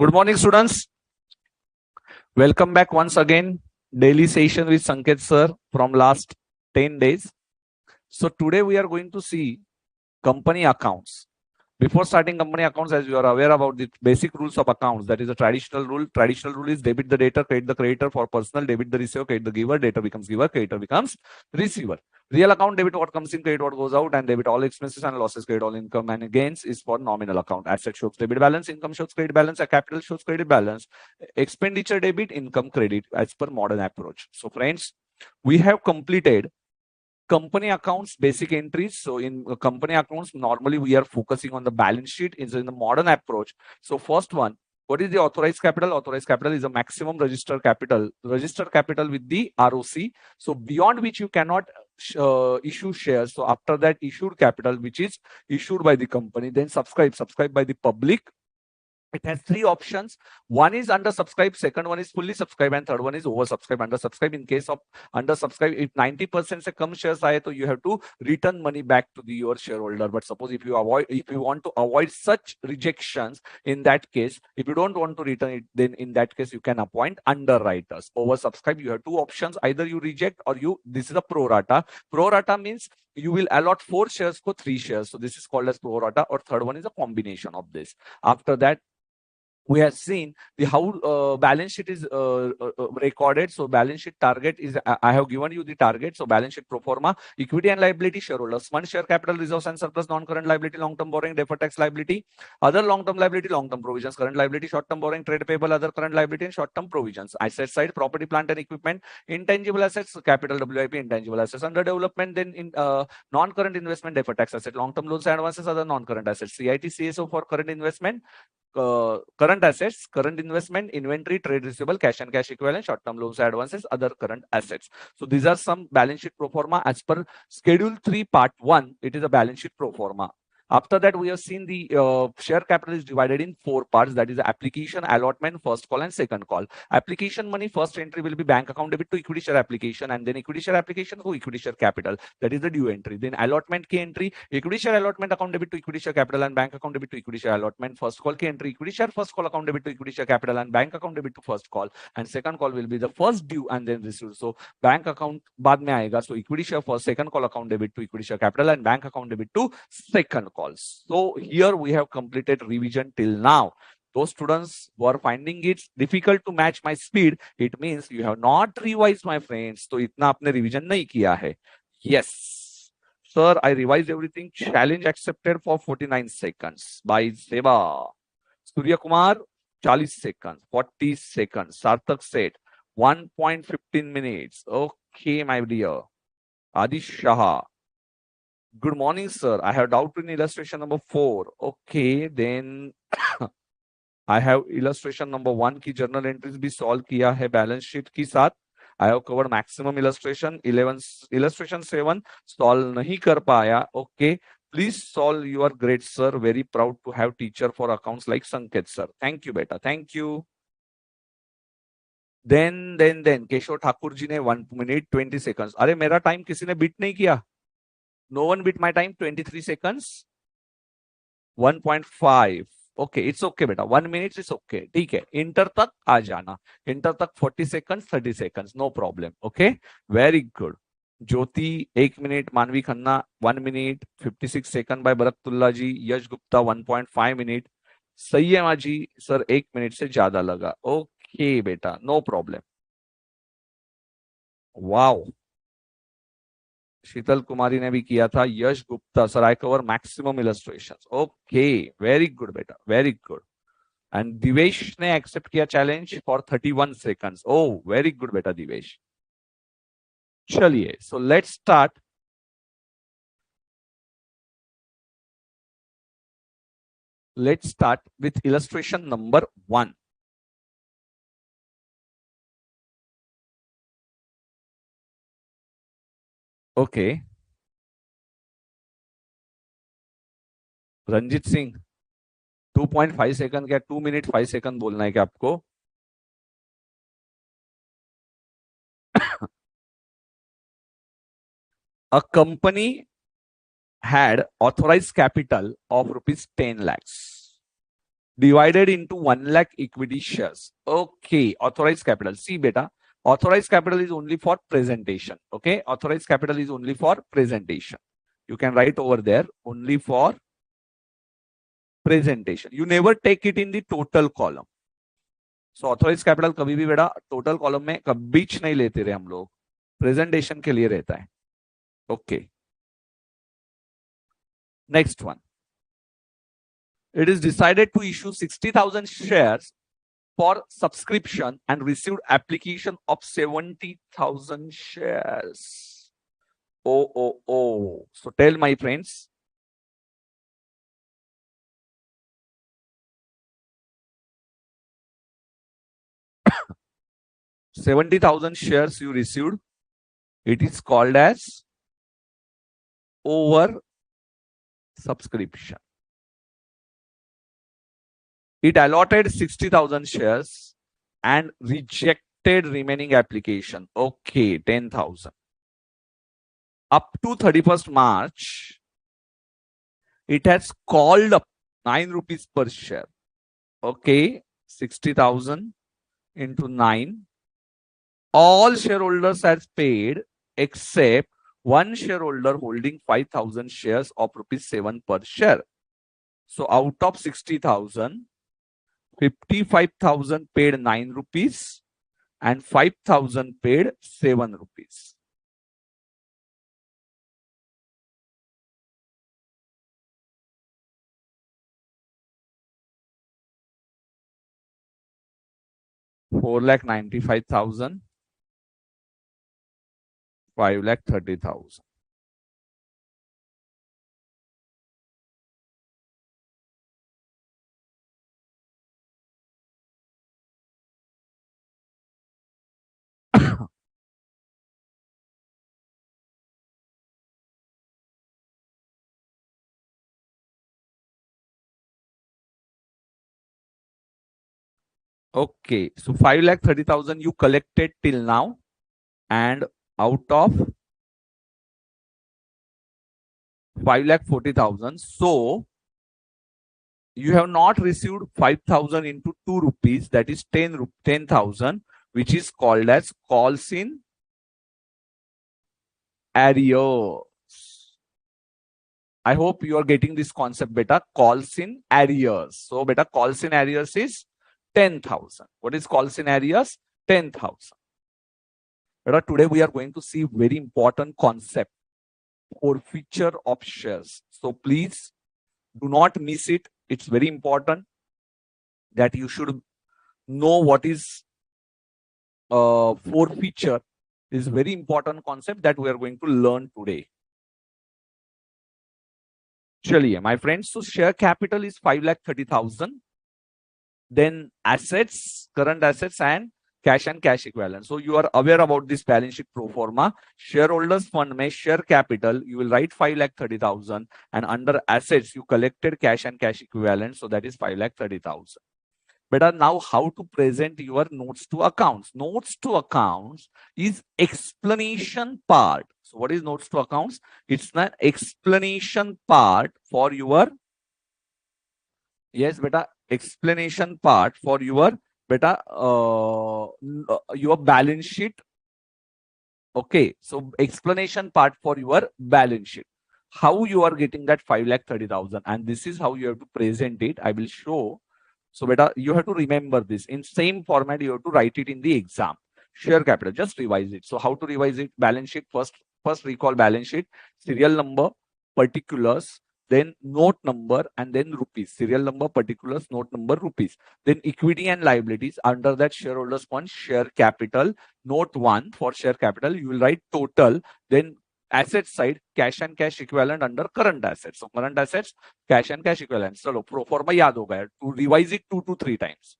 Good morning, students. Welcome back once again. Daily session with Sanket sir from last 10 days. So today we are going to see company accounts. Before starting company accounts, as you are aware about the basic rules of accounts, that is a traditional rule. Traditional rule is debit the debtor, credit the creditor. For personal, debit the receiver, credit the giver. Debtor becomes giver, creditor becomes receiver. Real account, debit what comes in, credit what goes out, and debit all expenses and losses, credit all income and gains is for nominal account. Asset shows debit balance, income shows credit balance, a capital shows credit balance. Expenditure debit, income credit as per modern approach. So friends, we have completed company accounts basic entries. So in company accounts, normally we are focusing on the balance sheet in the modern approach. So first one, what is the authorized capital? Authorized capital is a maximum registered capital with the ROC. So beyond which you cannot issue shares. So after that, issued capital, which is issued by the company, then subscribed by the public. It has three options. One is undersubscribed, second one is fully subscribed, and third one is oversubscribed. Undersubscribed, in case of undersubscribed, if 90% से कम shares आए, तो you have to return money back to your shareholder. But suppose if you want to avoid such rejections, in that case, if you don't want to return it, then in that case you can appoint underwriters. Oversubscribed, you have two options: either you reject or this is a pro-rata. Pro-rata means you will allot 4 shares for 3 shares. So this is called as pro-rata, or third one is a combination of this. After that, we have seen the how balance sheet is recorded. So balance sheet target is, I have given you the target. So balance sheet pro forma, equity and liability, shareholders fund, share capital, reserves and surplus, non-current liability, long-term borrowing, deferred tax liability, other long-term liability, long-term provisions, current liability, short-term borrowing, trade payable, other current liability, and short-term provisions. Asset side, property, plant and equipment, intangible assets, capital, WIP, intangible assets under development, then in non-current investment, deferred tax asset, long-term loans and advances, other non-current assets, CIT, CSO for current investment, current assets, current investment, inventory, trade receivable, cash and cash equivalent, short-term loans, advances, other current assets. So these are some balance sheet pro forma as per Schedule 3, Part 1. It is a balance sheet pro forma. After that, we have seen the share capital is divided in 4 parts. That is application, allotment, first call, and second call. Application money, first entry will be bank account debit to equity share application, and then equity share application to equity share capital. That is the due entry. Then allotment key entry, equity share allotment account debit to equity share capital and bank account debit to equity share allotment. First call key entry, equity share first call account debit to equity share capital and bank account debit to first call. And second call will be the first due and then received. So bank account बाद में आएगा. So equity share first, second call account debit to equity share capital and bank account debit to second calls. So here we have completed revision till now. Those students who are finding it difficult to match my speed, it means you have not revised, my friends. तो इतना आपने revision नहीं किया है. Yes, sir, I revised everything. Challenge accepted for 49 seconds by Seva. Surya Kumar, 40 seconds, 40 seconds. Sarthak said 1.15 minutes. Okay, my dear. Adi Shah. Good morning, sir. I have doubt in illustration number 4. Okay, then I have illustration number 1 की journal entries भी solve किया है balance sheet की साथ. I have covered maximum illustration. 11 illustration 7 solve नहीं कर पाया. Okay, please solve. You are great, sir. Very proud to have teacher for accounts like Sanket sir. Thank you, beta. Thank you. Then Keshav Thakur ji ने 1 minute 20 seconds. अरे मेरा time किसी ने beat नहीं किया. No one beat my time. 23 seconds. 1.5. Okay, it's okay, beta. 1 minute is okay. ठीक है. Inter तक आ जाना. Inter तक 40 seconds, 30 seconds. No problem. Okay. Very good. Jyoti 1 minute. Manvi Khanna 1 minute 56 seconds by Barkatullah ji. Yash Gupta 1.5 minute. Saima ji sir 1 minute से ज्यादा लगा. Okay, बेटा. No problem. Wow. शीतल कुमारी ने भी किया था. Yash Gupta sir, I cover maximum illustrations. Okay, very good बेटा, वेरी गुड. एंड दिवेश ने एक्सेप्ट किया challenge for 31 seconds. Oh, very good बेटा दिवेश. चलिए, so let's start. Let's start with illustration number 1. Okay, Ranjit Singh 2.5 second क्या 2 minute 5 सेकंड बोलना है क्या आपको? A company had authorized capital of rupees 10 lakhs. divided into 1 lakh equity shares. Okay, authorized capital. See beta, authorized capital is only for presentation. Okay, authorized capital is only for presentation. You can write over there only for presentation. You never take it in the total column. So authorized capital कभी भी बेटा total column में कभी नहीं लेते रहे हम लोग, presentation के लिए रहता है. Okay. Next one. It is decided to issue 60,000 shares for subscription and received application of 70,000 shares. Oh. So tell my friends. $70,000 shares you received. It is called as over subscription. It allotted 60,000 shares and rejected remaining application. Okay, 10,000. Up to 31st March, it has called up 9 rupees per share. Okay, 60,000 into 9. All shareholders has paid except one shareholder holding 5,000 shares of rupees 7 per share. So out of 60,000, 55,000 paid 9 rupees and 5,000 paid 7 rupees. $4,95,000, 5,30,000. Okay, so 5,30,000 you collected till now, and out of 5,40,000, so you have not received 5,000 into 2 rupees, that is 10,000, which is called as calls in arrears. I hope you are getting this concept beta, calls in arrears. So beta, calls in arrears is 10,000. What is calls in arrears? 10,000. Beta, today we are going to see very important concept, forfeiture of shares. So please do not miss it. It's very important that you should know what is forfeiture. Is very important concept that we are going to learn today. Chaliye, my friends, so share capital is 5,30,000. Then assets, current assets and cash equivalent. So you are aware about this balance sheet pro forma. Shareholders fund में share capital, you will write 5,30,000, and under assets you collected cash and cash equivalent. So that is 5,30,000. But now how to present your notes to accounts? Notes to accounts is explanation part. So what is notes to accounts? It's an explanation part for your, yes beta, explanation part for your beta your balance sheet. Okay, so explanation part for your balance sheet, how you are getting that 5,30,000, and this is how you have to present it. I will show. So beta, you have to remember this in same format. You have to write it in the exam. Share capital, just revise it. So how to revise it? Balance sheet, first recall balance sheet, serial number, particulars, then note number, and then rupees. Serial number, particulars, note number, rupees. Then equity and liabilities. Under that, shareholders fund, share capital, note 1 for share capital. You will write total. Then asset side, cash and cash equivalent under current assets. So current assets, cash and cash equivalent. So pro forma याद होगा, to revise it 2 to 3 times.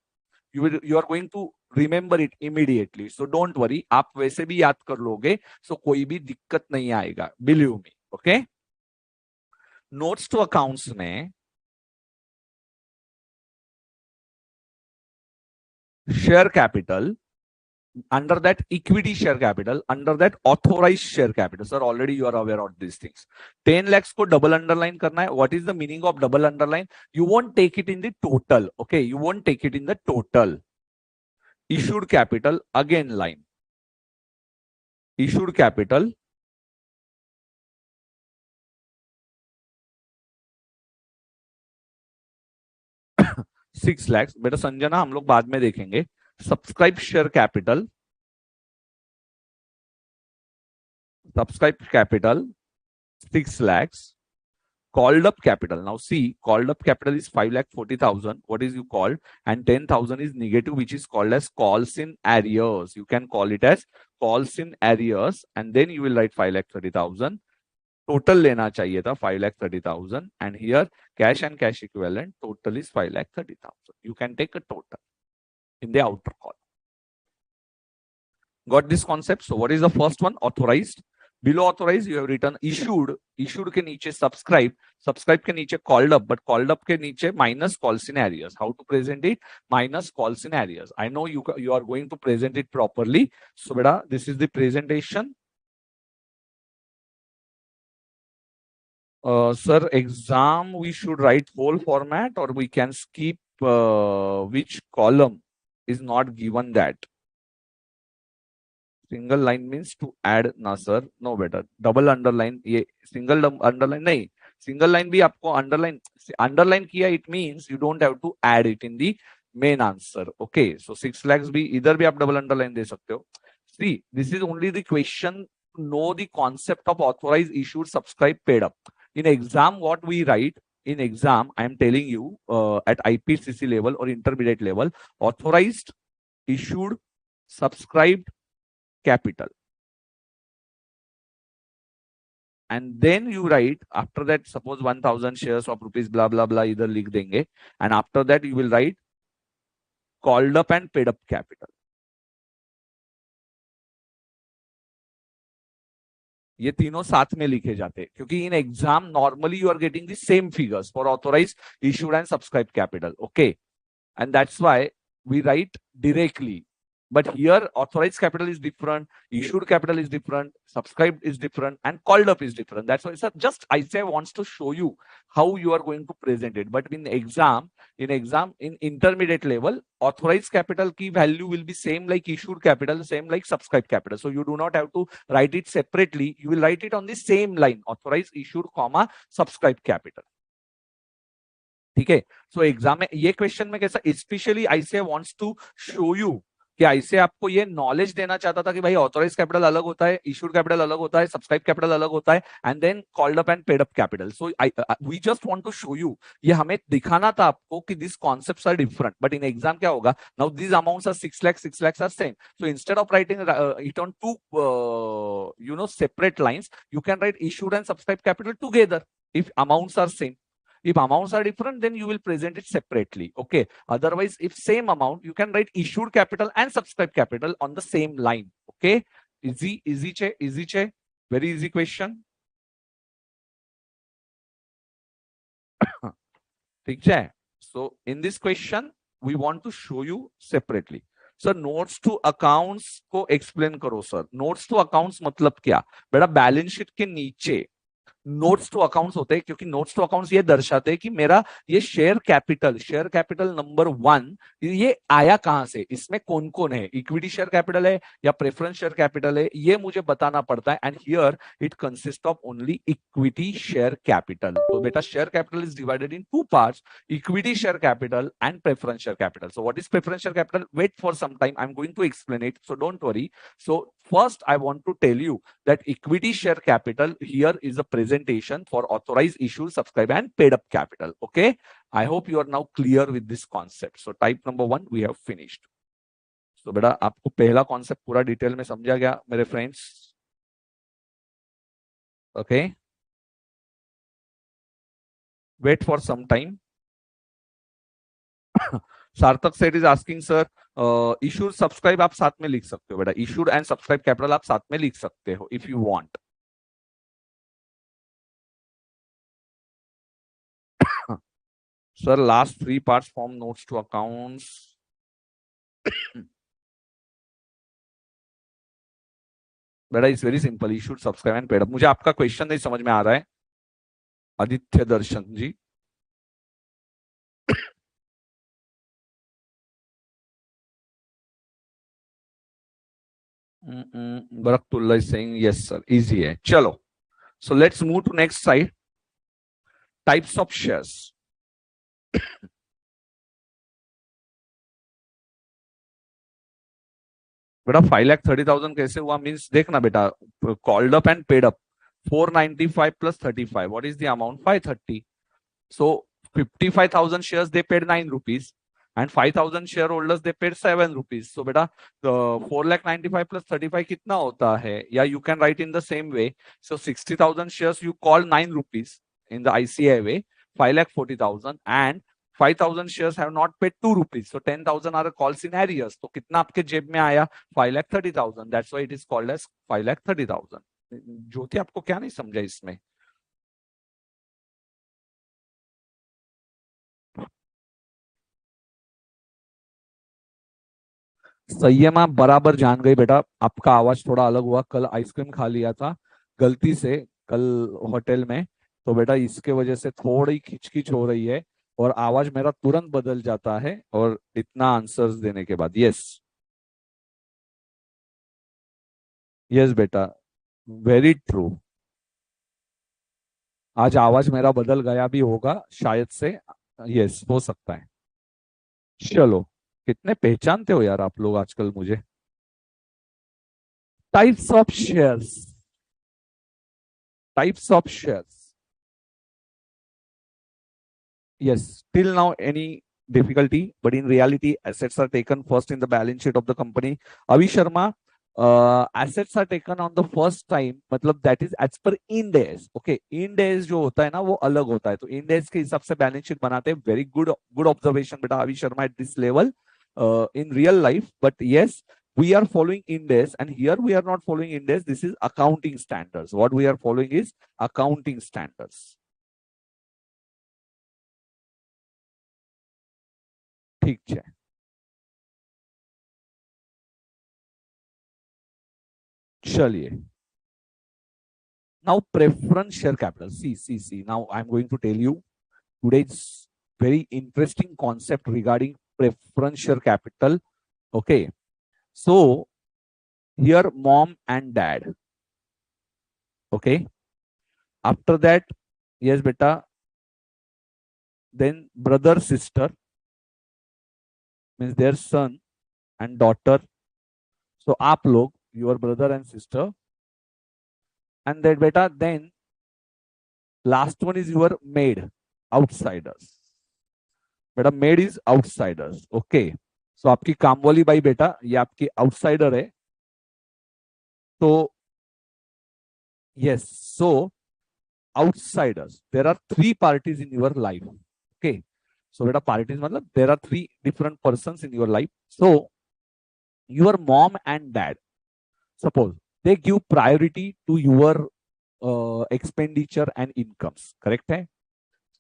You are going to remember it immediately. So don't worry, आप वैसे भी याद कर लोगे, so कोई भी दिक्कत नहीं आएगा. Believe me, okay? Notes to accounts में share capital under that equity share capital, under that authorized share capital. Sir, already you are aware of these things. 10 lakhs को double underline करना है. What is the meaning of double underline? You won't take it in the total. Okay, you won't take it in the total. Issued capital, again line. Issued capital, six lakhs. बेटा संजना हम लोग बाद में देखेंगे. Subscribe share capital, subscribed capital 6 lakhs. Called up capital, now see, called up capital is 5,40,000. What is you called? And 10,000 is negative, which is called as calls in arrears. You can call it as calls in arrears, and then you will write 5,30,000. Total lena chahiye tha 5,30,000, and here cash and cash equivalent total is 5,30,000. You can take a total in the outer column. Got this concept? So what is the first one? Authorized. Below authorized you have written issued. Issued के नीचे subscribe. Subscribe के नीचे called up, but called up के नीचे minus calls in arrears. How to present it? Minus calls in arrears. I know you are going to present it properly. So beta, this is the presentation. Sir, exam we should write whole format, or we can skip which column is not given that. Single line means to add ना sir, no better. Double underline, ये single underline नहीं, single line भी आपको underline किया, it means you don't have to add it in the main answer. Okay, so 6 lakhs भी इधर भी आप डबल अंडरलाइन दे सकते हो. See, this is only the question to know the concept of authorized, issued, subscribed, paid up. In exam, what we write in exam, I am telling you, at IPCC level or intermediate level, authorized, issued, subscribed, capital, and then you write after that, suppose 1,000 shares of rupees blah blah blah इधर लिख देंगे, and after that you will write called up and paid up capital. ये तीनों साथ में लिखे जाते हैं, क्योंकि in exam normally you are getting the same figures for authorise, issued and subscribe capital. Okay, and that's why we write directly. But here authorized capital is different, issued capital is different, subscribed is different, and called up is different. That's why, sir, just ICAI wants to show you how you are going to present it. But in exam, in intermediate level, authorized capital key value will be same like issued capital, same like subscribed capital. So you do not have to write it separately. You will write it on the same line, authorized, issued, comma, subscribed capital. ठीक है. So exam में ये question में कैसा, specially ICI wants to show you कि ICI आपको ये knowledge देना चाहता था कि भाई ऑथोराइज कैपिटल अलग होता है, इशूड कैपिटल अलग होता है, सब्सक्राइब कैपिटल अलग होता है, and then called up and paid up capital. So we just want to show you, ये हमें दिखाना था आपको कि this concepts are different. But in exam क्या होगा, now this amounts are 6 lakhs, 6 lakhs are same. So instead of writing it on two separate lines, you can write issued and subscribe capital together if amounts are same. If amounts are different, then you will present it separately. Okay. Otherwise, if same amount, you can write issued capital and subscribed capital on the same line. Okay. Easy, che. Very easy question. ठीक है. So in this question, we want to show you separately. Sir notes to accounts को explain करो sir. Notes to accounts मतलब क्या बेटा, balance sheet के नीचे notes to accounts होते हैं, क्योंकि नोट्स टू अकाउंट्स ये दर्शाते हैं कि मेरा ये शेयर कैपिटल नंबर 1 ये आया कहां से, इसमें कौन कौन है, इक्विटी शेयर कैपिटल है या प्रेफरेंस शेयर कैपिटल है, ये मुझे बताना पड़ता है. And here it consist of only equity share capital. तो बेटा share capital is divided in 2 parts, equity share capital and preference share capital. So what is preference share capital? Wait for some time, I am going to explain it, so don't worry. So first I want to tell you that equity share capital here is a presentation for authorized, issued, subscribed and paid up capital. Okay, I hope you are now clear with this concept. So type number 1 we have finished. So बेटा आपको पहला concept पूरा detail में समझा गया मेरे friends. Okay, wait for some time. सार्थक सेठ is asking sir, issued subscribe आप साथ में लिख सकते हो बेटा, इशूड एंड सब्सक्राइब कैपिटल आप साथ में लिख सकते हो if you want. Sir last 3 parts form notes to accounts. बेटा is very simple, you should subscribe and paid up. मुझे आपका क्वेश्चन नहीं समझ में आ रहा है Aditya Darshan ji. Barkatullah is saying yes sir, easy है। चलो, so let's move to next side, types of shares. बेटा 5,30,000 कैसे हुआ? मीन्स देखना बेटा, called up and paid up 495 plus 35, what is the amount? 530। So 55,000 shares they paid 9 rupees and 5,000 shareholders they paid 7 rupees. So beta, the 4,95,000 plus 35 कितना होता है? या you can write in the same way. So 60,000 shares you call 9 rupees in the ICI way, 5,40,000 and 5,000 shares have not paid 2 rupees. So 10,000 are calls in arrears. तो कितना आपके जेब में आया? 5,30,000. That's why it is called as 5,30,000. ज्योति आपको क्या नहीं समझा इसमें? संयम आप बराबर जान गए बेटा। आपका आवाज थोड़ा अलग हुआ, कल आइसक्रीम खा लिया था गलती से कल होटल में, तो बेटा इसके वजह से थोड़ी खिचखिच हो रही है और आवाज मेरा तुरंत बदल जाता है और इतना आंसर्स देने के बाद। यस, यस बेटा, वेरी ट्रू। आज आवाज मेरा बदल गया भी होगा शायद से, यस हो सकता है। चलो, कितने पहचानते हो यार आप लोग आजकल मुझे। Types of shares, types of shares. Yes, till now any difficulty, but in reality, assets are taken first in the balance sheet of the company. Avi Sharma, assets are taken on the first time, मतलब that is as per Ind AS. Okay, Ind AS जो होता है ना वो अलग होता है, तो Ind AS के हिसाब से बैलेंस शीट बनाते हैं। Very good observation बेटा Avi Sharma at this level in real life, but yes, we are following Ind AS and here we are not following Ind AS. This is accounting standards. What we are following is accounting standards. ठीक है, चलिए। Now, preference share capital. See. Now, I'm going to tell you today's very interesting concept regarding preference share capital. Okay. So, here, mom and dad. Okay. After that, yes, beta. Then, brother, sister, means their son and daughter. So, aap log, your brother and sister. And that beta, then, last one is your maid, outsiders. बेटा maid is outsiders. Okay, so आपकी कामवाली बाई बेटा ये आपकी outsider है। तो yes, so outsiders, there are 3 parties in your life. Okay, so बेटा पार्टीज मतलब there are 3 different person in your life. So your mom and dad, suppose they give priority to your expenditure and incomes, correct है?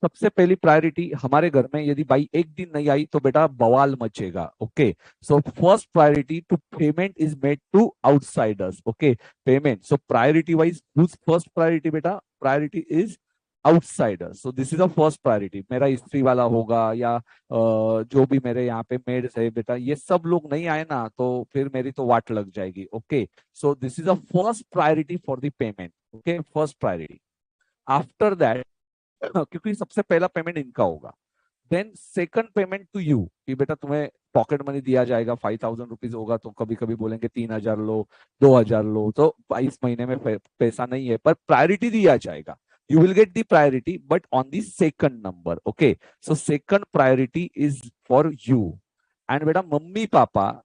सबसे पहली priority हमारे घर में यदि भाई एक दिन नहीं आई तो बेटा बवाल मचेगा। Okay, so first priority to payment is made to outsiders. Okay, payment, so priority wise whose first priority बेटा? Priority is outsiders. So this is the first priority. मेरा स्त्री वाला होगा या जो भी मेरे यहाँ पे मेड्स है बेटा, ये सब लोग नहीं आए ना तो फिर मेरी तो वाट लग जाएगी। Okay, so this is the first priority for the payment. Okay, first priority. After that, क्योंकि सबसे पहला पेमेंट इनका होगा, then second payment to you, कि बेटा तुम्हें पॉकेट मनी दिया जाएगा। 5,000 रुपीज होगा तो कभी कभी बोलेंगे 3,000 लो, 2,000 लो, तो 22 महीने में पैसा नहीं है पर प्रायोरिटी दिया जाएगा। You will get the priority but on the second number. Okay, so second priority is for you. And बेटा mummy papa,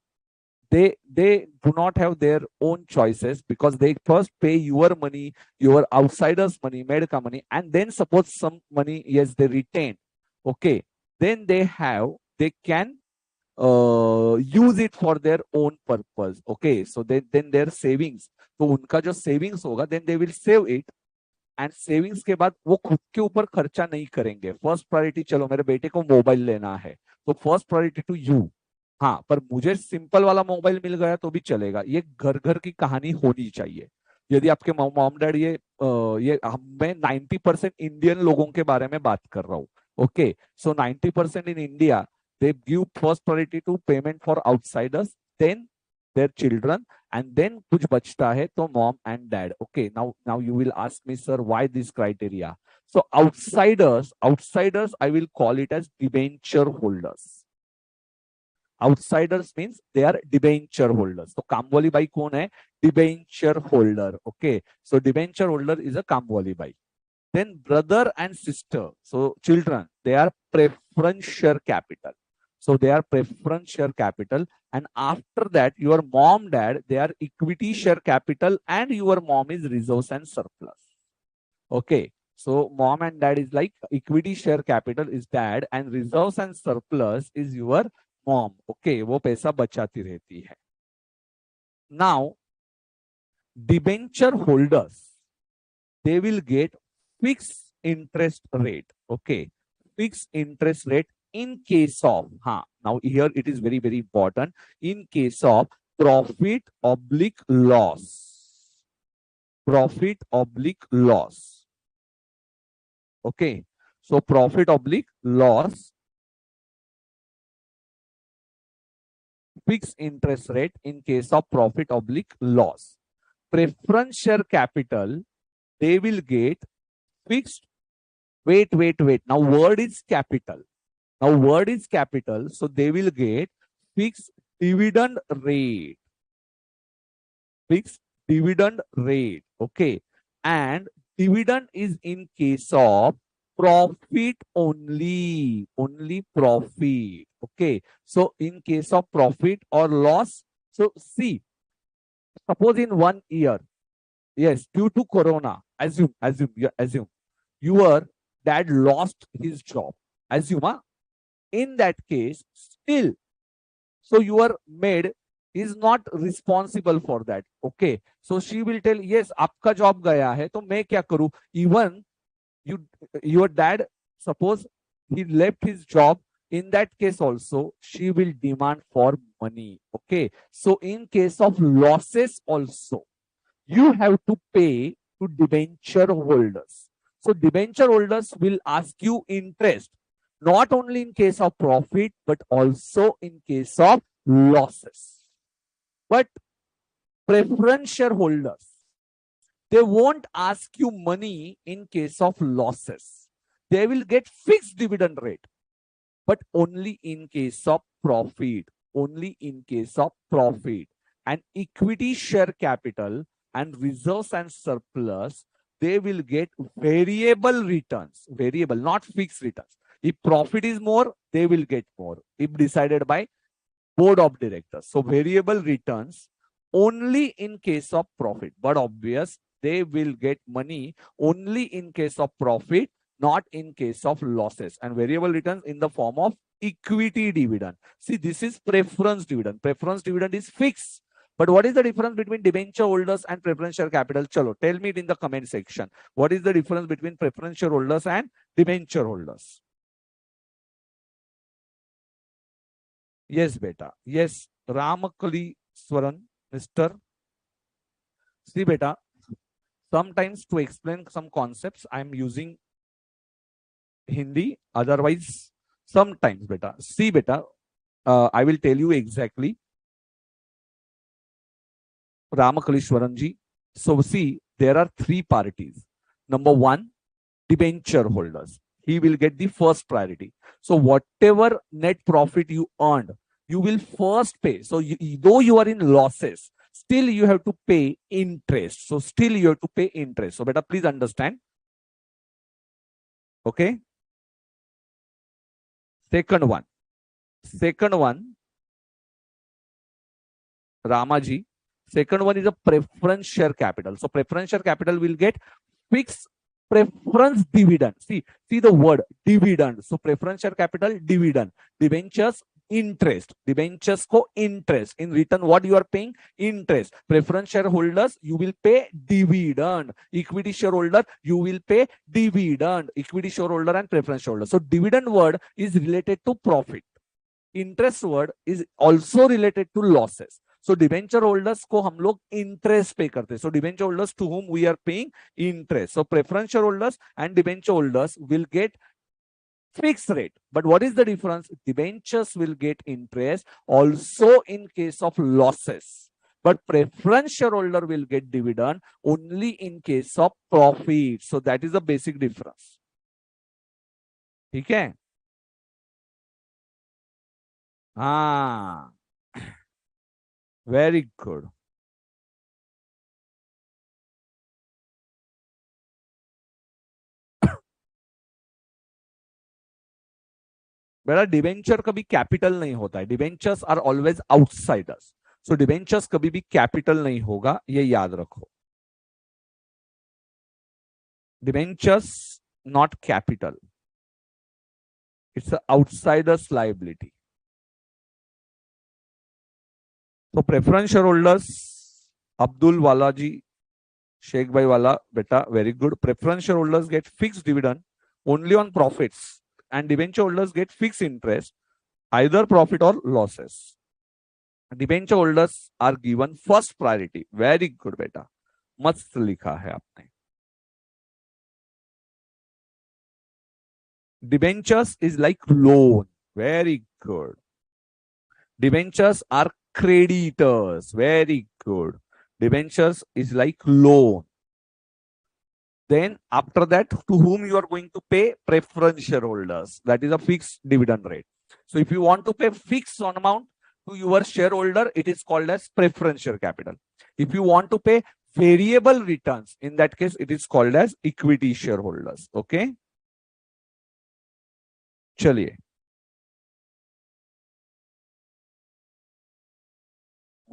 they do not have their own choices because they first pay your money, your outsiders money, maid ka money, and then suppose some money yes they retain. Okay, then they can use it for their own purpose. Okay, so then their savings, तो उनका जो savings होगा then they will save it, and savings के बाद वो खुद के ऊपर खर्चा नहीं करेंगे। फर्स्ट प्रायोरिटी, चलो मेरे बेटे को मोबाइल लेना है तो फर्स्ट प्रायोरिटी टू यू। हाँ, पर मुझे सिंपल वाला मोबाइल मिल गया तो भी चलेगा। ये घर घर की कहानी होनी चाहिए। यदि आपके मॉम डैड ये मैं 90% इंडियन लोगों के बारे में बात कर रहा हूँ. Okay, so 90% in India they give first priority to payment for outsiders, then their children, and then कुछ बचता है तो mom and dad. Okay, now you will ask me sir why this criteria. So outsiders I will call it as debenture holders. Outsiders means they are debenture holders. तो कामवाली बाई कौन है? Debenture holder. Okay, so debenture holder is a कामवाली बाई. Then brother and sister, so children, they are preference share capital. So they are preference share capital, and after that your mom dad, they are equity share capital, and your mom is reserves and surplus. Okay, so mom and dad is like equity share capital is dad, and reserves and surplus is your mom. Okay, वो पैसा बचाती रहती है. Now debenture holders, they will get fixed interest rate. Okay, fixed interest rate in case of, now here it is very, very important, in case of profit oblique loss. Profit oblique loss. Okay, so profit oblique loss, fixed interest rate in case of profit oblique loss. Preference share capital, they will get fixed. Wait. Now word is capital. So they will get fixed dividend rate. Fixed dividend rate. Okay. And dividend is in case of profit only. Only profit. Okay. So in case of profit or loss, so see, suppose in 1 year, yes, due to corona, assume your dad lost his job. Assume, in that case, still, so your maid is not responsible for that. Okay, so she will tell, yes, आपका job गया है तो मैं क्या करूं? Even your dad, suppose he left his job, in that case also she will demand for money. Okay, so in case of losses also, you have to pay to debenture holders. So debenture holders will ask you interest, not only in case of profit, but also in case of losses. But preference shareholders, they won't ask you money in case of losses. They will get fixed dividend rate, but only in case of profit. Only in case of profit. And equity share capital and reserves and surplus, they will get variable returns. Variable, not fixed returns. If profit is more, they will get more, if decided by board of directors. So variable returns only in case of profit, but obvious they will get money only in case of profit, not in case of losses. And variable returns in the form of equity dividend. See, this is preference dividend. Preference dividend is fixed. But what is the difference between debenture holders and preference share capital? Chalo, tell me it in the comment section. What is the difference between preference share holders and debenture holders? Yes, beta. Yes, Ramakali Swaran, Mr. See, beta, sometimes to explain some concepts, I am using Hindi. Otherwise, sometimes, beta. See, beta, I will tell you exactly. Ramakalishwaranji. So see, there are 3 parties. Number 1, debenture holders. He will get the first priority. So whatever net profit you earned, you will first pay. So though you are in losses, still you have to pay interest. So still you have to pay interest. So beta, please understand. Okay. Second one, Ramaji. Second one is a preference share capital. So preference share capital will get fixed preference dividend. See the word dividend. So preference share capital, dividend. Debentures, interest. Debentures ko interest. In return, what you are paying? Interest. Preference shareholders, you will pay dividend. Equity shareholder, you will pay dividend. Equity shareholder and preference shareholder. So dividend word is related to profit. Interest word is also related to losses. So debenture holders को हम लोग interest pay करते हैं. So debenture holders to whom we are paying interest. So preference shareholders and debenture holders will get fixed rate. But what is the difference? Debentures will get interest also in case of losses. But preference shareholder will get dividend only in case of profit. So that is the basic difference. ठीक है? हाँ, very good. बेटा debenture कभी capital नहीं होता है. Debentures are always outsiders. So debentures कभी भी कैपिटल नहीं होगा, ये याद रखो. Debentures not capital, it's outsiders liability. तो प्रेफरेंस शेयर होल्डर्स, अब्दुल वाला जी, शेख भाई वाला बेटा, very good. Preference share holders get fix dividend only on profits and debenture holders get fix interest either profit और losses. Debenture holders are given first priority. Very good बेटा, मस्त लिखा है आपने. Debentures is like loan. Very good. Debentures are creditors. Very good. Debentures is like loan. Then after that, to whom you are going to pay? Preference shareholders. That is a fixed dividend rate. So if you want to pay fixed amount to your shareholder, it is called as preference share capital. If you want to pay variable returns, in that case, it is called as equity shareholders. Okay. चलिए.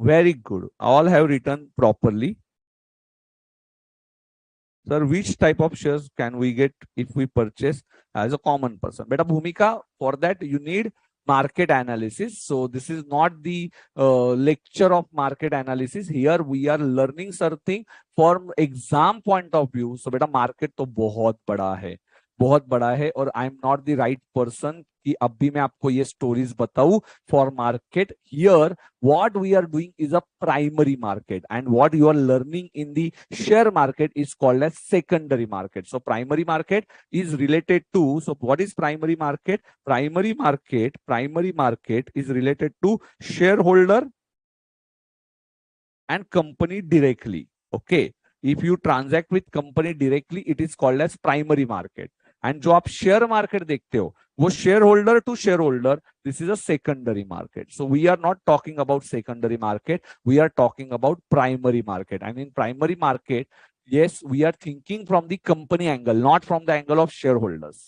Very good. All have written properly. Sir, which type of shares can we get if we purchase as a common person? Beta Bhumika, for that you need market analysis. So this is not the lecture of market analysis. Here we are learning something from exam point of view. So beta market तो बहुत बड़ा है, बहुत बड़ा है, और आई am not the right person कि अब भी मैं आपको ये स्टोरीज बताऊं for market. Here what we are doing is a primary market, and what you are learning in the share market is called as secondary market. So primary market is related to, so what is primary market? Primary market is related to shareholder and company directly. Okay, if you transact with company directly, it is called as primary market. And जो आप share market देखते हो वो share holder to share holder, this is a secondary market. So we are not talking about secondary market, we are talking about primary market. And in primary market, yes, we are thinking from the company angle, not from the angle of shareholders.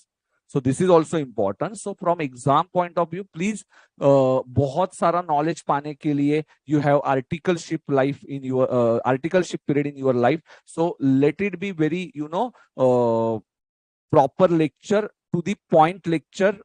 So this is also important. So from exam point of view, please बहुत सारा knowledge पाने के लिए you have articleship life in your articleship period in your life. So let it be very, you know, proper lecture to the point lecture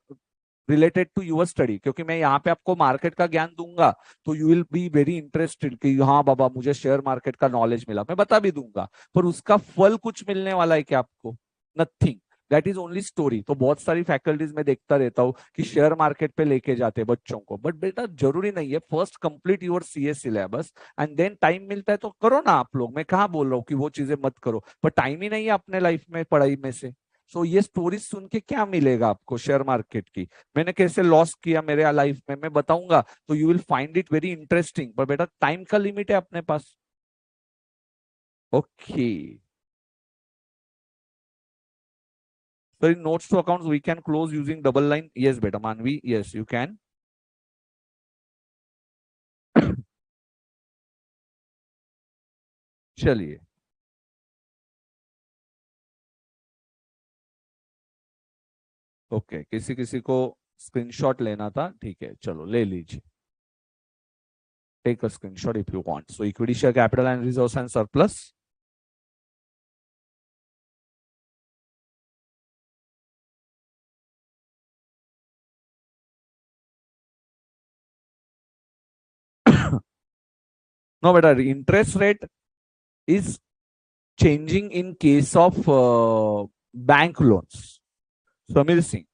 related to your study. क्योंकि मैं यहाँ पे आपको मार्केट का ज्ञान दूंगा तो you will be very interested कि हाँ बाबा मुझे शेयर मार्केट का नॉलेज मिला. मैं बता भी दूंगा, पर उसका फल कुछ मिलने वाला है क्या आपको? Nothing. That is only story. तो बहुत सारी फैकल्टीज में देखता रहता हूँ कि शेयर मार्केट पे लेके जाते हैं बच्चों को, बट बेटा जरूरी नहीं है. First complete your CA syllabus and then time मिलता है तो करो ना आप लोग. मैं कहाँ बोल रहा हूँ कि वो चीजें मत करो, पर टाइम ही नहीं है अपने लाइफ में पढ़ाई में से. सो ये स्टोरी सुन के क्या मिलेगा आपको शेयर मार्केट की? मैंने कैसे लॉस किया मेरे लाइफ में मैं बताऊंगा, तो you will find it very interesting. पर बेटा टाइम का लिमिट है अपने पास. Okay. So in notes to accounts, we can close using double line. Yes, beta Manvi. Yes, you can. चलिए. ओके, किसी किसी को स्क्रीनशॉट लेना था, ठीक है, चलो ले लीजिए. Take a screenshot if you want. So equity share capital and reserves and surplus. No, beta interest rate is changing in case of bank loans. Samir Singh.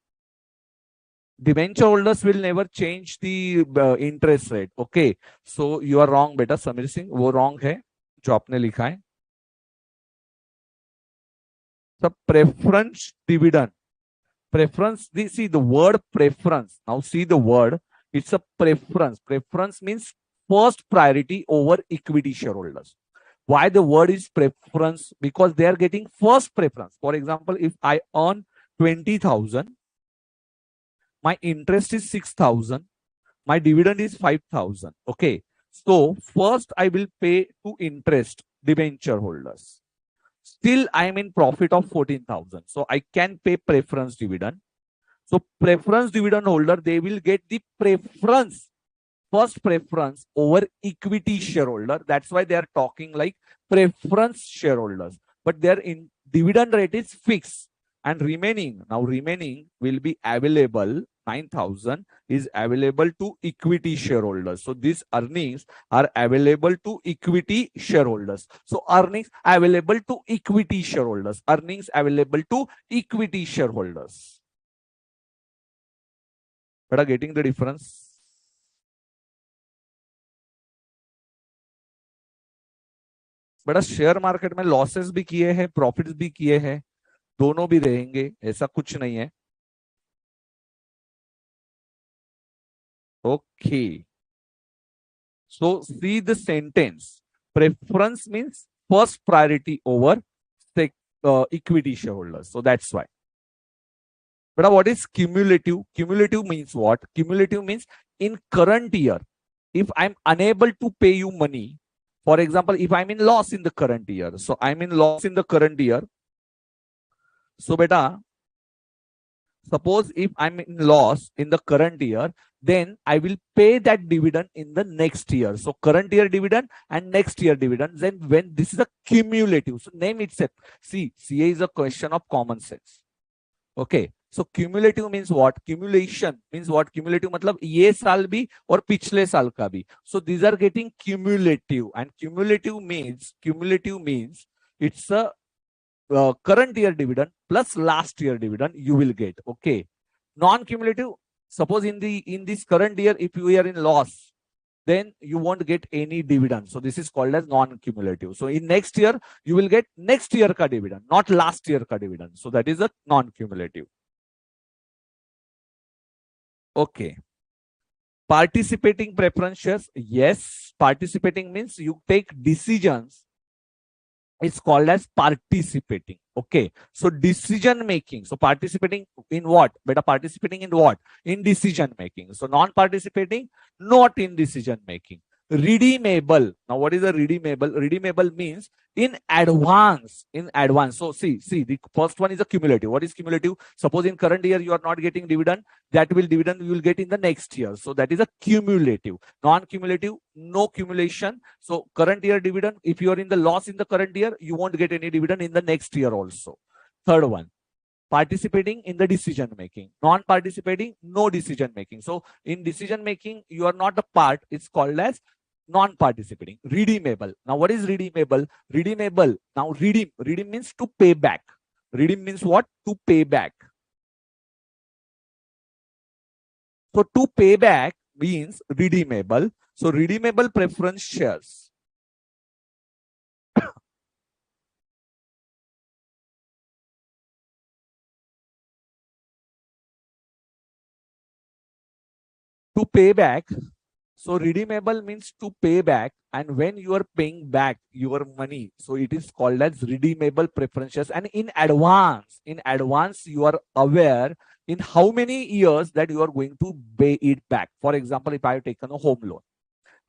Debenture holders will never change the interest rate. Okay, so you are wrong बेटा समीर सिंह, वो wrong है जो आपने लिखा है. So preference dividend. Preference, see the word preference. Now see the word. It's a preference. Preference means first priority over equity shareholders. Why the word is preference? Because they are getting first preference. For example, if I earn 20,000, my interest is 6,000, my dividend is 5,000. Okay. So first I will pay to interest debenture holders. Still I am in profit of 14,000. So I can pay preference dividend. So preference dividend holder, they will get the preference, first preference over equity shareholder. That's why they are talking like preference shareholders. But their dividend rate is fixed. And remaining will be available, 9,000 is available to equity shareholders. So these earnings are available to equity shareholders. So earnings available to equity shareholders. Earnings available to equity shareholders. But are getting the difference? बड़ा share market में losses भी किए हैं, profits भी किए हैं, दोनों भी रहेंगे, ऐसा कुछ नहीं है. Okay, so see the sentence. Preference means first priority over equity shareholders. So that's why. But what is cumulative? Cumulative means what? Cumulative means in current year, if I'm unable to pay you money, for example, if I'm in loss in the current year, so I'm in loss in the current year. So beta, suppose if I'm in loss in the current year, then I will pay that dividend in the next year. So current year dividend and next year dividend. Then when this is a cumulative, so name itself. See, CA is a question of common sense. Okay. So cumulative means what? Cumulation means what? Cumulative मतलब ये साल भी और पिछले साल का भी. So these are getting cumulative, and cumulative means it's a current year dividend plus last year dividend you will get. Okay. Non-cumulative, suppose in this current year, if you are in loss, then you won't get any dividend. So this is called as non-cumulative. So in next year, you will get next year ka dividend, not last year ka dividend. So that is a non-cumulative. Okay. Participating preference shares. Yes, participating means you take decisions. It's called as participating. Okay. So decision making. So participating in what? Better participating in what? In decision making. So non-participating, not in decision making. Redeemable. Now, what is a redeemable? Redeemable means in advance. In advance. So see, the first one is a cumulative. What is cumulative? Suppose in current year you are not getting dividend, that will dividend you will get in the next year. So that is a cumulative. Non-cumulative, no cumulation. So current year dividend, if you are in the loss in the current year, you won't get any dividend in the next year also. Third one, participating in the decision making. Non-participating, no decision making. So in decision making, you are not a part. It's called as non-participating. Redeemable. Now what is redeemable? Redeemable. Now redeem means to pay back. Redeem means what? To pay back. So to pay back means redeemable. So redeemable preference shares. To pay back. So redeemable means to pay back, and when you are paying back your money, so it is called as redeemable preferences. And in advance, you are aware in how many years that you are going to pay it back. For example, if I have taken a home loan.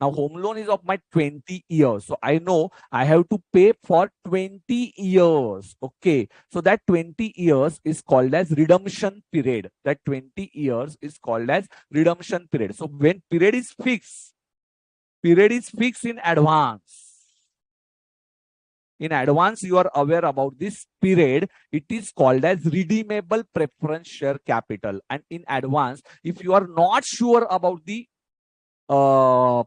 Now, home loan is of my 20 years. So I know I have to pay for 20 years. Okay. So that 20 years is called as redemption period. That 20 years is called as redemption period. So when period is fixed in advance. In advance, you are aware about this period. It is called as redeemable preference share capital. And in advance, if you are not sure about the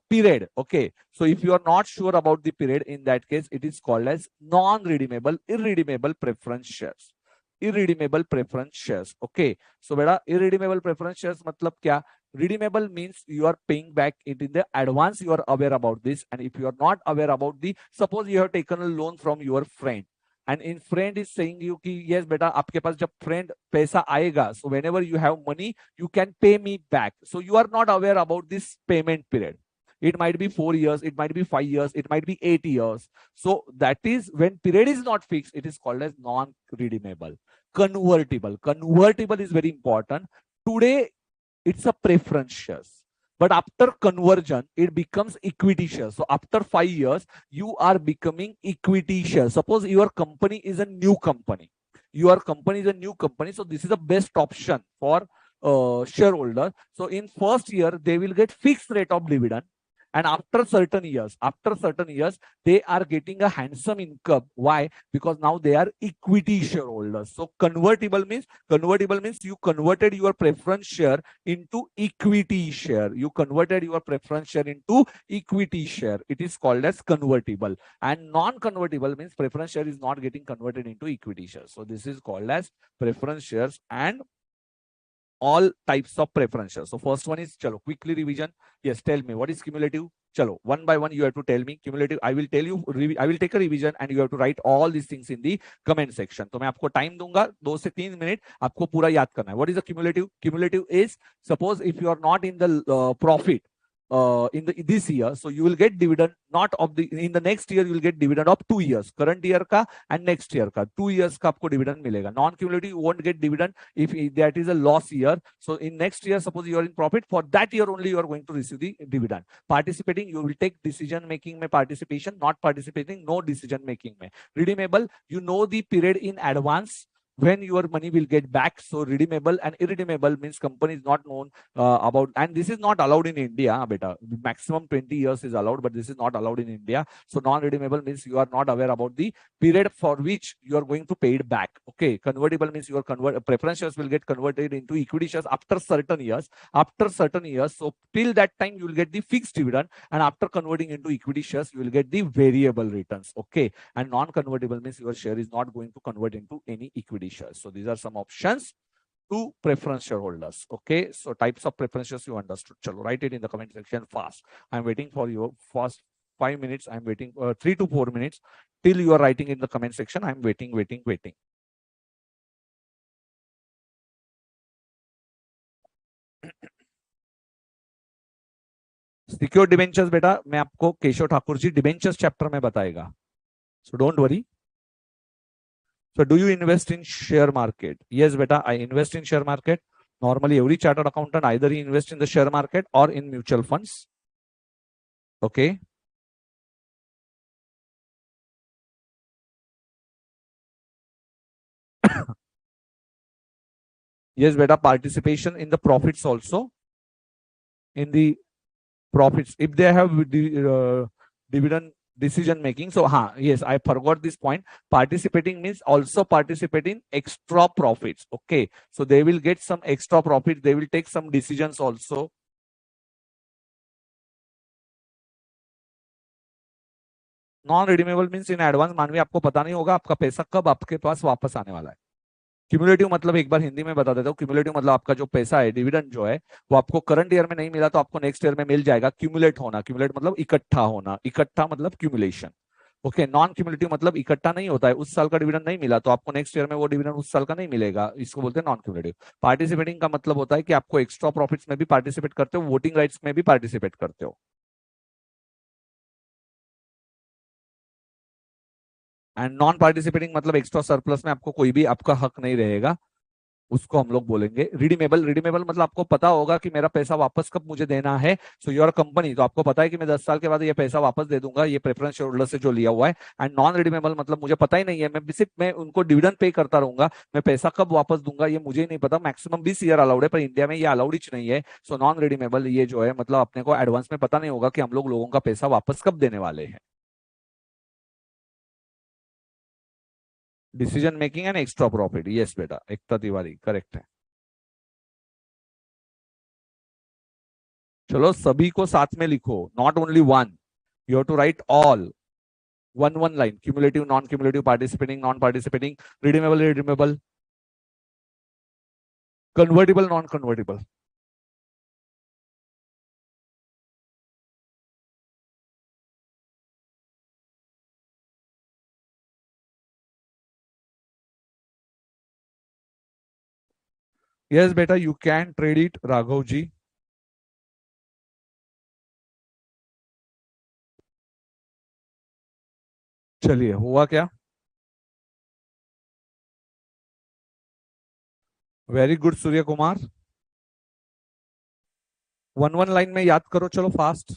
period, okay, so if you are not sure about the period, in that case it is called as non-redeemable, irredeemable preference shares. irredeemable preference shares. Okay, so beta irredeemable preference shares matlab kya? Redeemable means you are paying back it in the advance. You are aware about this, and if you are not aware about the, suppose you have taken a loan from your friend, and in friend is saying you कि yes beta आपके पास जब friend पैसा आएगा, so whenever you have money you can pay me back. So you are not aware about this payment period. It might be 4 years, it might be 5 years, it might be 8 years. So that is when period is not fixed, it is called as non-redeemable. Convertible. Convertible is very important. Today it's a preference shares, but after conversion it becomes equity shares. So after 5 years you are becoming equity shares. Suppose your company is a new company, so this is the best option for shareholder. So in first year they will get fixed rate of dividend, and after certain years they are getting a handsome income. Why? Because now they are equity shareholders. So convertible means you converted your preference share into equity share. You converted your preference share into equity share. It is called as convertible. And non-convertible means preference share is not getting converted into equity shares. So this is called as preference shares and all types of preferences. So first one is, chalo, quickly revision. Yes, tell me what is cumulative. Chalo, one by one you have to tell me cumulative. I will tell you, I will take a revision and you have to write all these things in the comment section. तो मैं आपको time दूंगा 2 से 3 minute, आपको पूरा याद करना है. What is the cumulative? Cumulative is, suppose if you are not in the profit in this year, so you will get dividend not of the, in the next year you will get dividend of 2 years, current year का and next year का, 2 years का आपको dividend मिलेगा. Non cumulative you won't get dividend if that is a loss year. So in next year suppose you are in profit, for that year only you are going to receive the dividend. Participating, you will take decision making में participation, not participating no decision making में. Redeemable, you know the period in advance when your money will get back. So redeemable. And irredeemable means company is not known about, and this is not allowed in India beta. Maximum 20 years is allowed, but this is not allowed in India. So non-redeemable means you are not aware about the period for which you are going to pay it back. Okay, convertible means your preference shares will get converted into equity shares after certain years. So till that time you will get the fixed dividend, and after converting into equity shares you will get the variable returns. Okay, and non-convertible means your share is not going to convert into any equity shares. So these are some options to preference shareholders. Okay, so types of preferences you understood. Chalo, write it in the comment section fast. I'm waiting for your first 5 minutes. I'm waiting 3 to 4 minutes till you are writing in the comment section. I'm waiting. Secure debentures बेटा मैं आपको Keshav Thakur ji debentures chapter में बताएगा. So don't worry. So do you invest in share market? Yes, beta, I invest in share market. Normally, every chartered accountant either he invest in the share market or in mutual funds. Okay. Yes, beta, participation in the profits also. In the profits, if they have dividend decision making. So yes, I forgot this point. Participating means also participate in extra profits. Okay, so they will get some extra profit, they will take some decisions also. Non redeemable means in advance. मानवी आपको पता नहीं होगा आपका पैसा कब आपके पास वापस आने वाला है. क्यूमुलेटिव मतलब एक बार हिंदी में बता देता हूँ. क्यूमुलेटिव मतलब आपका जो पैसा है डिविडेंड जो है वो आपको करंट ईयर में नहीं मिला तो आपको नेक्स्ट ईयर में मिल जाएगा. क्यूमुलेट होना, क्यूमुलेट मतलब इकट्ठा होना, इकट्ठा मतलब क्यूमुलेशन. ओके, नॉन क्यूमुलेटिव मतलब इकट्ठा नहीं होता है. उस साल का डिविडेंड नहीं मिला तो आपको नेक्स्ट ईयर में वो डिविडेंड उस साल का नहीं मिलेगा. इसको बोलते हैं नॉन क्यूमुलेटिव. पार्टिसिपेटिंग का मतलब होता है कि आपको एक्स्ट्रा प्रॉफिट्स में भी पार्टिसिपेट करते हो, वोटिंग राइट्स में भी पार्टिसिपेट करते हो. एंड नॉन पार्टिसिपेटिंग मतलब एक्स्ट्रा सरप्लस में आपको कोई भी आपका हक नहीं रहेगा, उसको हम लोग बोलेंगे रिडीमेबल. रिडीमेबल मतलब आपको पता होगा कि मेरा पैसा वापस कब मुझे देना है. सो योर कंपनी, तो आपको पता है कि मैं 10 साल के बाद ये पैसा वापस दे दूंगा, ये प्रेफरेंस शेयर होल्डर से जो लिया हुआ है. एंड नॉन रिडीमेबल मतलब मुझे पता ही नहीं है, मैं सिर्फ मैं उनको डिविडेंड पे करता रहूंगा, मैं पैसा कब वापस दूंगा ये मुझे ही नहीं पता. मैक्सिमम 20 ईयर अलाउड है, पर इंडिया में ये अलाउड ही नहीं है. सो नॉन रिडीमेबल ये जो है मतलब अपने को एडवांस में पता नहीं होगा कि हम लोग लोगों का पैसा वापस कब देने वाले हैं. Decision making and extra profit. Yes बेटा, एकता तिवारी करेक्ट है. चलो सभी को साथ में लिखो, not only one, you have to write all one line. Cumulative, non-cumulative, participating, non-participating, redeemable, redeemable. Convertible non convertible? Yes बेटा, you can trade it Raghav ji. चलिए, हुआ क्या? Very good Surya Kumar. One one line में याद करो, चलो fast.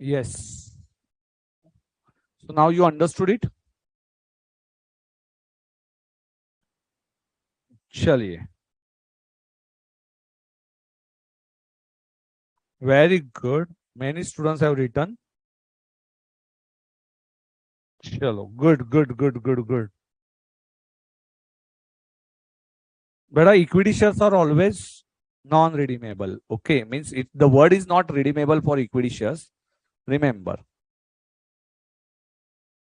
Yes. So now you understood it. चलिए, very good. Many students have written. Chalo, good. But equity shares are always non-redeemable. Okay, means the word is not redeemable for equity shares. Remember,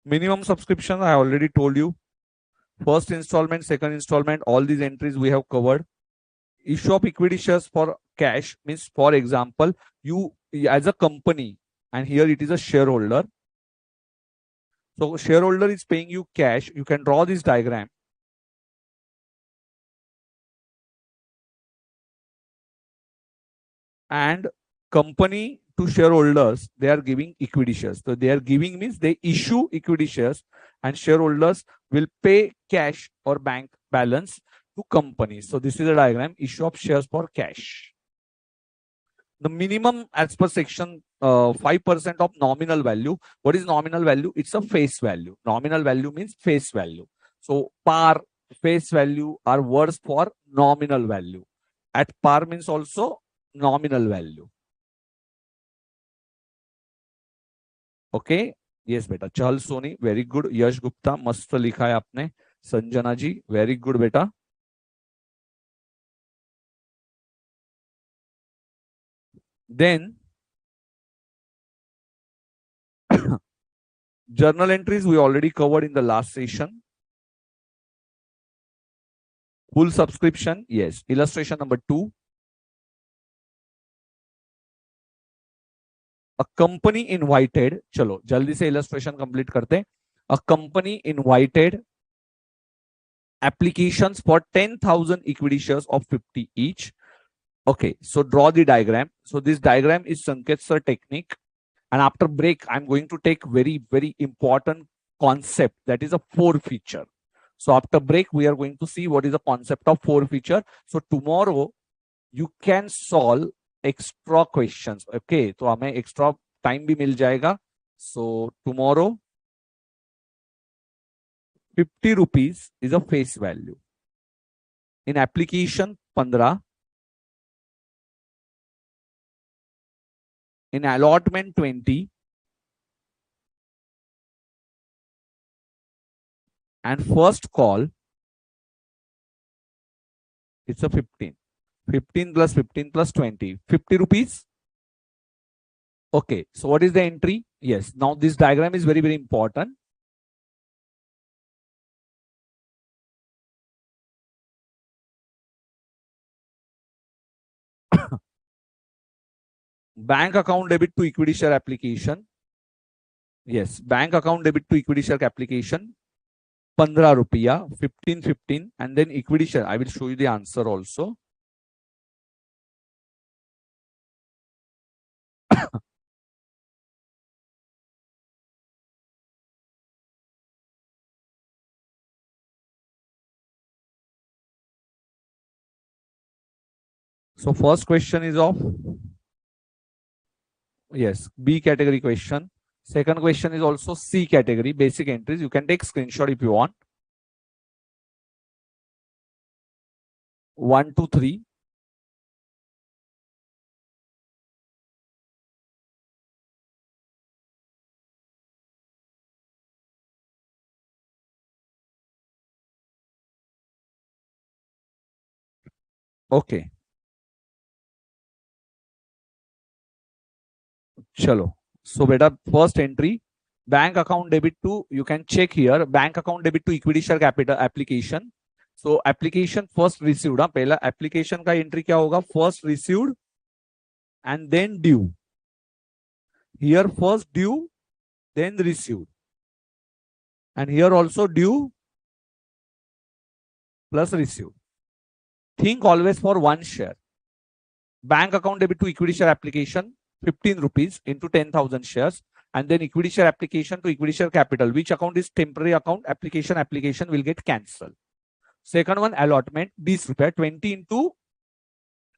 minimum subscription I already told you. First installment, second installment, all these entries we have covered. Issue of equity shares for cash means, for example, you as a company, and here it is a shareholder. So shareholder is paying you cash. You can draw this diagram. And company to shareholders, they are giving equity shares. So they are giving means they issue equity shares, and shareholders will pay cash or bank balance to companies. So this is a diagram, issue of shares for cash. The minimum as per section 5% of nominal value. What is nominal value? It's a face value. Nominal value means face value. So par, face value are words for nominal value. At par means also nominal value. Okay. Yes बेटा. चहल Soni, very good. यश गुप्ता, मस्त लिखा है आपने. Sanjana ji, very good बेटा. Then journal entries we already covered in the last session. Full subscription, yes. Illustration number 2. A company invited, चलो जल्दी से illustration complete करते हैं. A company invited applications for 10,000 equity shares of 50 each. Okay, so draw the diagram. So this diagram is Sanket sir technique. And after break, I'm going to take very important concept, that is a forfeiture. So after break, we are going to see what is the concept of forfeiture. So tomorrow you can solve extra questions. Okay, तो हमें extra time भी मिल जाएगा. So tomorrow 50 rupees is a face value. In application 15. In allotment 20. And first call, it's a 15. 15 plus 15 plus 20. 50 rupees. Okay, so what is the entry? Yes, now this diagram is very important. Bank account debit to equity share application. Yes, bank account debit to equity share application. 15 rupiya, 15, and then equity share. I will show you the answer also. So first question is of, yes, B category question. Second question is also C category, basic entries. You can take screenshot if you want. 1, 2, 3. Okay. Chalo. So beta, first entry, bank account debit to, you can check here, bank account debit to equity share capital application. So application first received. पहला application का entry क्या होगा? First received and then due. Here first due, then received. And here also due plus received. Think always for one share. Bank account debit to equity share application, 15 rupees into 10,000 shares. And then equity share application to equity share capital. Which account is temporary account? Application will get cancelled. Second one, allotment, 20 rupees, 20 into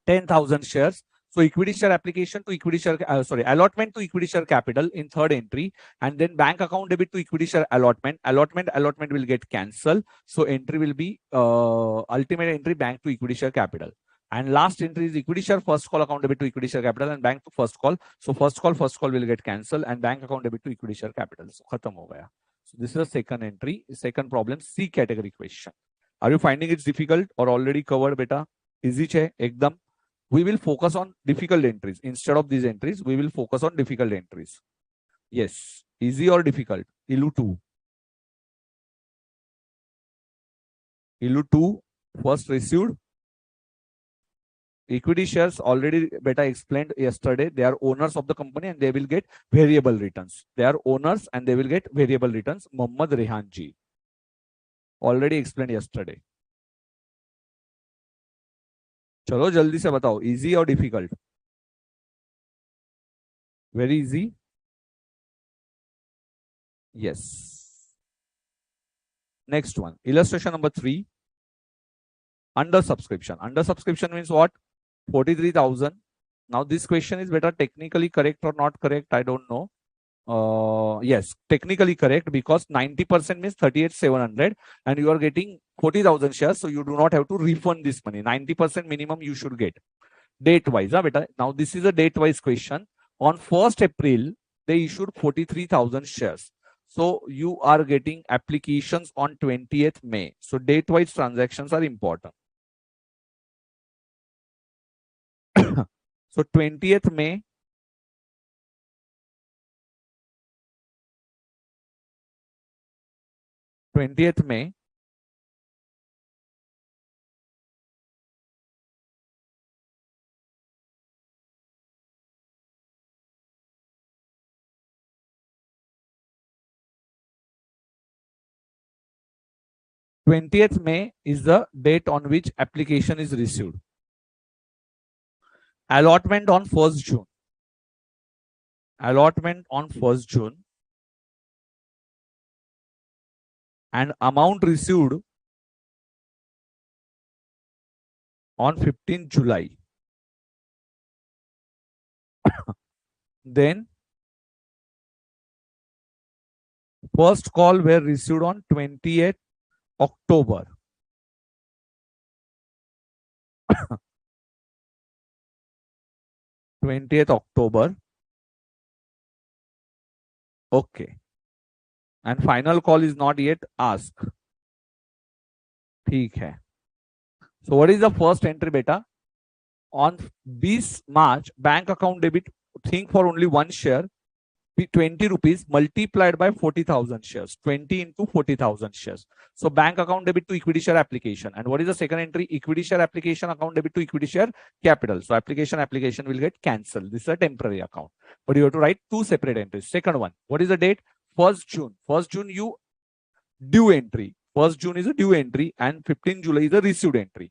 10,000 shares. So equity share application to equity share, allotment to equity share capital in third entry. And then bank account debit to equity share allotment. Allotment will get cancelled. So entry will be ultimate entry bank to equity share capital. And last entry is equity share first call account debit to equity share capital and bank to first call. So first call will get cancelled and bank account debit to equity share capital. So khatam ho gaya. So this is the second entry, second problem, C category question. Are you finding it difficult or already covered, beta? Easy che, ekdam. We will focus on difficult entries. Instead of these entries, we will focus on difficult entries. Yes. Easy or difficult? ILU 2. ILU 2, first received. Equity shares already beta explained yesterday. They are owners of the company and they will get variable returns. They are owners and they will get variable returns. Mohammad Rehan ji. Already explained yesterday. चलो जल्दी से बताओ, easy or difficult? Very easy. Yes. Next one, illustration number 3. Under subscription. Under subscription means what? 43,000. Now this question is better technically correct or not correct, I don't know. Yes, technically correct, because 90% means 38,700 and you are getting 40,000 shares, so you do not have to refund this money. 90% minimum you should get. Date wise, beta. Now this is a date wise question. On 1st April, they issued 43,000 shares. So you are getting applications on 20th May. So date wise transactions are important. So 20th May, 20th May, May is the date on which application is received. Allotment on 1st June. Allotment on 1st June. And amount received on 15th July. Then first call were received on 28th October. 20th October. Okay. And final call is not yet asked. ठीक है. So what is the first entry, beta? On 20 March, bank account debit, think for only one share, 20 rupees multiplied by 40,000 shares, 20 into 40,000 shares. So bank account debit to equity share application. And what is the second entry? Equity share application account debit to equity share capital. So application will get cancelled. This is a temporary account. But you have to write two separate entries. Second one, what is the date? 1st June. 1st June you due entry. 1st June is a due entry and 15th July is a received entry.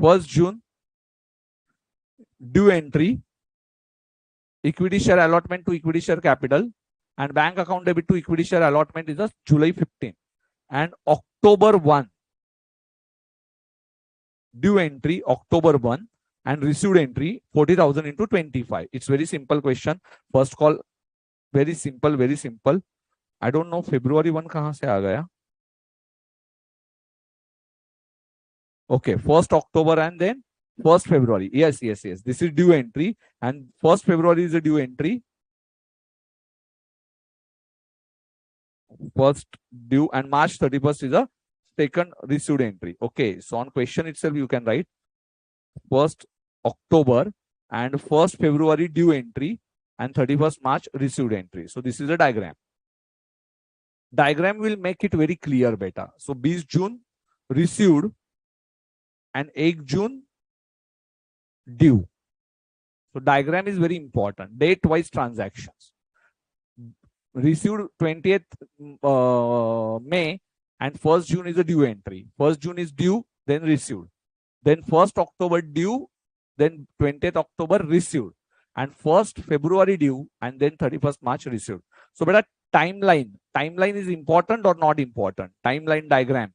First June, due entry, equity share allotment to equity share capital, and bank account debit to equity share allotment is a July 15. And October 1, due entry, October 1, and received entry, 40,000 into 25. It's very simple question. First call, very simple, very simple. I don't know February 1 kahan se aa gaya. Okay, 1st October and then 1st February. Yes. This is due entry and 1st February is a due entry. First due and March 31st is a second received entry. Okay, so on question itself you can write 1st October and 1st February due entry and 31st March received entry. So this is a diagram. Diagram will make it very clear, beta. So 20 June received and 8 June due. So diagram is very important. Date wise transactions. Received 20th May and 1st June is a due entry. 1st June is due, then received. Then 1st October due, then 20th October received. And 1st February due, and then 31st March received. So beta, timeline is important or not important? Timeline diagram.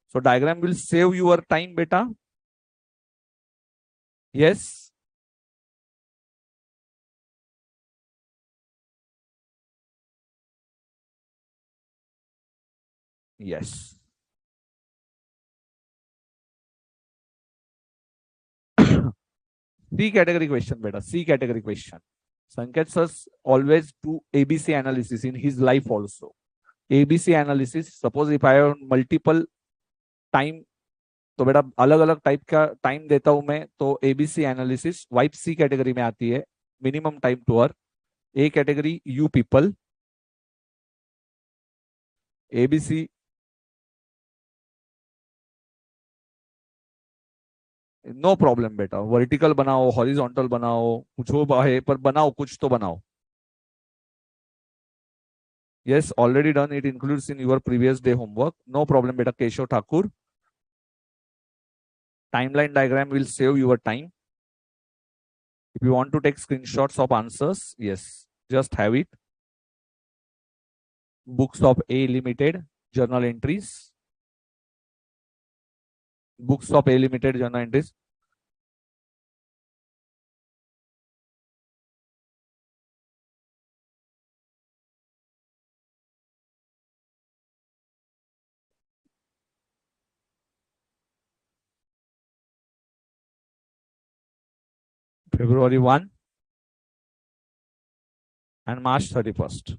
So diagram will save your time, beta. Yes. Yes. C category question, beta. C category question. Sanket sir always do ABC analysis in his life also. ABC analysis. Suppose if I have multiple time, तो बेटा अलग अलग type का time देता हूं मैं, तो ABC analysis wipe C category में आती है. Minimum time to earn. A category you people. ABC no problem बेटा. वर्टिकल बनाओ, हॉरिजॉन्टल बनाओ, कुछ हो है पर बनाओ, कुछ तो बनाओ. Yes, already done. It includes in your previous day homework. No problem, beta. Keshav Thakur. Timeline diagram will save your time. If you want to take screenshots of answers, yes, just have it. Books of A Limited, journal entries. Books of A Limited, journal entries. February 1 and March 31st.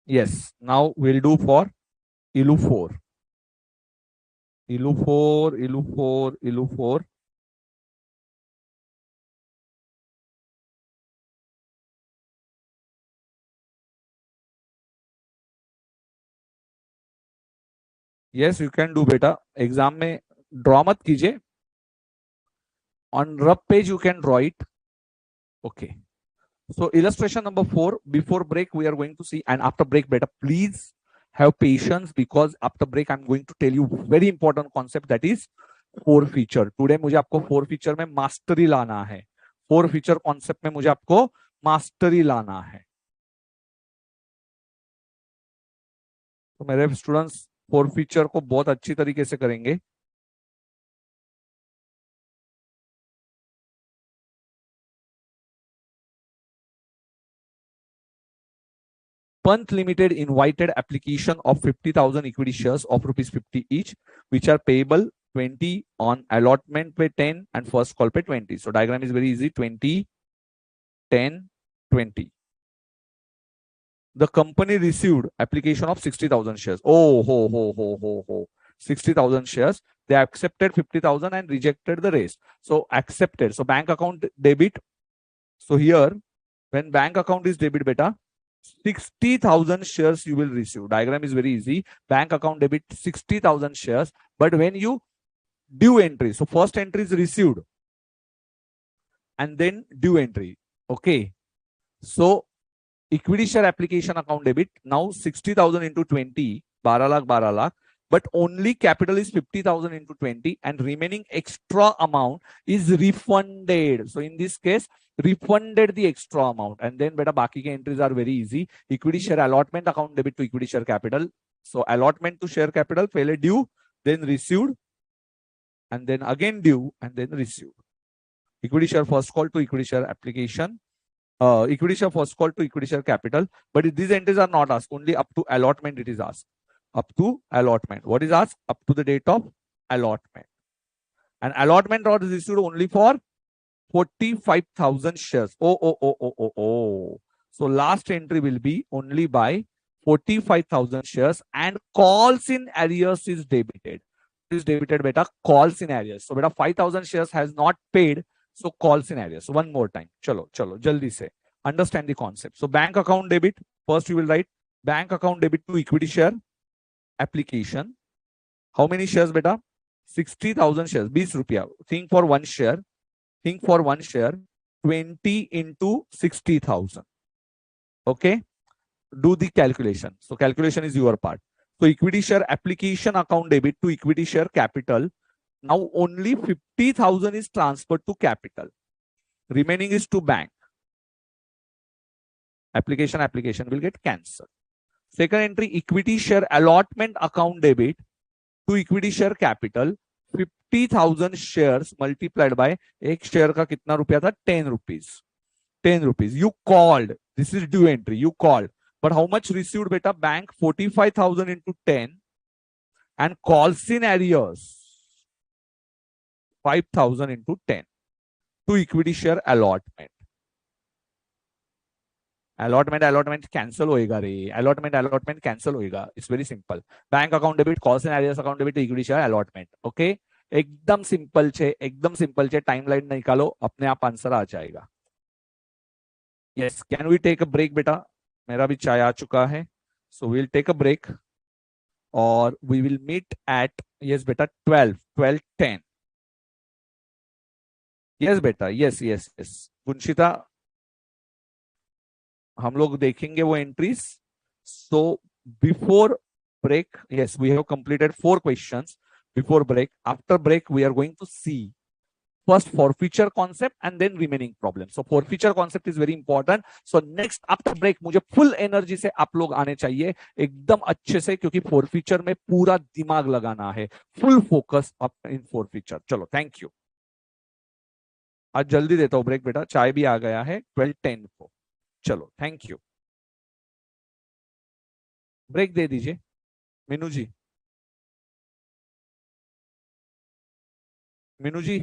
Yes, now we'll do for ILU 4. ILU 4, ILU 4, ILU 4. Yes, you can do beta. Exam में draw मत कीजिए. On rough page you can draw it. Okay. So illustration number 4. Before break we are going to see, and after break beta please have patience, because after break I'm going to tell you very important concept, that is forfeiture. Today मुझे आपको forfeiture में mastery लाना है. Forfeiture concept में मुझे आपको mastery लाना है. तो मेरे स्टूडेंट्स forfeiture को बहुत अच्छी तरीके से करेंगे. Panth Limited invited application of 50,000 equity shares of rupees 50 each, which are payable 20 on allotment पे 10 and first call पे 20. So diagram is very easy. 20, 10, 20. The company received application of 60,000 shares. Oh, ho, ho, ho, ho, ho. 60,000 shares. They accepted 50,000 and rejected the rest. So accepted. So bank account debit. So here, when bank account is debit, beta, 60,000 shares you will receive. Diagram is very easy. Bank account debit 60,000 shares. But when you due entry, so first entry is received and then due entry. Okay. So equity share application account debit. Now 60,000 into 20, 12 lakh, but only capital is 50,000 into 20 and remaining extra amount is refunded. So in this case, refunded the extra amount, and then beta baki ke entries are very easy. Equity share allotment account debit to equity share capital. So allotment to share capital, pehle due, then received, and then again due, and then received. Equity share first call to equity share application. Equity share first call to equity share capital, but these entries are not asked. Only up to allotment it is asked. Up to allotment. What is asked? Up to the date of allotment. And allotment was issued only for 45,000 shares. Oh. So last entry will be only by 45,000 shares, and calls in arrears is debited. Is debited beta calls in arrears. So beta 5,000 shares has not paid. So calls in arrears. So one more time. Chalo, jaldi se. Understand the concept. So bank account debit. First you will write bank account debit to equity share application. How many shares beta? 60,000 shares. 20 rupiya. Think for one share. 20 into 60,000. Okay. Do the calculation. So calculation is your part. So equity share application account debit to equity share capital. Now only 50,000 is transferred to capital. Remaining is to bank. Application will get cancelled. Second entry, equity share allotment account debit to equity share capital 50,000 shares multiplied by एक शेयर का कितना रुपया था, 10 rupees. 10 rupees. You called. This is due entry. You called. But how much received, beta? Bank 45,000 into 10 and calls in arrears 5,000 into 10 to equity share allotment. Allotment cancel होएगा रे. Allotment cancel होएगा. It's very simple. Bank account debit, calls and arrears account debit, equity share allotment. Okay, एकदम simple छे, एकदम simple छे. Timeline निकालो, अपने आप आंसर आ जाएगा. Yes, can we take a break बेटा? मेरा भी चाय आ चुका है. So we'll take a break और we will meet at, yes बेटा, 12:10. यस बेटा, यस यस यस. कुंशिता, हम लोग देखेंगे वो entries. So before break, yes, we have completed 4 questions before break. After break we are going to see first forfeiture concept and then remaining problem. So forfeiture concept is very important. So next after break मुझे full energy से आप लोग आने चाहिए, एकदम अच्छे से, क्योंकि forfeiture में पूरा दिमाग लगाना है. full focus up in forfeiture. चलो, थैंक यू. आज जल्दी देता हूँ ब्रेक बेटा, चाय भी आ गया है 12:10 को. चलो, थैंक यू. ब्रेक दे दीजिए मीनू जी. मीनू जी,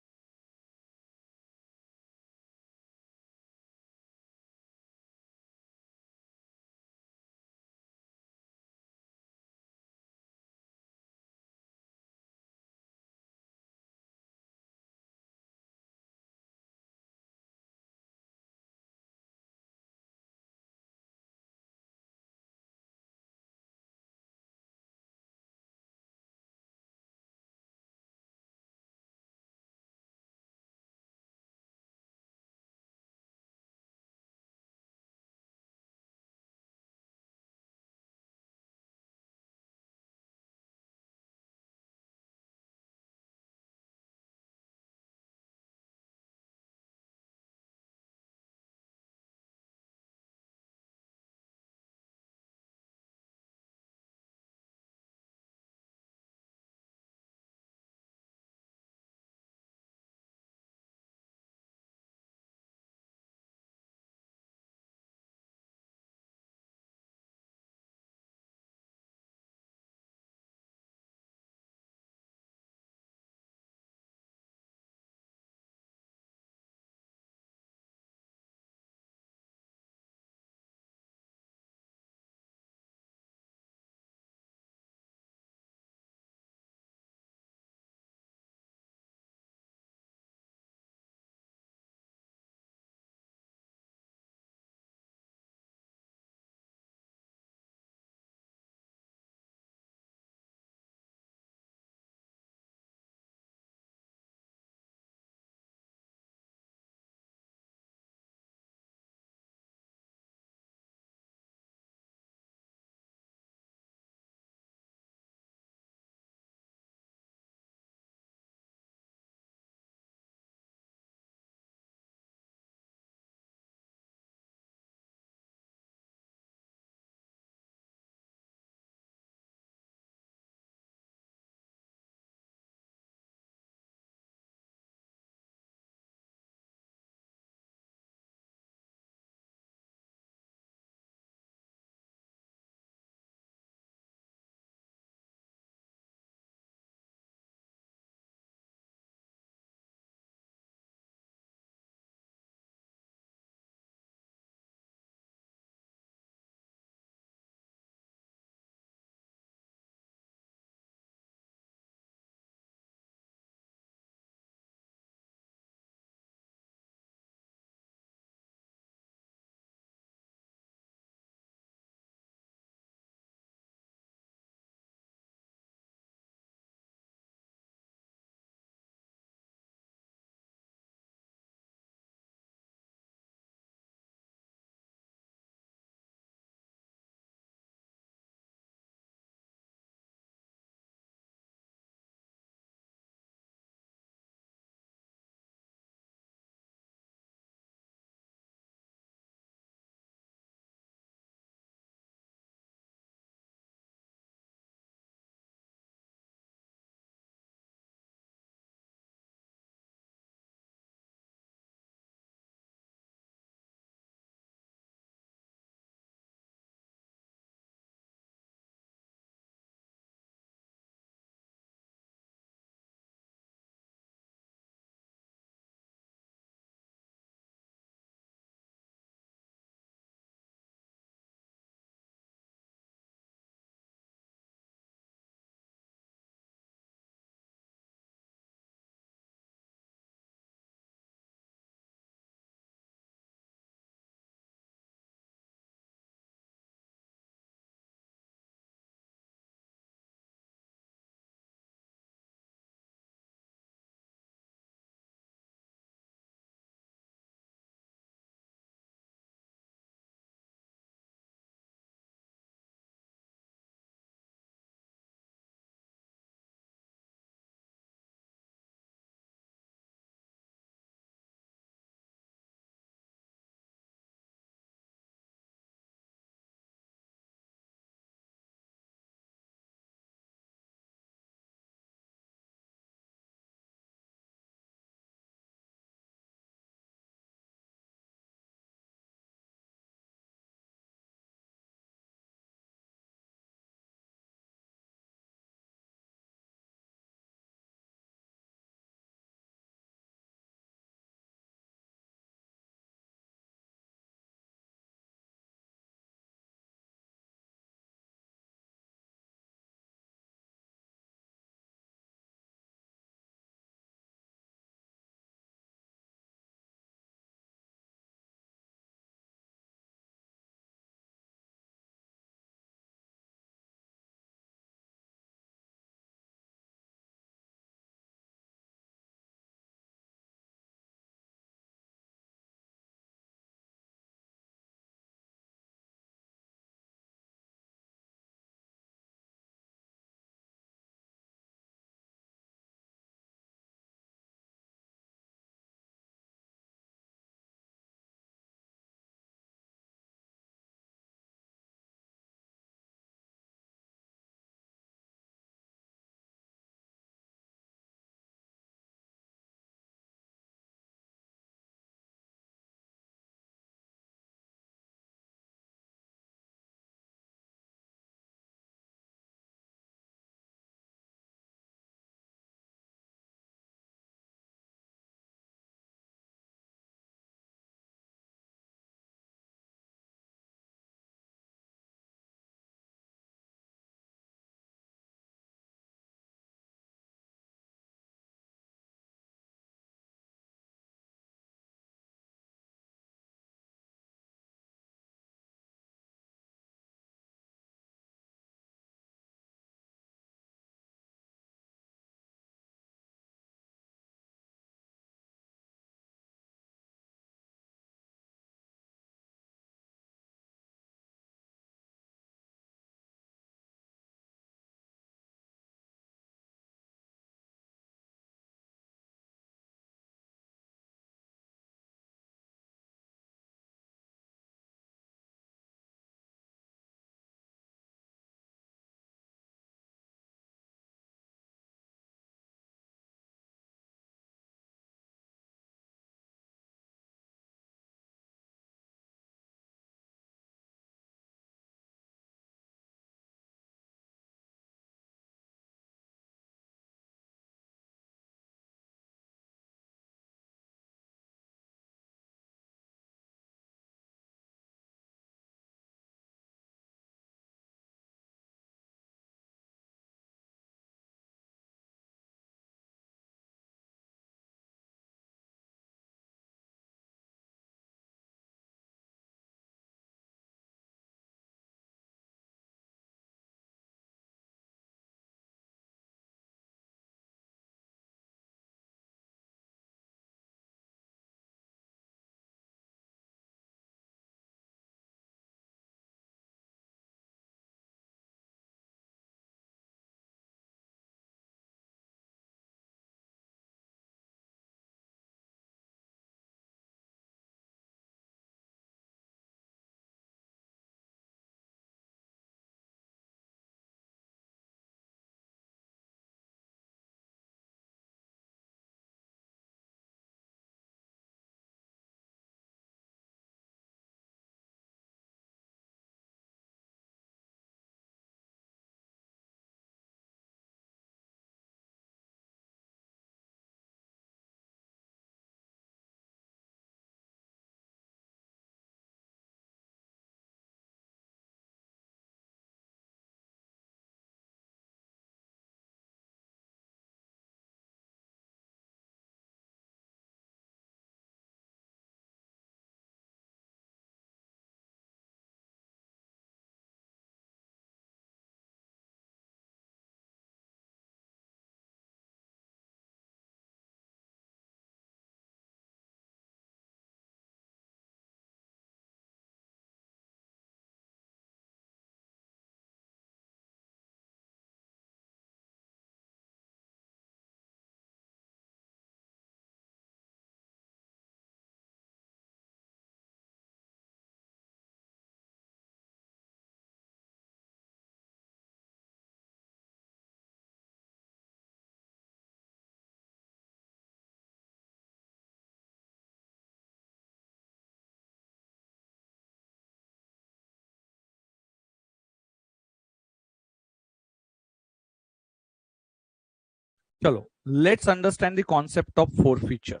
चलो, let's understand the concept of forfeiture.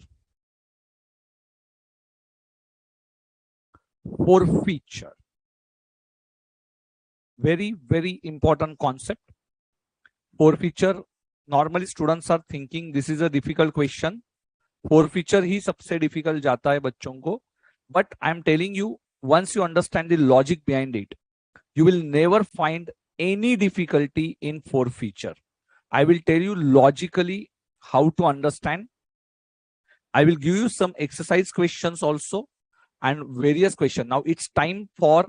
Forfeiture, very important concept. Forfeiture, normally students are thinking this is a difficult question. Forfeiture ही सबसे difficult जाता है बच्चों को. But I am telling you, once you understand the logic behind it, you will never find any difficulty in forfeiture. I will tell you logically how to understand. I will give you some exercise questions also and various questions. Now it's time for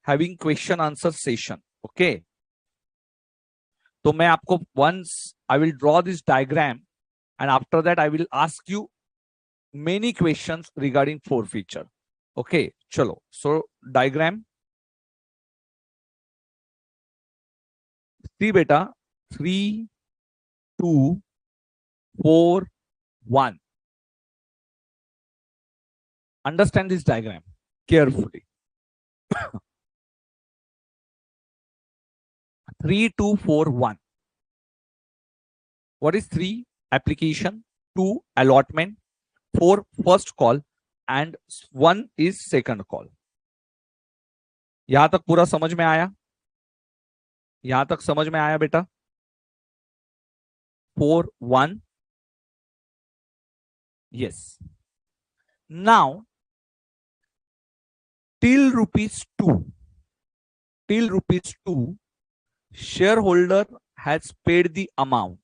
having question answer session. Okay. तो मैं आपको once I will draw this diagram and after that I will ask you many questions regarding forfeiture. Okay, chalo. So diagram. See beta, 3, 2, 4, 1. Understand this diagram carefully. 3, 2, 4, 1. What is 3? Application. 2, allotment. 4, first call. And 1 is second call. यहां तक पूरा समझ में आया? यहां तक समझ में आया बेटा? 4, 1. Yes. Now, till rupees 2, shareholder has paid the amount.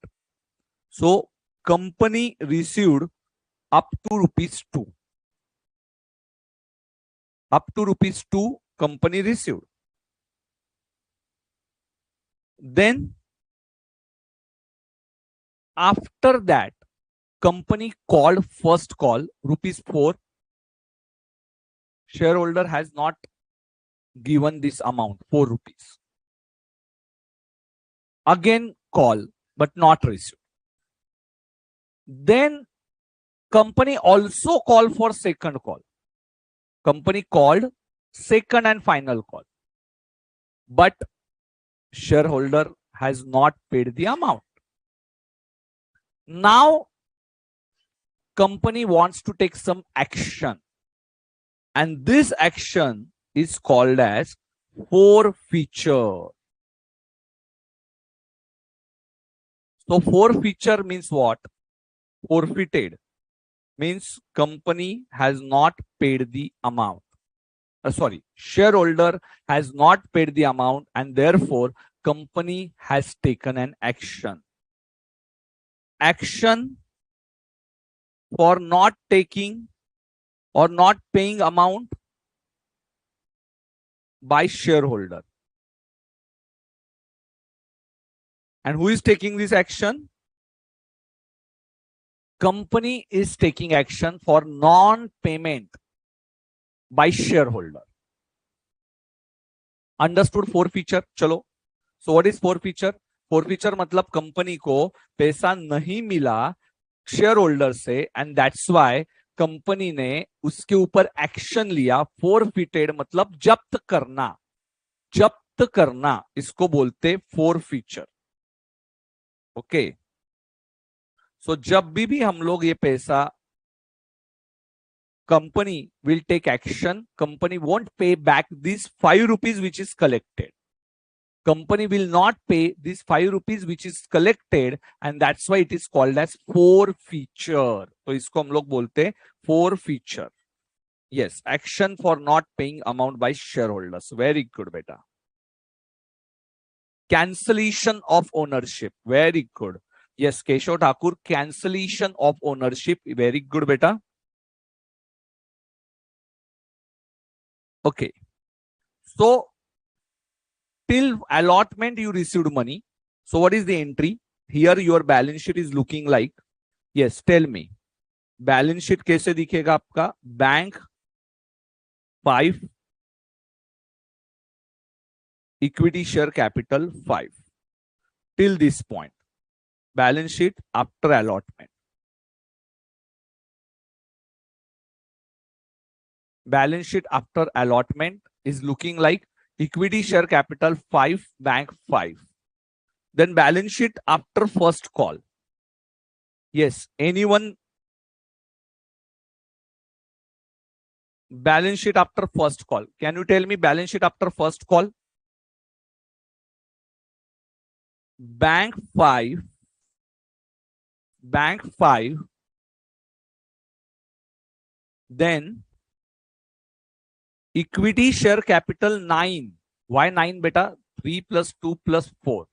So, company received up to rupees 2. Up to rupees 2, company received. Then, after that, company called first call, rupees 4. Shareholder has not given this amount, 4 rupees. Again call, but not received. Then company also called for second call. Company called second and final call. But shareholder has not paid the amount. Now company wants to take some action. And this action is called as forfeiture. So forfeiture means what? Forfeited means company has not paid the amount. Shareholder has not paid the amount and therefore company has taken an action. Action for not taking or not paying amount by shareholder. And who is taking this action? Company is taking action for non-payment by shareholder. Understood forfeiture? चलो. So what is forfeiture? Forfeiture मतलब company को पैसा नहीं मिला share से and that's why company ने उसके ऊपर एक्शन लिया. forfeited मतलब जब्त करना इसको बोलते forfeiture. ओके. सो जब भी हम लोग ये पैसा company will take action, company won't pay back this 5 rupees which is collected. Company will not pay this 5 rupees which is collected and that's why it is called as forfeiture. तो इसको हम लोग बोलते हैं forfeiture. Yes, action for not paying amount by shareholders. Very good, beta. Cancellation of ownership. Very good. Yes, Keshav Thakur, cancellation of ownership. Very good, beta. Okay. So, till allotment you received money. So, what is the entry? Here your balance sheet is looking like. Yes, tell me. Balance sheet कैसे दिखेगा आपका? Bank 5. Equity share capital 5. Till this point. Balance sheet after allotment. Balance sheet after allotment is looking like equity share capital 5, bank 5. Then balance sheet after first call. Yes, anyone balance sheet after first call? Can you tell me balance sheet after first call? Bank 5, then equity share capital 9. Why 9 beta? 3 plus 2 plus 4.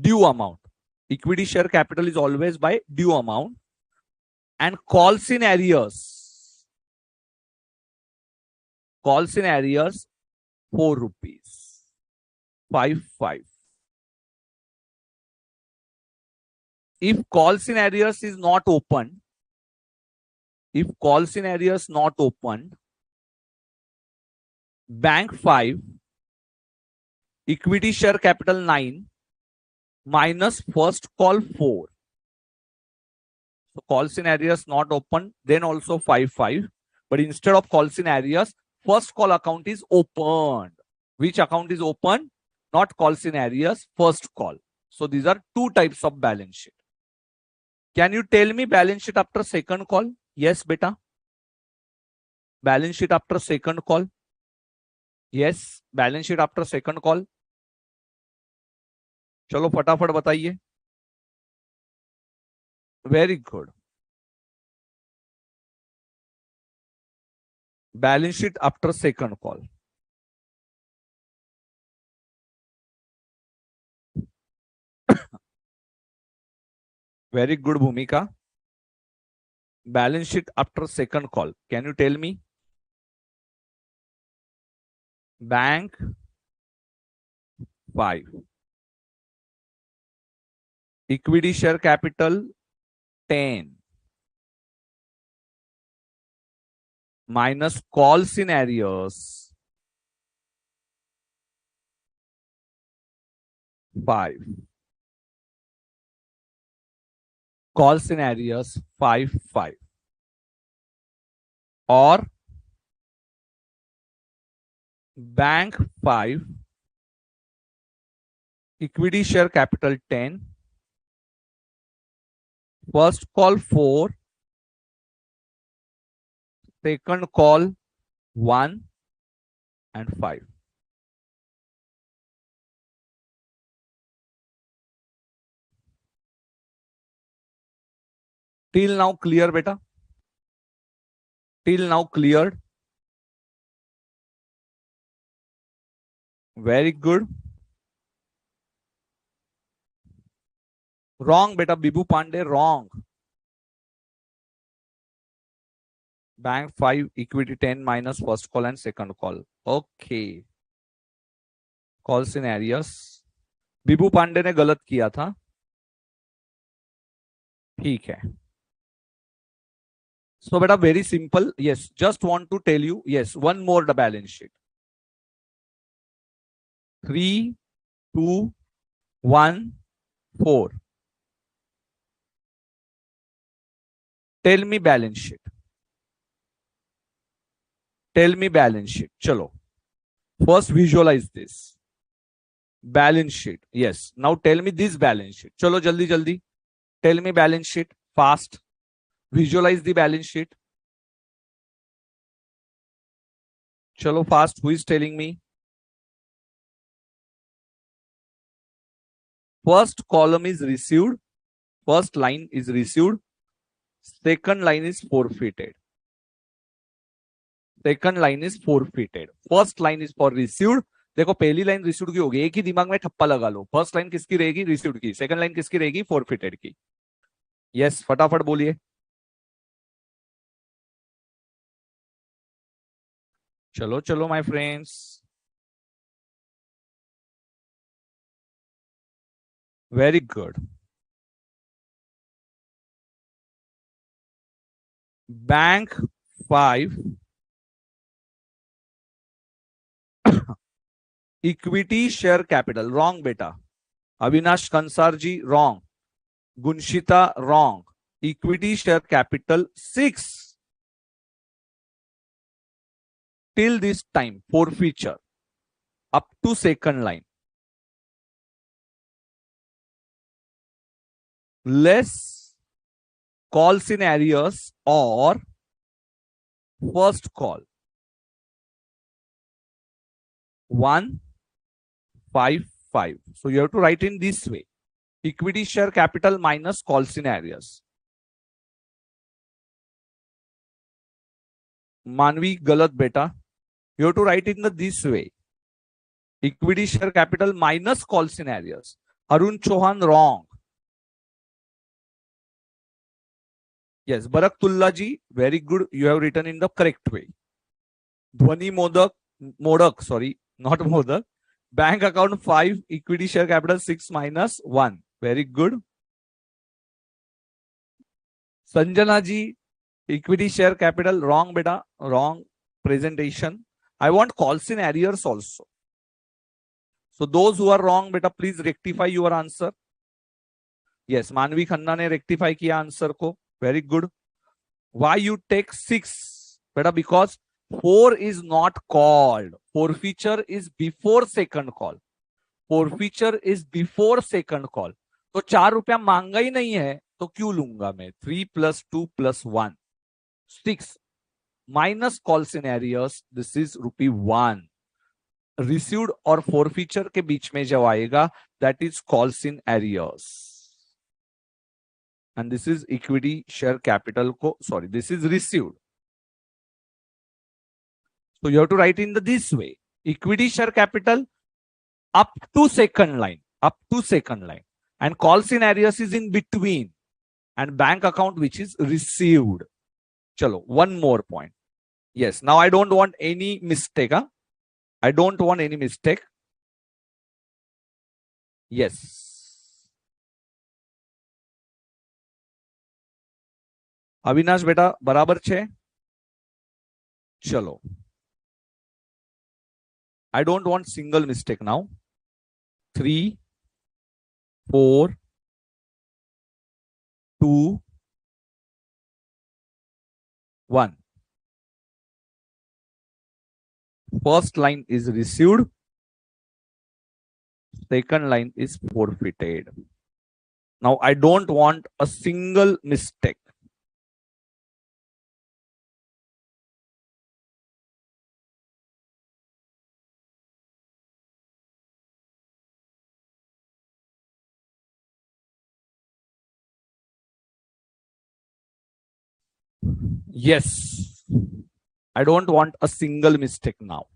Due amount. Equity share capital is always by due amount. And calls in arrears. Calls in arrears 4 rupees. 5. If calls in arrears is not open, bank 5, equity share capital 9 minus first call 4. So calls in arrears not open, then also 5. But instead of calls in arrears, first call account is opened. Which account is open? Not calls in arrears, first call. So these are two types of balance sheet. Can you tell me balance sheet after second call? Yes, beta. Balance sheet after second call. Yes, balance sheet after second call. चलो फटाफट बताइए. Very good. Balance sheet after second call. Very good, Bhumika. Balance sheet after second call. Can you tell me? Bank 5. Equity share capital 10. Minus calls in arrears 5. Calls in arrears 5. Or bank 5, equity share capital 10, first call 4, second call 1 and 5. Till now clear, beta? Till now cleared? Very good. Wrong, beta. Bibu Pandey, wrong. Bank 5, equity 10 minus first call and second call. Okay. Calls in arrears. Bibu Pandey ने गलत किया था. ठीक है. So beta, very simple. Yes, just want to tell you. Yes, one more the balance sheet. 3, 2, 1, 4. Tell me balance sheet. Tell me balance sheet. Chalo. First visualize this. Balance sheet. Yes. Now tell me this balance sheet. Chalo jaldi jaldi. Tell me balance sheet. Fast. Visualize the balance sheet. Chalo fast. Who is telling me? First column is received. First line is received. Second line is forfeited. Second line is forfeited. First line is for received. देखो पहली line received की होगी. एक ही दिमाग में ठप्पा लगा लो. First line किसकी रहेगी? रिसीव्ड की. सेकंड लाइन किसकी रहेगी? फॉरफिटेड की. यस, फटाफट बोलिए. चलो चलो my friends. Very good. Bank 5, equity share capital. Wrong बेटा. Avinash Kansar ji wrong. Gunshita wrong. Equity share capital 6. Till this time, forfeiture up to second line. Less calls in arrears or first call. 155. So you have to write in this way. Equity share capital minus calls in arrears. Manvi galat beta. You have to write in this way. Equity share capital minus calls in arrears. Arun Chauhan wrong. Yes, Baraktulla ji, very good. You have written in the correct way. Dhwani Modak, sorry, not Modak. Bank account 5, equity share capital 6 minus 1. Very good. Sanjana ji, equity share capital wrong beta, wrong presentation. I want calls in arrears also. So those who are wrong beta, please rectify your answer. Yes, Manvi Khanna ne rectify kiya answer ko. Very good. Why you take 6? Beta, because 4 is not called. Forfeiture is before second call. Forfeiture is before second call. तो 4 रुपया मांगा ही नहीं है तो क्यों लूंगा मैं? 3 + 2 + 1 6 minus calls in arrears. This is ₹1. Received और forfeiture के बीच में जो आएगा that is calls in arrears. And this is equity share capital ko, sorry, this is received. So you have to write in this way. Equity share capital up to second line. And calls in arrears is in between. And bank account which is received. Chalo, one more point. Yes, now I don't want any mistake. Huh? I don't want any mistake. Yes. Avinash बेटा बराबर छे? चलो. I don't want single mistake now. 3, 4, 2, 1. First line is received. Second line is forfeited. Now I don't want a single mistake. Yes. I don't want a single mistake now.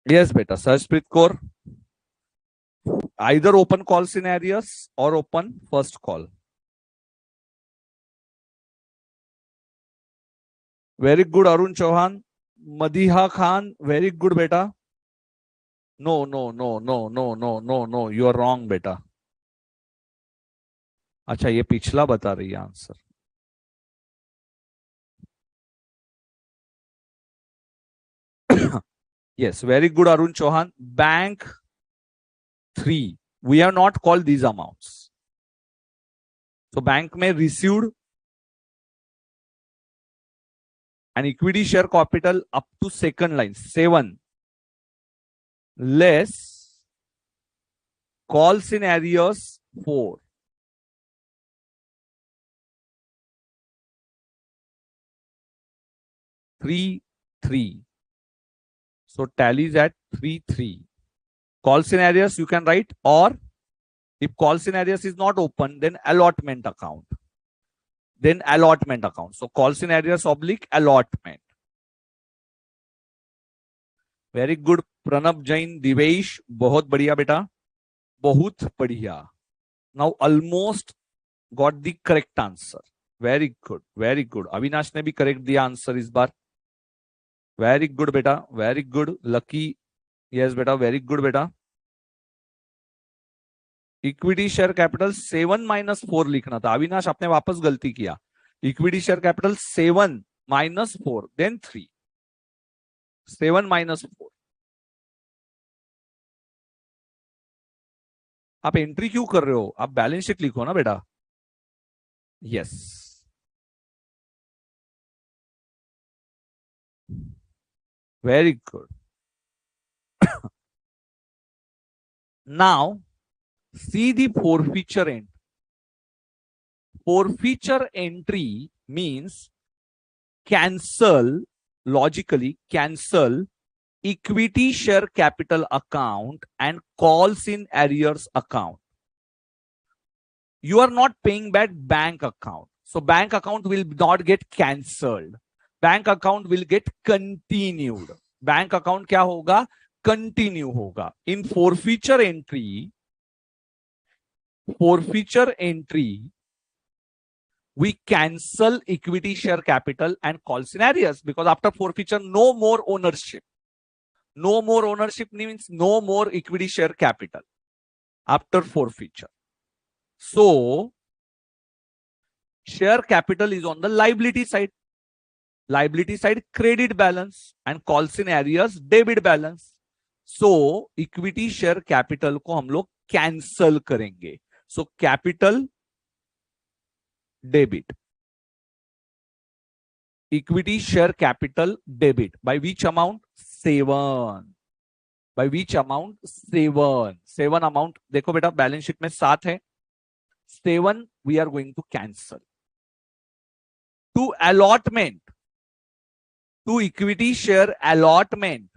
Yes, beta. Sarshpreet Kaur. Either open calls in arrears or open first call. Very good, Arun Chauhan. Madiha Khan. Very good, beta. No. You are wrong, beta. अच्छा ये पिछला बता रही है answer. Yes, very good, Arun Chauhan. Bank 3. We have not called these amounts. So bank may received an equity share capital up to second line 7 less calls in arrears 4. Three. So tallies at 3. Calls in arrears you can write, or if calls in arrears is not open, then allotment account. So calls in arrears / allotment. Very good, Pranab Jain, Divesh, बहुत बढ़िया बेटा, बहुत बढ़िया. Now almost got the correct answer. Very good. Avinash ने भी correct दिया answer इस बार. Very good बेटा, very good. Lucky, yes बेटा, very good बेटा. इक्विटी शेयर कैपिटल 7 - 4 लिखना था. अविनाश आपने वापस गलती किया. Equity share capital 7 - 4 then 3. 7 - 4. आप एंट्री क्यों कर रहे हो? आप बैलेंस शीट लिखो ना बेटा. Yes. Very good. Now, see the forfeiture entry. Forfeiture entry means cancel, logically cancel equity share capital account and calls in arrears account. You are not paying back bank account. So bank account will not get cancelled. Bank account will get continued. Bank account क्या होगा? Continue होगा. In forfeiture entry, we cancel equity share capital and calls in arrears, because after forfeiture, no more ownership. No more ownership means no more equity share capital after forfeiture. So share capital is on the liability side. Liability side credit balance and calls in arrears debit balance. So equity share capital को हम लोग cancel करेंगे. So capital debit. Equity share capital debit. By which amount? 7. By which amount? 7. 7 amount. देखो बेटा balance sheet में 7 है. 7 we are going to cancel. To allotment. To equity share allotment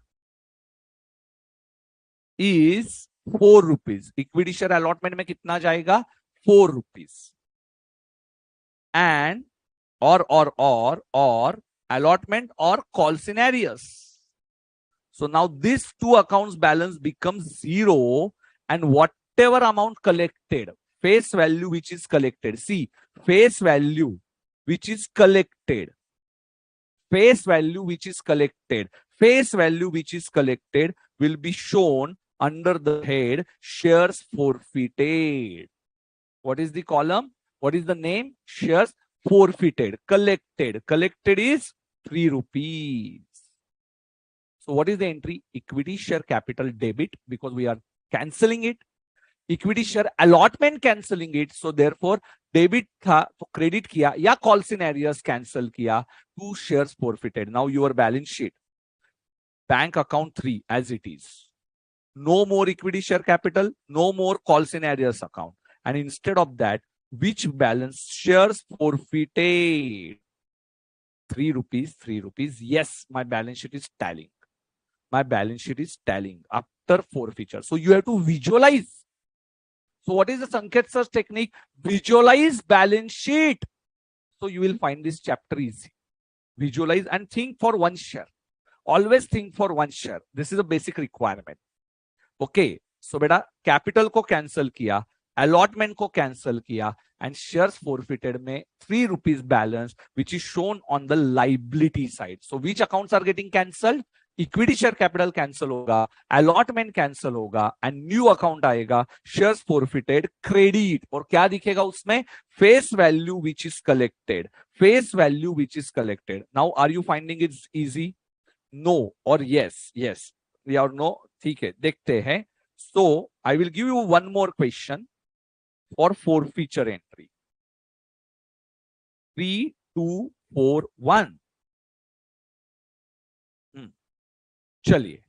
is 4 rupees. Equity share allotment में कितना जाएगा? 4 rupees. And or allotment or calls in arrears. So now these two accounts balance becomes 0, and whatever amount collected, face value which is collected. See, face value which is collected. Face value which is collected. Face value which is collected will be shown under the head shares forfeited. What is the column? What is the name? Shares forfeited. Collected. Collected is 3 rupees. So what is the entry? Equity share capital debit, because we are cancelling it. Equity share allotment cancelling it. So therefore debit था तो credit किया या calls in arrears cancel किया. 2 shares forfeited. Now your balance sheet. Bank account 3 as it is. No more equity share capital. No more calls in arrears account. And instead of that, which balance? Shares forfeited. 3 rupees, 3 rupees. Yes, my balance sheet is tallying. My balance sheet is tallying after forfeiture. So you have to visualize. So what is the Sanket sir's technique? Visualize balance sheet. So you will find this chapter easy. Visualize and think for one share. Always think for one share. This is a basic requirement. Okay. So beta capital को cancel किया, allotment को cancel किया, and shares forfeited में 3 rupees balance, which is shown on the liability side. So which accounts are getting cancelled? Equity share capital cancel होगा, allotment cancel होगा, and new account आएगा shares forfeited credit. और क्या दिखेगा उसमें? Face value which is collected. Face value which is collected. Now are you finding it easy? No or yes? Yes. या और no? ठीक है, देखते हैं. So I will give you one more question for forfeiture entry. 3, 2, 4, 1. चलिए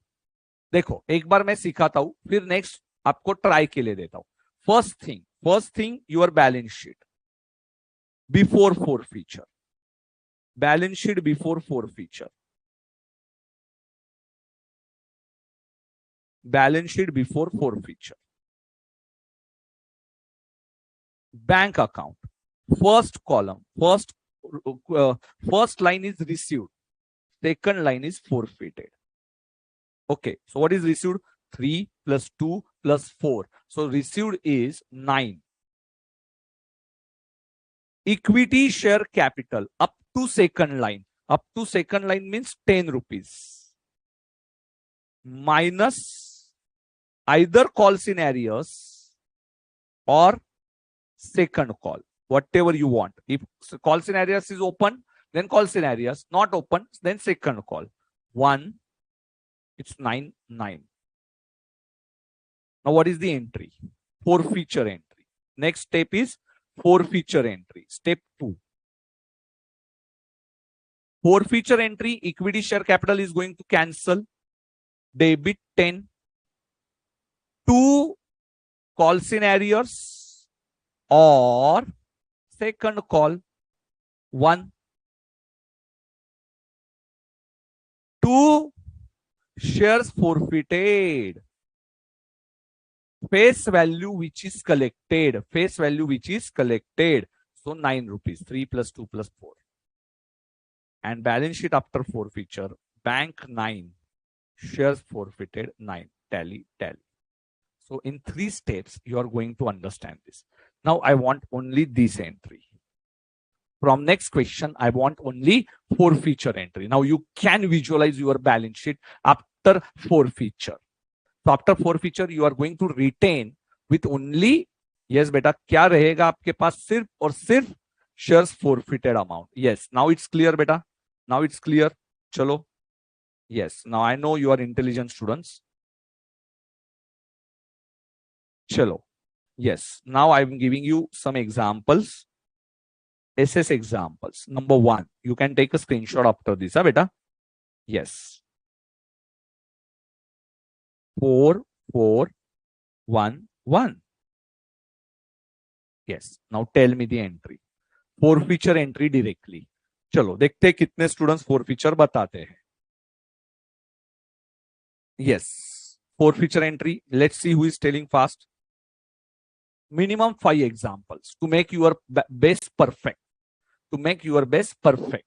देखो, एक बार मैं सिखाता हूं, फिर नेक्स्ट आपको ट्राई के लिए देता हूं. First thing your balance sheet before forfeiture. Balance sheet before forfeiture. Balance sheet before forfeiture. Bank account. First column. First line is received. Second line is forfeited. Okay. So what is received? 3 plus 2 plus 4. So received is 9. Equity share capital up to second line. Up to second line means 10 rupees. Minus either calls in arrears or second call, whatever you want. If calls in arrears is open, then calls in arrears. Not open, then second call. 1, it's 9, 9. Now what is the entry? Forfeiture entry. Next step is forfeiture entry. Step 2. Forfeiture entry, equity share capital is going to cancel. Debit 10. 2 call-in-arrears or second call 1. 2 shares forfeited. Face value which is collected. Face value which is collected. So 9 rupees. 3 plus 2 plus 4. And balance sheet after forfeiture. Bank 9. Shares forfeited 9. Tally, tally. So in 3 steps, you are going to understand this. Now I want only this entry. From next question, I want only forfeiture entry. Now you can visualize your balance sheet after forfeiture. So after forfeiture, you are going to retain with only, yes beta, क्या रहेगा आपके पास सिर्फ और सिर्फ shares forfeited amount. Yes, now it's clear beta. Now it's clear. Chalo. Yes, now I know you are intelligent students. Chalo. Yes, now I'm giving you some examples. SS examples. Number 1, you can take a screenshot after this, huh, beta? Yes. 4, 4, 1, 1. Yes. Now tell me the entry. Forfeiture entry directly. चलो देखते हैं कितने students forfeiture बताते हैं. Yes. Forfeiture entry. Let's see who is telling fast. Minimum 5 examples to make your best perfect. To make your best perfect.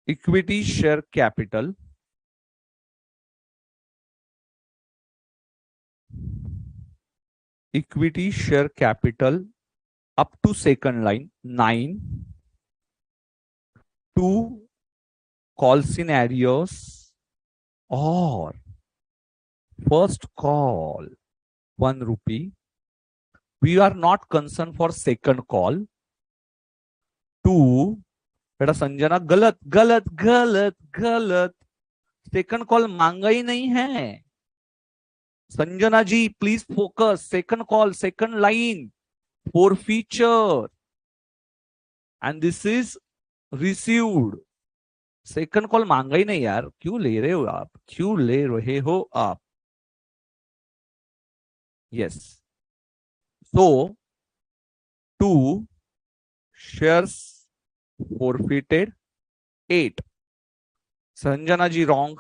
Equity share capital. Equity share capital up to second line 9. 2 call-in-arrears or first call 1 rupee. We are not concerned for second call. 2 बेटा संजना गलत गलत गलत गलत. Second call मांगा ही नहीं है. Sanjana ji please focus. Second call, second line, forfeiture and this is received. Second call मांगा ही नहीं यार. क्यों ले रहे हो आप? क्यों ले रहे हो आप? यस. सो 2 shares forfeited 8. Sanjana ji wrong.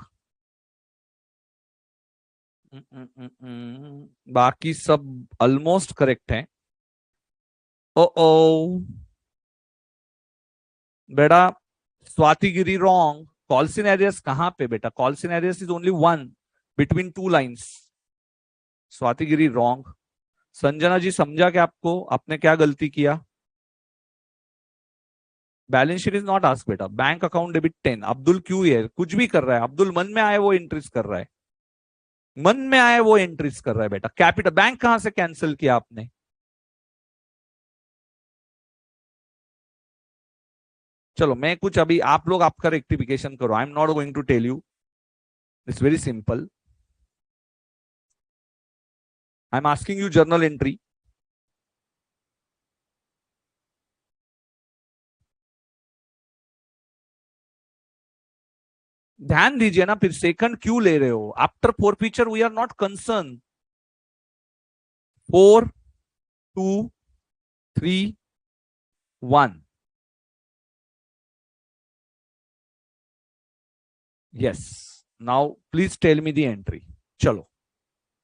बाकी सब ऑलमोस्ट करेक्ट है. ओ बेटा स्वातिगिरी रॉन्ग. कॉल-इन-arrears कहां पे बेटा? Call in arrears is only 1 between 2 lines. Swatigiri wrong. Sanjana ji समझा कि आपको आपने क्या गलती किया? Balance sheet is not ask बेटा. Bank account debit 10. अब्दुल क्यों है? कुछ भी कर रहा है अब्दुल. मन में आए वो एंट्रीज कर रहा है. मन में आए वो एंट्रीज कर रहा है बेटा. कैपिटल बैंक कहां से कैंसिल किया आपने? चलो मैं कुछ अभी आप लोग आपका रेक्टिफिकेशन करो. I am not going to tell you. It's very simple. I am asking you journal entry. ध्यान दीजिए ना. फिर सेकंड क्यों ले रहे हो? After forfeiture we are not concern. 4, 2, 3, 1. Yes. Now, please tell me the entry. Chalo.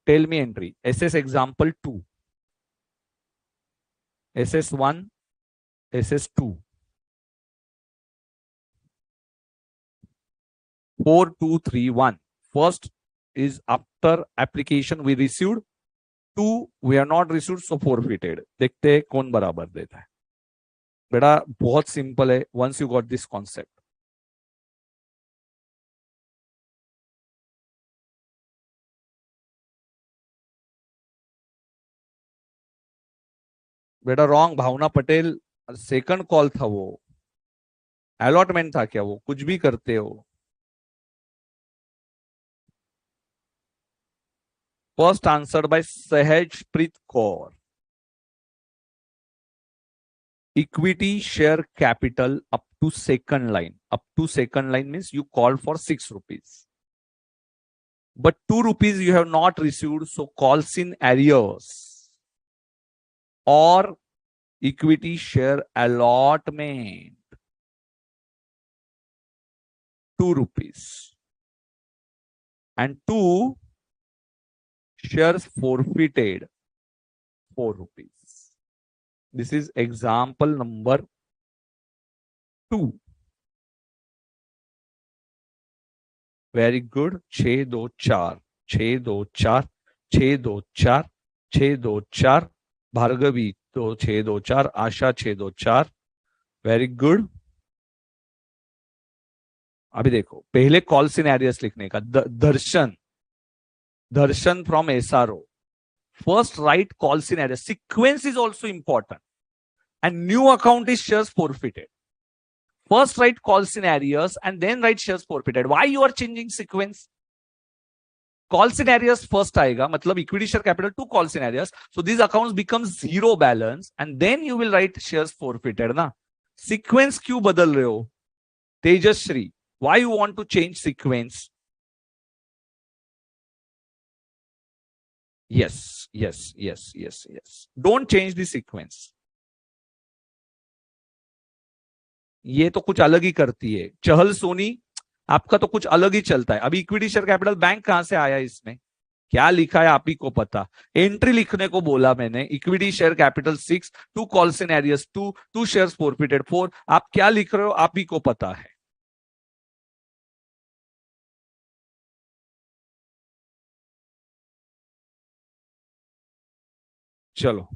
Tell me entry. SS example 2. SS1, SS2. 4231. First is after application we received. 2 we are not received, so forfeited. देखते हैं कौन बराबर देता है. बेटा बहुत simple है. Once you got this concept. बेटा रॉन्ग. भावना पटेल सेकंड कॉल था वो. अलॉटमेंट था क्या वो? कुछ भी करते हो. First answered bye Sahajpreet Kaur. Equity share capital up to second line. Up to second line means you called for 6 rupees. But 2 rupees you have not received, so calls in arrears. Or equity share allotment. 2 rupees. And 2 shares forfeited. 4 rupees. This is example number 2. Very good. 6 2 4 6 2 4 6 2 4 6 2 4. Bhargavi तो 6 2 4. Asha 6 2 4. Very good. अभी देखो पहले call in arrears लिखने का. Darshan. Darshan from SRO. First write call scenario. Sequence is also important. And new account is shares forfeited. First write call scenarios and then write shares forfeited. Why you are changing sequence? Call scenarios first आएगा, मतलब equity share capital to call scenarios. So these accounts become zero balance and then you will write shares forfeited ना. Sequence क्यों बदल रहे हो? Tejashree, why you want to change sequence? Yes, yes, yes, yes, yes. Don't change the sequence. ये तो कुछ अलग ही करती है. चहल सोनी, आपका तो कुछ अलग ही चलता है. अभी इक्विटी शेयर कैपिटल बैंक कहां से आया? इसमें क्या लिखा है आप ही को पता. एंट्री लिखने को बोला मैंने. Equity share capital 6, 2 call cinereous 2, 2 shares forfeited 4. आप क्या लिख रहे हो आप ही को पता है. चलो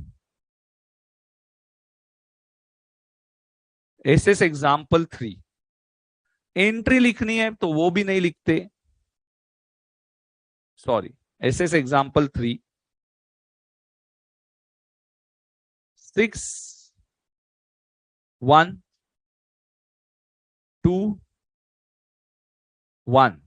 एसएस एग्जाम्पल 3. एंट्री लिखनी है तो वो भी नहीं लिखते. सॉरी. SS example 3. 6 1 2 1.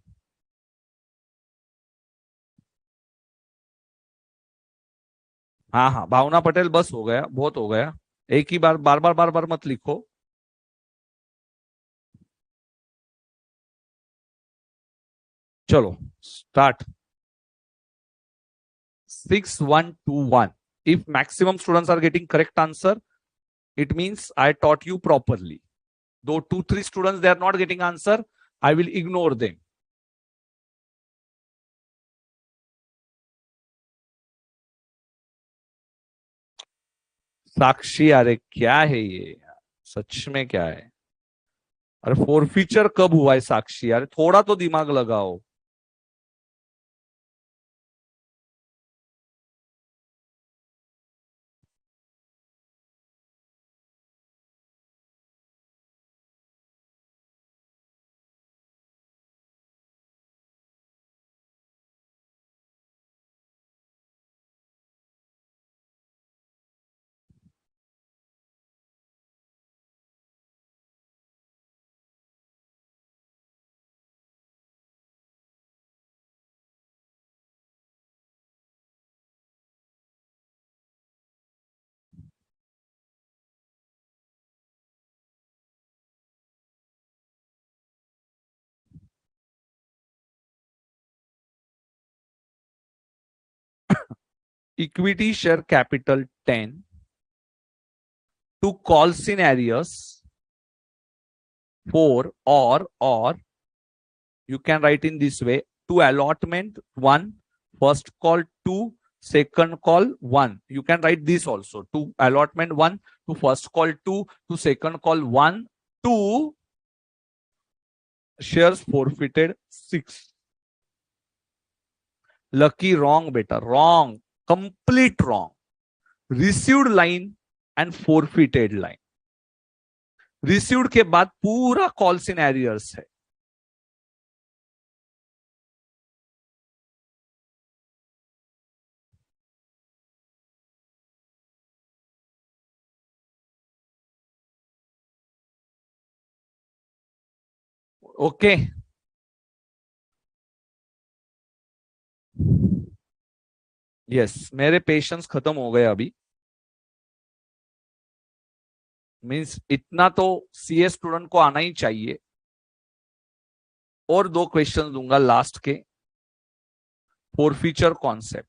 हाँ हाँ भावना पटेल बस हो गया. बहुत हो गया. एक ही बार बार बार मत लिखो. चलो start. 6121. If maximum students are getting correct answer, it means I taught you properly. Though 2 3 students they are not getting answer, I will ignore them. साक्षी, अरे क्या है ये? सच में क्या है? अरे फॉरफीचर कब हुआ है साक्षी? अरे थोड़ा तो दिमाग लगाओ. Equity share capital 10 to call scenarios 4 or you can write in this way: to allotment 1, first call 2, second call 1. You can write this also: to allotment 1, to first call 2, to second call 1, to shares forfeited 6. Lucky, wrong beta, wrong, complete wrong. Received line and forfeited line. Received के बाद पूरा calls in arrears है. Okay, yes, मेरे patience खत्म हो गए अभी. Means इतना तो सीए स्टूडेंट को आना ही चाहिए. और 2 क्वेश्चन दूंगा लास्ट के. Forfeiture concept.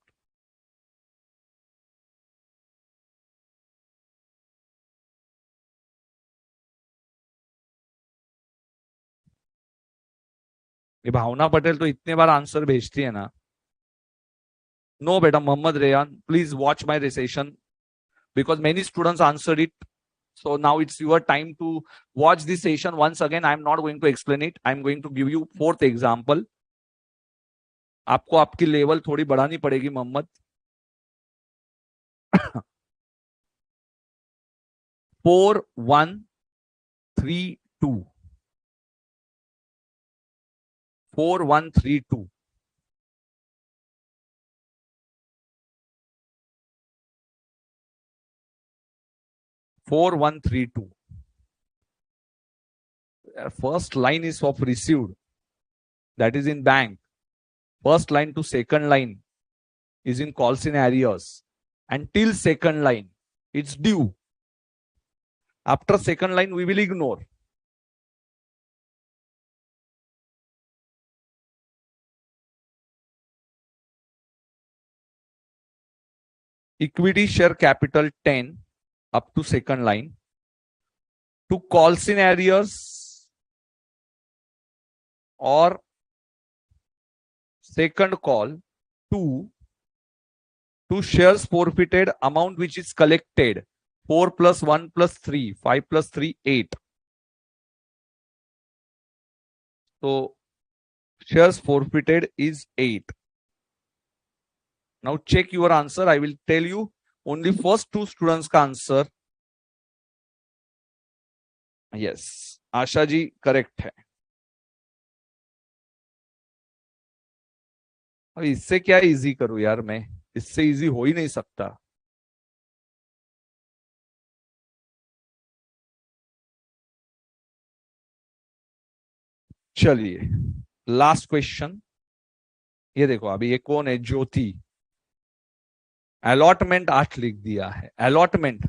ये भावना पटेल तो इतने बार आंसर भेजती है ना. नो बेटा, Mohammad Rayan, please watch my session because many students answered it. So now it's your time to watch this session once again. I'm not going to explain it. I'm going to give you 4th example. आपको आपकी level थोड़ी बढ़ानी पड़ेगी Mohammad. 4132. 4132. First line is of received, that is in bank. First line to second line is in Call-in-arrears. Until second line, it's due. After second line, we will ignore. Equity share capital 10 up to second line. To Call-in-arrears or second call 2, to shares forfeited, amount which is collected 4 plus 1 plus 3, 5 plus 3, 8. So shares forfeited is 8. Now check your answer. I will tell you only first 2 students का answer. Yes, Asha ji correct है. अब इससे क्या easy करूं यार मैं, इससे easy हो ही नहीं सकता. चलिए लास्ट क्वेश्चन. ये देखो, अभी ये कौन है? ज्योति. अलॉटमेंट 8 लिख दिया है. अलॉटमेंट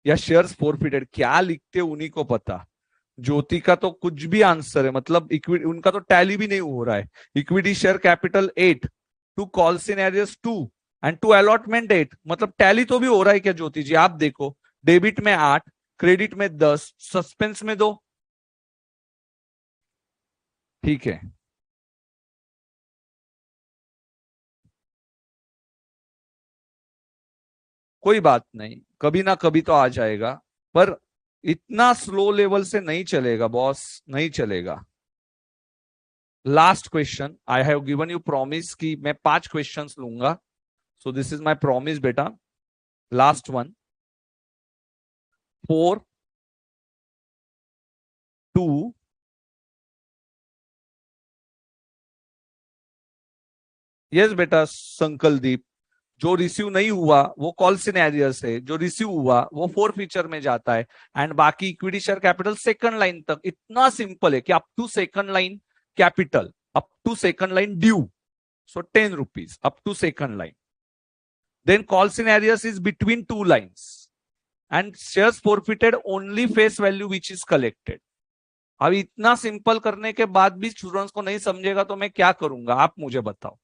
या शेयर्स फोरफिटेड, क्या लिखते उन्हीं को पता. ज्योति का तो कुछ भी आंसर है, मतलब इक्विटी उनका तो टैली भी नहीं हो रहा है. Equity share capital 8, to call in arrears 2 and to allotment 8, मतलब टैली तो भी हो रहा है क्या ज्योति जी? आप देखो, डेबिट में 8, क्रेडिट में 10, सस्पेंस में 2. ठीक है, कोई बात नहीं, कभी ना कभी तो आ जाएगा. पर इतना स्लो लेवल से नहीं चलेगा बॉस, नहीं चलेगा. Last question. I have given you promise कि मैं 5 क्वेश्चंस लूंगा. So this is my promise बेटा. Last one. 4 2 यस बेटा संकलदीप. जो रिसीव नहीं हुआ वो कॉल-इन-arrears है, जो रिसीव हुआ वो फॉरफीचर में जाता है. एंड बाकी equity share capital second line तक. इतना सिंपल है कि up to second line capital, up to second line due, so 10 rupees up to second line. Then call in arrears is between 2 lines and shares forfeited only face value which is collected. अब इतना simple करने के बाद भी students को नहीं समझेगा तो मैं क्या करूंगा, आप मुझे बताओ.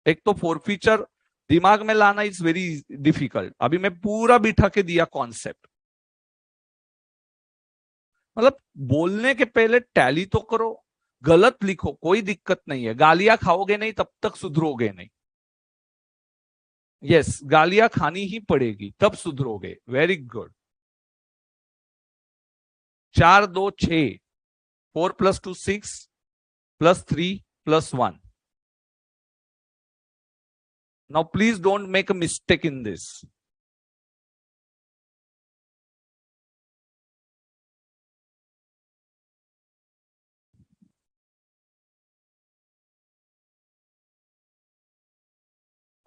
एक तो फॉरफीचर दिमाग में लाना इज वेरी डिफिकल्ट. अभी मैं पूरा बिठा के दिया कॉन्सेप्ट. मतलब बोलने के पहले टैली तो करो, गलत लिखो, कोई दिक्कत नहीं है, गालियां खाओगे नहीं तब तक सुधरोगे नहीं। यस, गालियां खानी ही पड़ेगी तब सुधरोगे। Very good. 4 2 6, 4 + 2 6 +3 +1. Now please don't make a mistake in this.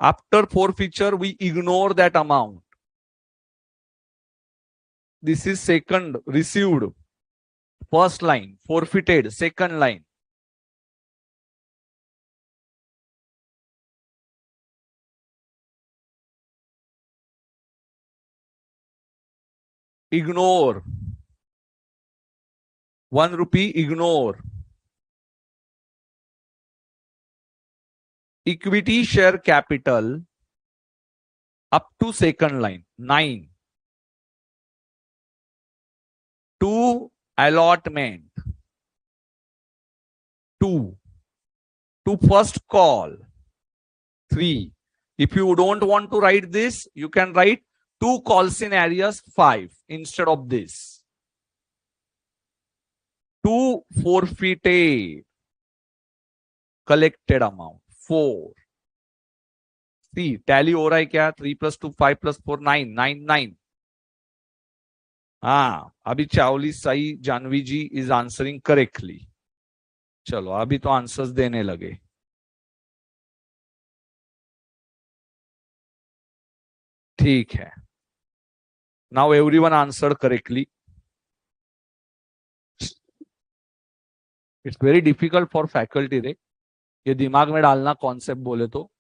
After forfeiture, we ignore that amount. This is second, received. First line, forfeited, second line. Ignore. 1 rupee, ignore. Equity share capital up to second line, 9. To allotment, 2. To first call, 3. If you don't want to write this, you can write 2 Call-in-arrears, 5 instead of this. 2 forfeited, collected amount, 4. See, tally हो रहा है क्या? 3 + 2 5 + 4 9, 9 9. हाँ, अभी चावली साई जानवी जी is answering correctly. चलो अभी तो answers देने लगे। ठीक है, now everyone answered correctly. It's very difficult for faculty रे, ये दिमाग में डालना कॉन्सेप्ट बोले तो।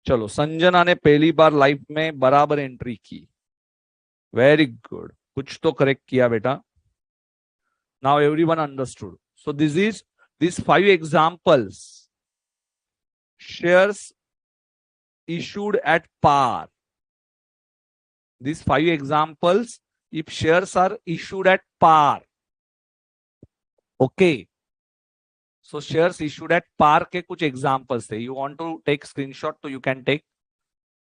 चलो, संजना ने पहली बार लाइफ में बराबर एंट्री की। वेरी गुड, कुछ तो करेक्ट किया बेटा। Now everyone understood. So this 5 examples, shares issued at par. These 5 examples, if shares are issued at par. Okay. So shares issued at par के कुछ examples थे. You want to take screenshot, so you can take.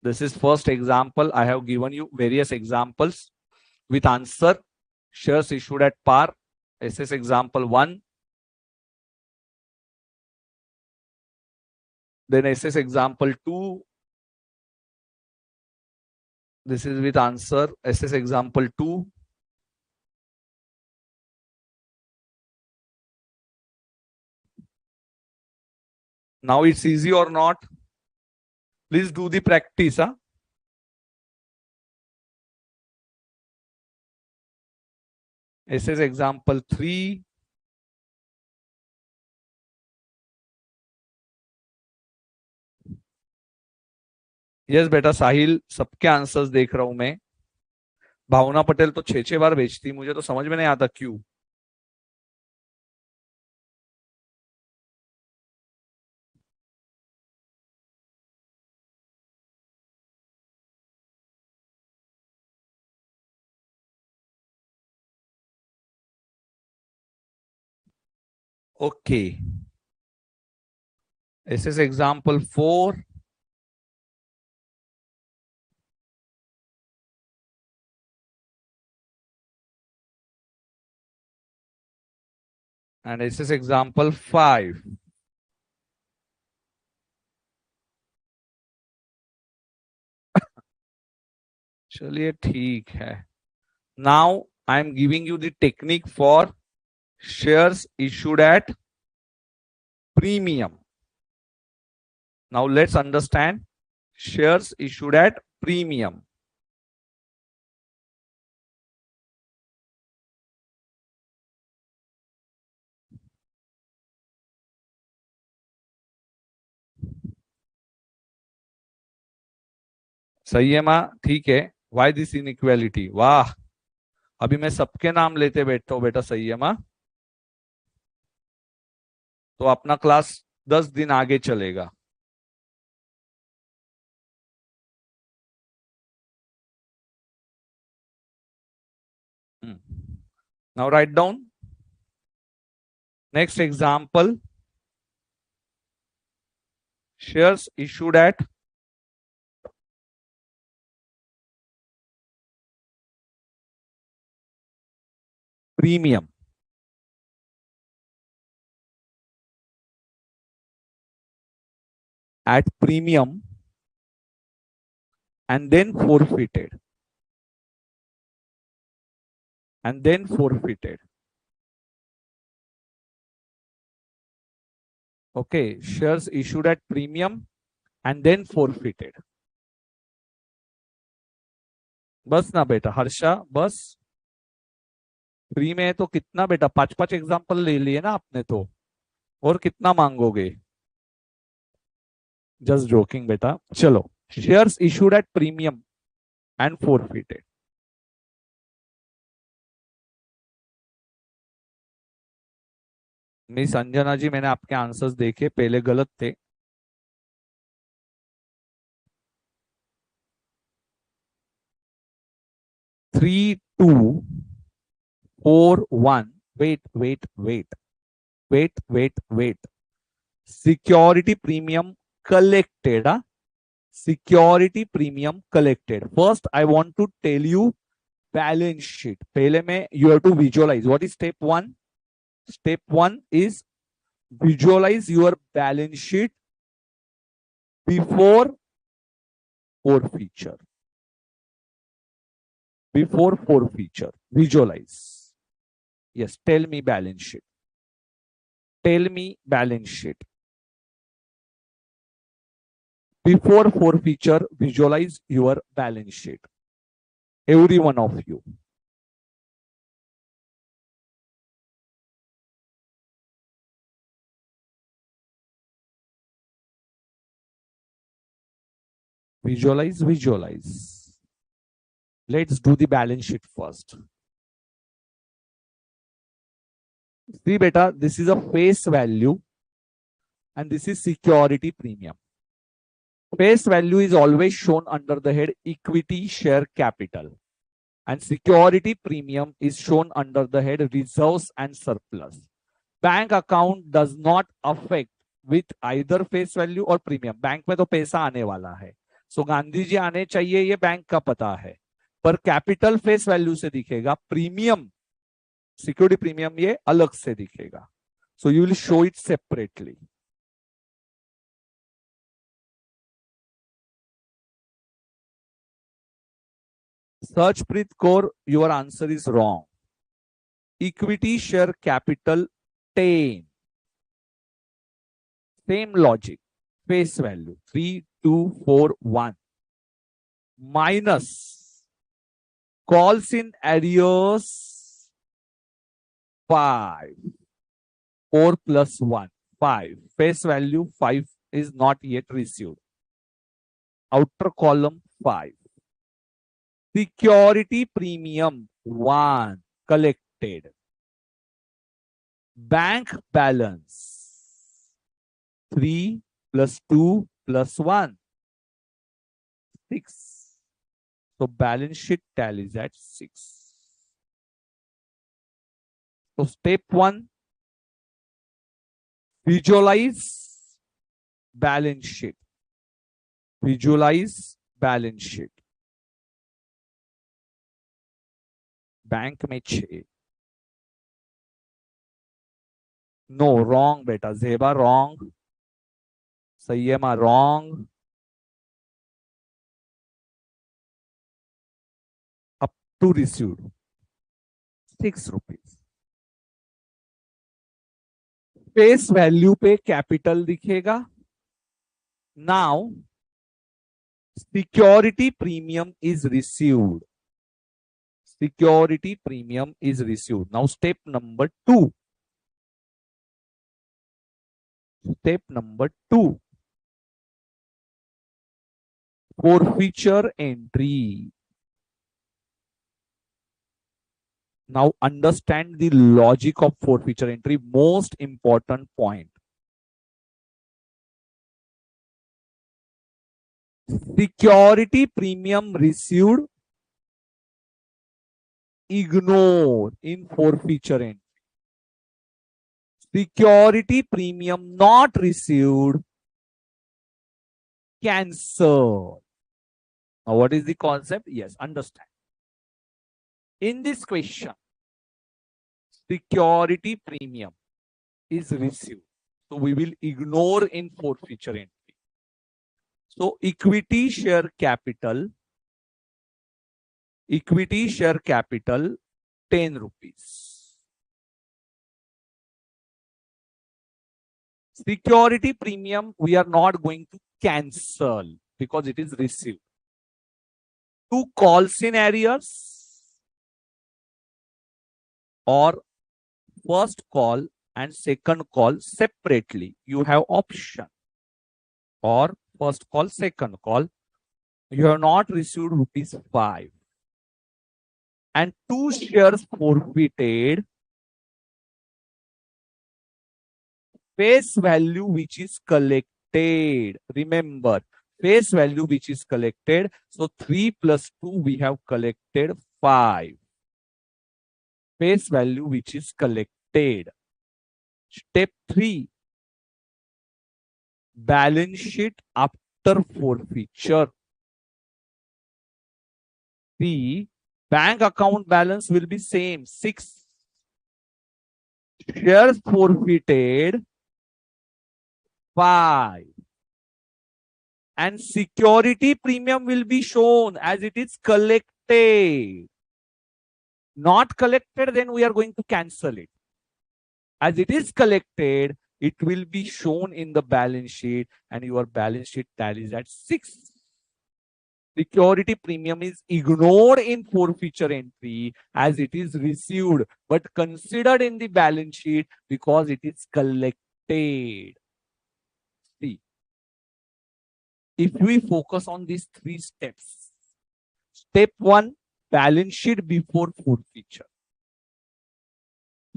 This is first example. I have given you various examples with answer. Shares issued at par. This is example 1. Then this is example 2. This is with answer. This is example 2. Now it's easy or not? Please do the practice. Huh? This is example 3. Yes बेटा साहिल, सबके answers देख रहा हूं मैं। भावना पटेल तो 6 बार भेजती, मुझे तो समझ में नहीं आता क्यों। Okay, this is example 4. And this is example 5. चलिए ठीक है। Now I am giving you the technique for shares issued at premium. Now let's understand shares issued at premium. सही है माँ, ठीक है। Why this inequality? वाह, अभी मैं सबके नाम लेते बैठता हूँ बेटा। सही है माँ, तो अपना क्लास 10 दिन आगे चलेगा। Now write down Next example, shares issued at premium. At premium and then forfeited. And then forfeited. Okay, shares issued at premium and then forfeited. बस ना बेटा हर्षा बस फ्री में है तो कितना बेटा 5-5 एग्जांपल ले लिए ना आपने तो और कितना मांगोगे जस्ट जोकिंग बेटा चलो shares issued at premium and forfeited miss Anjana ji मैंने आपके आंसर्स देखे पहले गलत थे 3-2-4-1 wait security premium collected security premium collected first I want to tell you balance sheet पहले में you have to visualize what is step 1 step 1 is visualize your balance sheet before forfeiture visualize yes tell me balance sheet before forfeiture visualize your balance sheet every one of you visualize let's do the balance sheet first see beta this is a face value and this is security premium face value is always shown under the head equity share capital and security premium is shown under the head reserves and surplus. Bank account does not affect with either face value or premium. Bank में तो पैसा आने वाला है सो गांधी जी आने चाहिए ये bank का पता है पर कैपिटल फेस वैल्यू से दिखेगा प्रीमियम सिक्योरिटी प्रीमियम ये अलग से दिखेगा so you will show it separately Sarchpreet Kaur, your answer is wrong. Equity share capital 10. Same logic. Face value 3-2-4-1 minus calls in arrears 5. 4 plus 1 5. Face value 5 is not yet received. Outer column 5. Security premium 1 collected. Bank balance 3 plus 2 plus 1 6. So balance sheet tallies at 6. So step 1 visualize balance sheet. Visualize balance sheet. Bank में 6 no wrong बेटा Zeba wrong Saiyama wrong up to received 6 rupees face value पे capital दिखेगा now security premium is received security premium is received. Now step number 2. Step number 2. Forfeiture entry. Now understand the logic of forfeiture entry. Most important point. Security premium received ignore in forfeiture entry. Security premium not received, cancel. Now, what is the concept? Yes, understand. In this question, security premium is received. So we will ignore in forfeiture entry. So equity share capital 10 rupees. Security premium we are not going to cancel because it is received. Two call-in-arrears or first call and second call separately. You have option, or first call, second call. You have not received ₹5 and 2 shares forfeited, face value which is collected. Remember, face value which is collected. So 3 plus 2 we have collected 5. Face value which is collected. Step 3, balance sheet after forfeiture. The bank account balance will be same, 6. Shares forfeited, 5. And security premium will be shown as it is collected. Not collected, then we are going to cancel it. As it is collected, it will be shown in the balance sheet and your balance sheet tallies at 6. Security premium is ignored in forfeiture entry as it is received, but considered in the balance sheet because it is collected. See, if we focus on these 3 steps, step 1, balance sheet before forfeiture.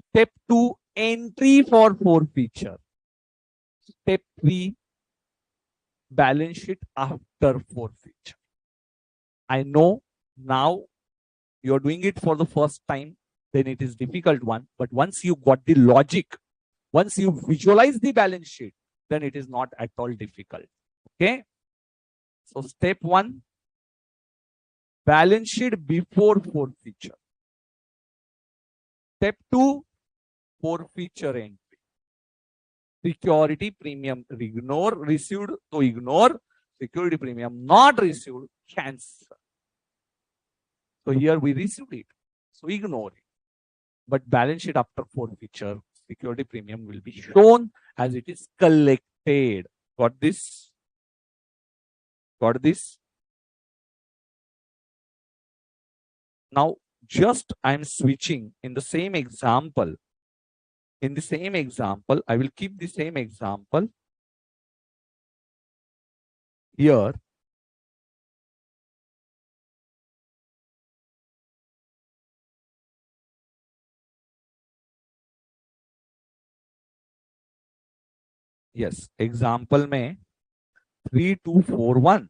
Step 2, entry for forfeiture. Step 3, balance sheet after forfeiture. I know now you're doing it for the first time, then it is difficult one. But once you got the logic, once you visualize the balance sheet, then it is not at all difficult. Okay. So step 1, balance sheet before forfeiture. Step 2, forfeiture entry. Security premium ignore, received to ignore. Security premium not received, cancel. So here we received it, so ignore it. But balance sheet after forfeiture, security premium will be shown as it is collected. Got this? Got this? Now, just I'm switching in the same example. In the same example, I will keep the same example. Here, yes, example में 3, 2, 4, 1.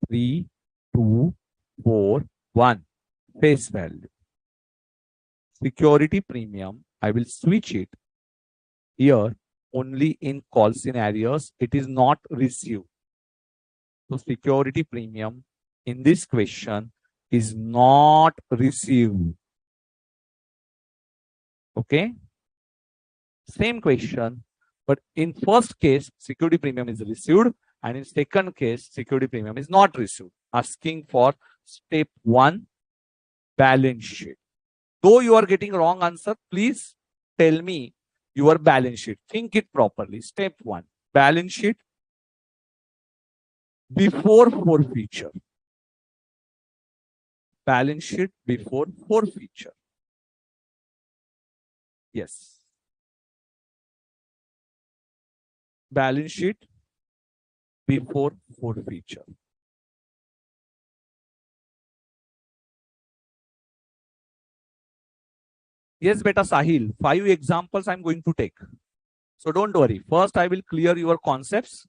3, 2, 4, 1. Face value. Security premium, I will switch it. Here, only in call-in-arrears, it is not received. So security premium in this question is not received. Okay. Same question, but in first case, security premium is received, and in second case, security premium is not received. Asking for step 1, balance sheet. Though you are getting wrong answer, please tell me your balance sheet. Think it properly. Step 1, balance sheet before forfeiture. Balance sheet before forfeiture. Yes. Balance sheet before forfeiture. Yes, beta Sahil, 5 examples I'm going to take. So don't worry. First, I will clear your concepts.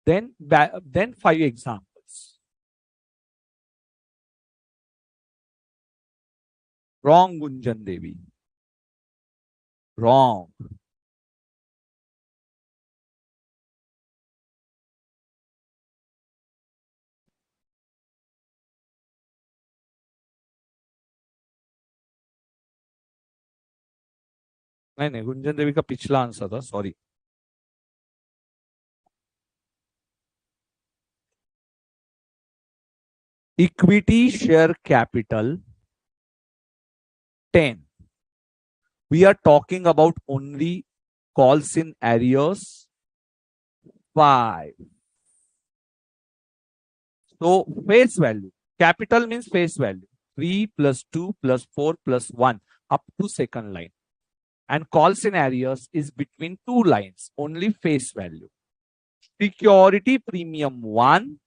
Then 5 examples. Wrong, Gunjan Devi. Wrong. नहीं, गुंजन देवी का पिछला answer था, sorry. Equity share capital 10. We are talking about only calls in arrears 5. So face value. Capital means face value. 3 plus 2 plus 4 plus 1 up to second line. And calls in arrears is between two lines. Only face value. Security premium 1.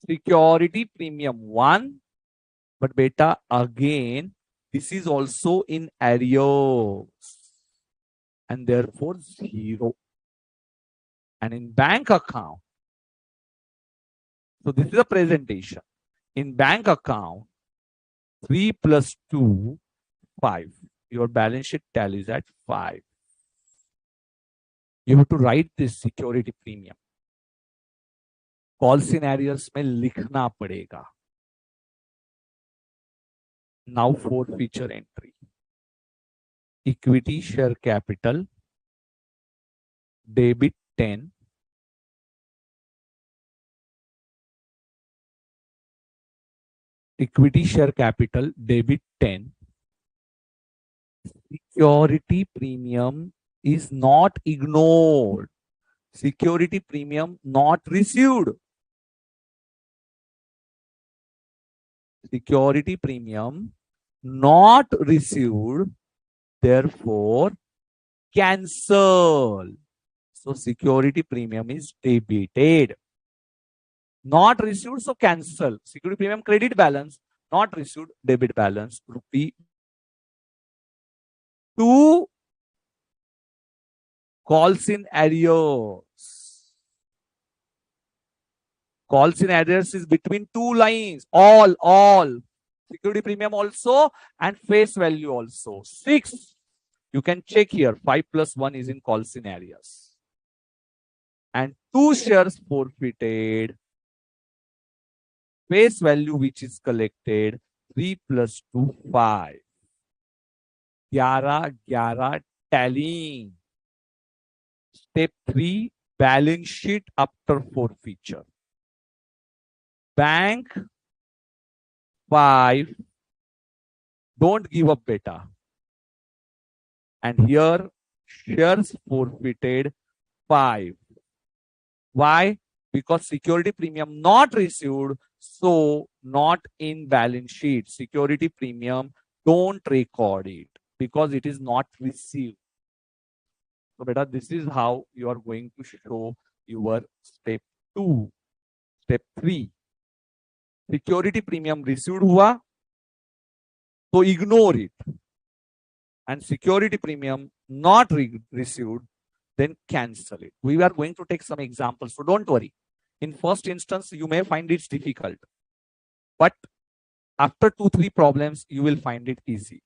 Security premium 1. But beta, again, this is also in arrears. And therefore 0. And in bank account, so this is a presentation. In bank account, 3 plus 2, 5. Your balance sheet tallies at 5. You have to write this security premium. Call scenarios में लिखना पड़ेगा. Now forfeiture entry. Equity share capital, debit 10. Equity share capital, debit 10. Security premium is not ignored. Security premium not received. Security premium not received, therefore cancel. So security premium is debited. Not received, so cancel. Security premium credit balance, not received, debit balance, rupee 2. Calls in arrears. Calls in arrears is between two lines. All. Security premium also and face value also. 6. You can check here. 5 plus 1 is in calls in arrears. And 2 shares forfeited. Face value which is collected. 3 plus 2, 5. 11 tallying. Step 3, balance sheet after forfeiture. Bank 5. Don't give up beta. And here shares forfeited 5. Why? Because security premium not received, so not in balance sheet. Security premium, don't record it because it is not received. So beta, this is how you are going to show your step 2. Step 3. Security premium received hua, so ignore it. And security premium not received, then cancel it. We are going to take some examples, so don't worry. In first instance, you may find it difficult, but after 2-3 problems, you will find it easy.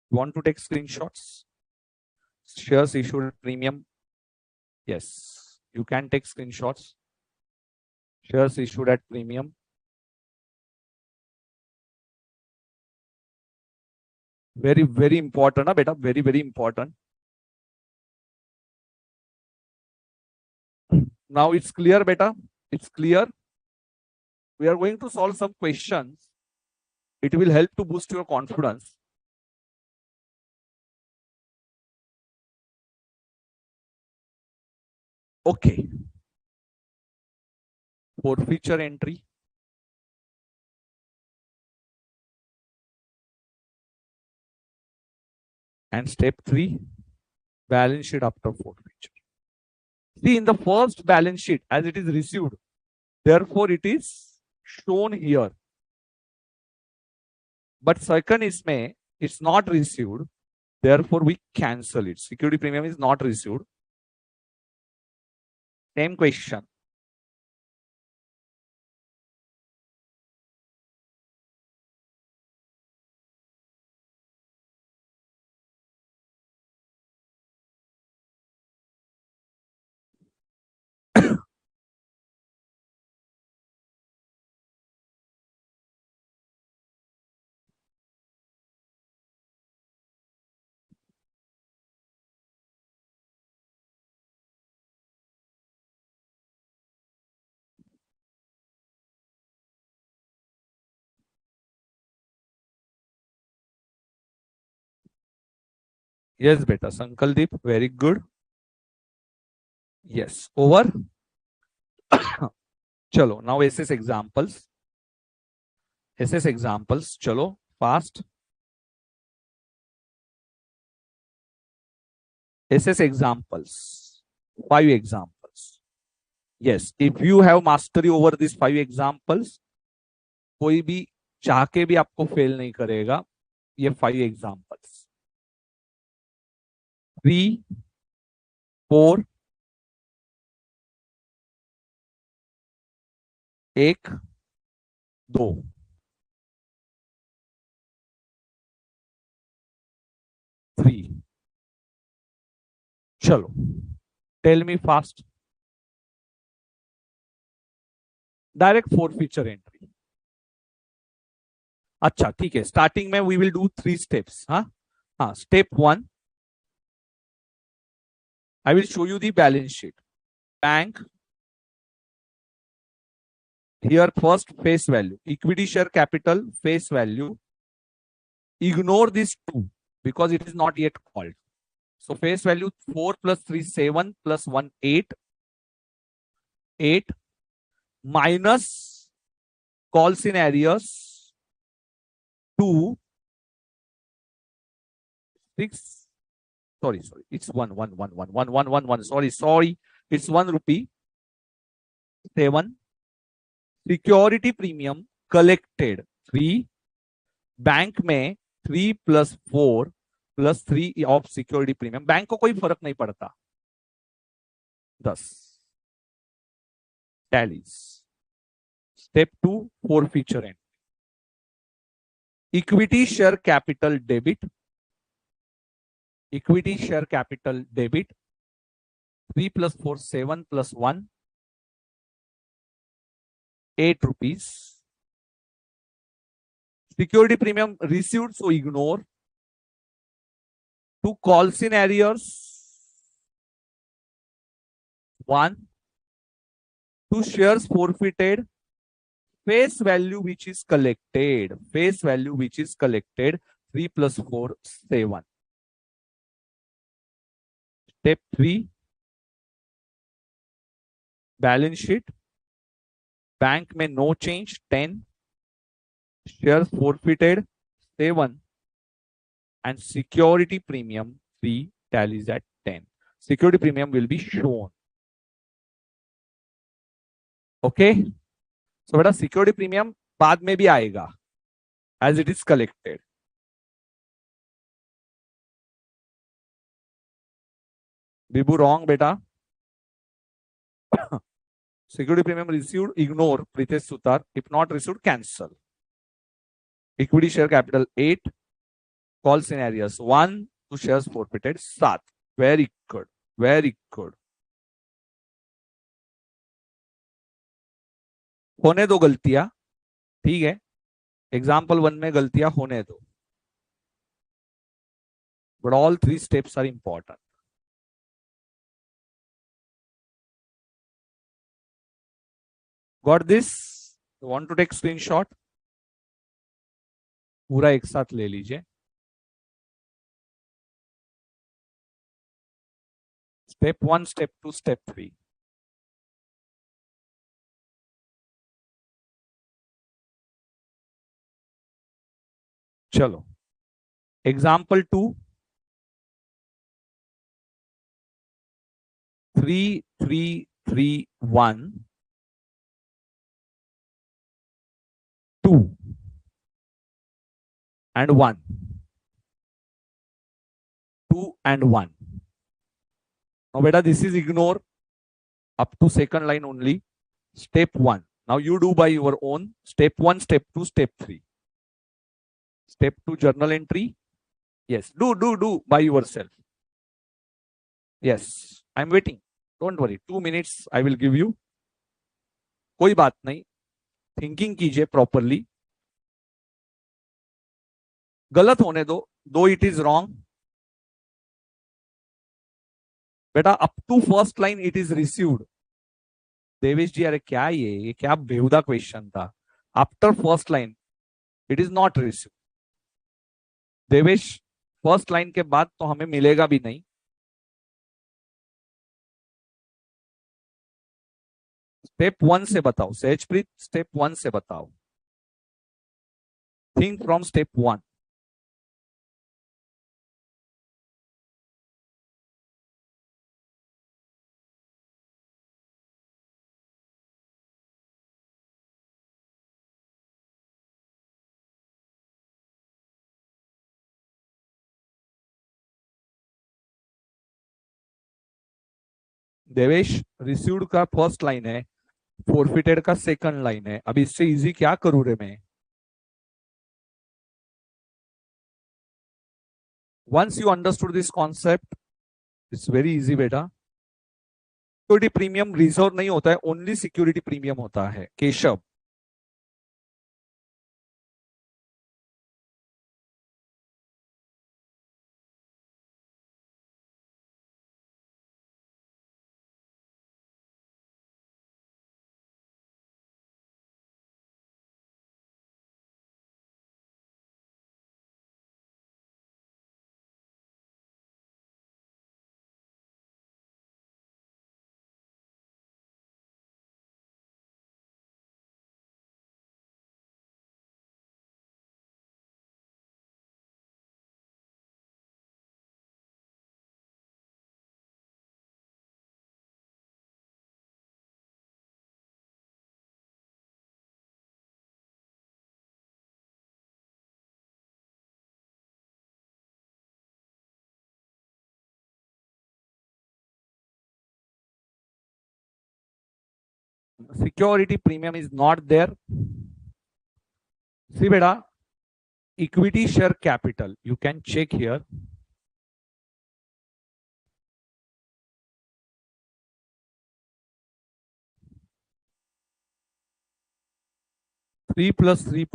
You want to take screenshots? Shares issued at premium. Yes, you can take screenshots. Shares issued at premium. Very, very important, beta. Very, very important. Now it's clear, beta. It's clear. We are going to solve some questions. It will help to boost your confidence. Okay. Forfeiture entry. And step 3, balance sheet after forfeiture. See, in the first balance sheet, as it is received, therefore it is shown here. But second is may, it's not received, therefore we cancel it. Security premium is not received. Same question. Yes, beta. Sankaldeep, very good. Yes, over. Chalo, now SS examples. SS examples. Chalo, fast. SS examples. 5 examples. Yes, if you have mastery over these 5 examples, कोई भी चाह के भी आपको fail नहीं करेगा. ये 5 examples. 3, 4, 1, 2. Three. चलो, tell me fast. Direct forfeiture entry. अच्छा ठीक है, स्टार्टिंग में वी विल डू 3 स्टेप्स. हाँ, step 1, I will show you the balance sheet. Bank. Here first face value. Equity share capital face value. Ignore this 2 because it is not yet called. So face value 4 plus 3 7 plus 1 8. 8 minus Call-in-arrears 2 6. Sorry, it's 1 1 1 1 1 1 1 1. Sorry, it's 1 rupee. 7. Security premium collected 3. Bank में 3 plus 4 plus 3 of security premium. Bank को कोई फर्क नहीं पड़ता. 10 tallies. Step 2, forfeiture and. Equity share capital debit. Equity share capital debit 3 plus 4 7 plus 1 8 rupees. Security premium received, so ignore. 2 Call-in-arrears 1. 2 shares forfeited. Face value which is collected. Face value which is collected 3 plus 4 7. Step 3, balance sheet. Bank में no change 10. Shares forfeited 7 and security premium 3 tallies at 10. Security premium will be shown. Okay. So बेटा security premium बाद में भी आएगा as it is collected. Bibu wrong बेटा. Security premium received, ignore Pritesh Sutar. If not received, cancel. Equity share capital 8. Call-in-arrears 1. 2 shares forfeited 7. Very good. Very good. होने दो गलतियां. ठीक है, एग्जाम्पल 1 में गलतियां होने दो. But all 3 steps are important. Got this? You want to take screenshot? पूरा एक साथ ले लीजिए. Step 1, step 2, step 3. चलो, example 2. 3 3 3 1 2 and 1. 2 and 1. Now beta, this is ignore up to second line only. Step 1. Now you do by your own. Step 1, step 2, step 3. Step 2, journal entry. Yes, do by yourself. Yes, I'm waiting. Don't worry. 2 minutes I will give you. कोई बात नहीं. Thinking कीजिए properly. गलत होने दो. Though it is wrong. बेटा up to first line it is received. Devesh जी, अरे क्या ये क्या बेहुदा क्वेश्चन था. After first line it is not received. Devesh, first line के बाद तो हमें मिलेगा भी नहीं। स्टेप 1 से बताओ सहजप्रीत, स्टेप 1 से बताओ, think from step 1। Devesh, received का फर्स्ट लाइन है, फोरफिटेड का सेकंड लाइन है। अब इससे इजी क्या करूं रे मैं? Once you understood this concept, it's very easy बेटा। सिक्योरिटी प्रीमियम रिजर्व नहीं होता है, ओनली सिक्योरिटी प्रीमियम होता है Keshav. Security premium is not there. See beta, equity share capital, you can check here. Three plus 3,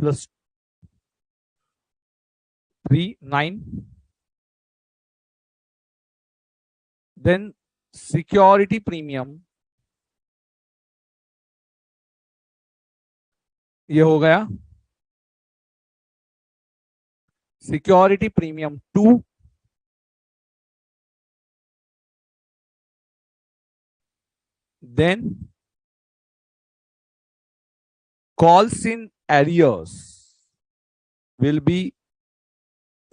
9. Then security premium, ये हो गया security premium 2, then calls in arrears will be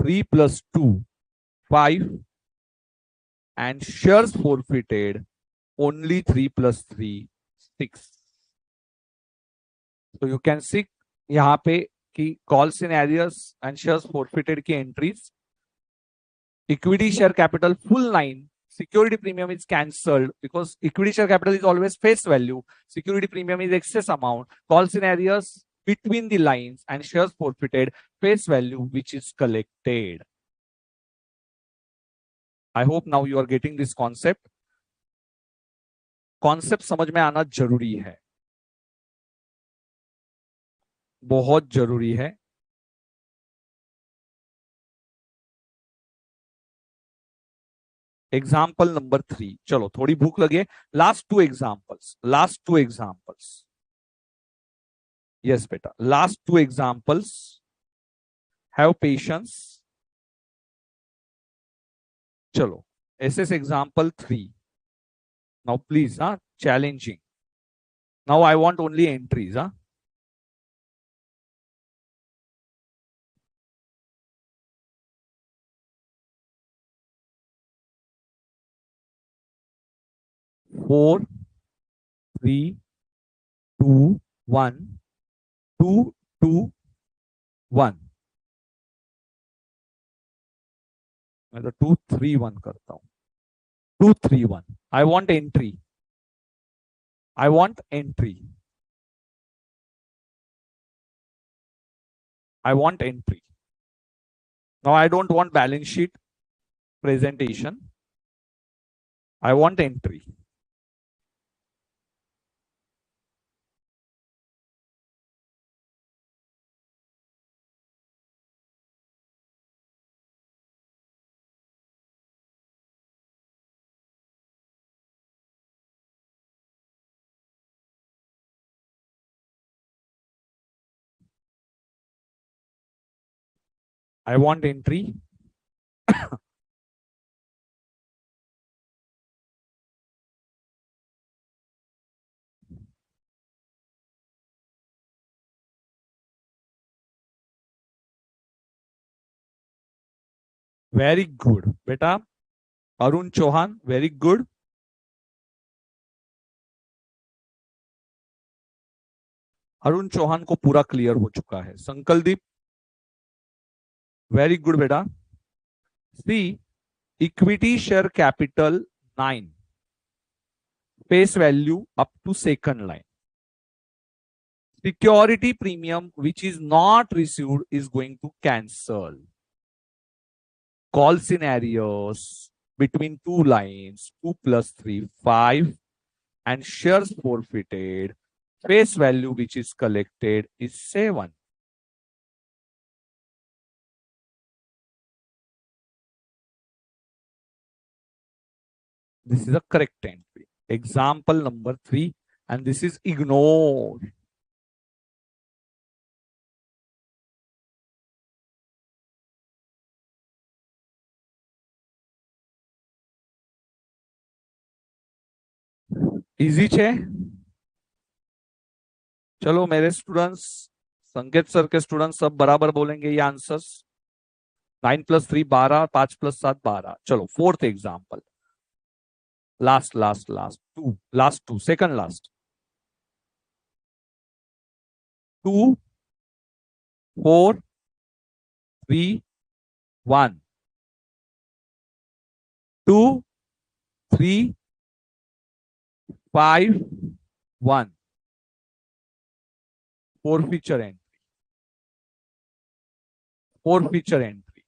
3 plus 2, 5, and shares forfeited only 3 plus 3, 6. So you can see यहाँ पे कि calls in arrears and shares forfeited की entries, equity share capital full 9, security premium is cancelled because equity share capital is always face value, security premium is excess amount, calls in arrears between the lines, and shares forfeited face value which is collected. I hope now you are getting this concept. Concept समझ में आना जरूरी है, बहुत जरूरी है। Example number 3, चलो थोड़ी भूख लगे, लास्ट टू एग्जाम्पल्स, यस बेटा, last two examples, have patience. चलो एसएस एग्जाम्पल 3, नाउ प्लीज, हाँ, challenging. Now I want only entries, हाँ। फोर, 3, 2, 1, 2, 2, 1। मैं तो 2, 3, 1 करता हूं। 2, 3, 1। I want entry, I want entry. I want entry. Now I don't want balance sheet presentation. I want entry. I want entry. Very good बेटा, Arun Chauhan, very good. Arun Chauhan को पूरा clear हो चुका है। संकलदीप, वेरी गुड बेटा। See, equity share capital 9, face value up to second line, security premium which is not received is going to cancel. Call scenarios between two lines, 2 plus 3, 5, and shares forfeited. Face value which is collected is 7. This is a correct entry. Example number 3, and this is ignored. Easy छे? चलो मेरे students, संकेत sir के students सब बराबर बोलेंगे ये answers. 9 plus 3 12, 5 plus 7 12। चलो fourth example, last two, second last, 2 4 3 1, 2 3 5 1, forfeiture entry, forfeiture entry,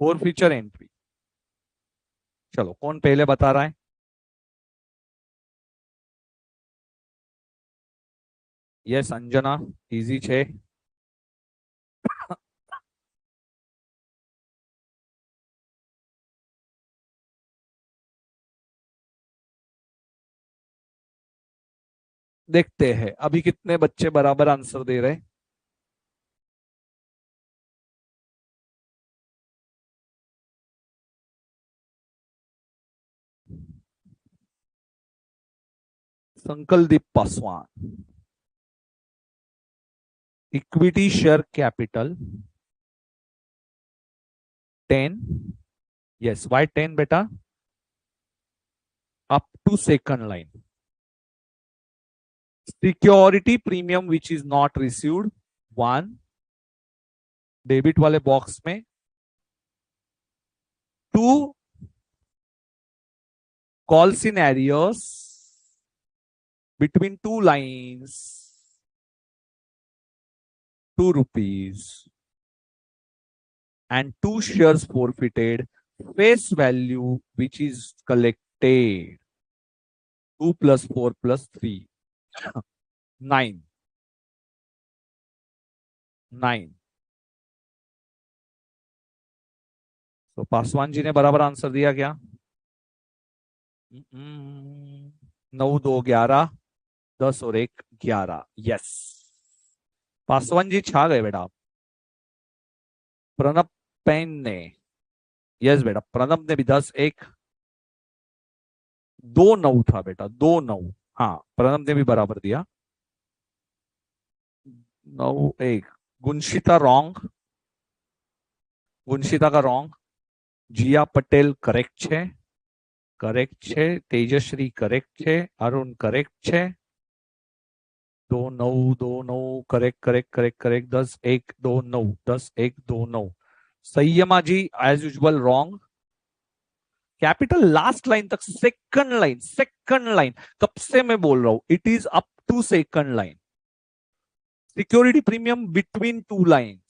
forfeiture entry। चलो कौन पहले बता रहा है? यस अंजना, इजी छे। देखते हैं अभी कितने बच्चे बराबर आंसर दे रहे हैं। Sankaldeep Paswan, equity share capital 10, yes why 10 बेटा, up to second line, security premium which is not received 1, debit वाले बॉक्स में 2, call in arrears between two lines, 2 rupees, and 2 shares forfeited, face value which is collected 2 plus 4 plus 3 9 9। तो पासवान जी ने बराबर answer दिया क्या? 9 2 11, 10 और 1 11, yes Paswan ji छा गए बेटा। प्रणब पेन ने, यस बेटा प्रणब ने भी 10 1, 2 9 था बेटा, 2 9, हाँ प्रणब ने भी बराबर दिया 9 1। गुंशिता रॉन्ग, गुंशिता का रॉन्ग। जिया पटेल करेक्ट है, करेक्ट है। तेजश्री करेक्ट है, अरुण करेक्ट है। 2 9 2 9, correct correct correct correct. 10 1 2 9, 10 1 2 9। Sanyama ji as usual wrong. Capital last line तक, सेकंड लाइन, सेकंड लाइन कब से मैं बोल रहा हूं, it is up to second line. Security premium between two lines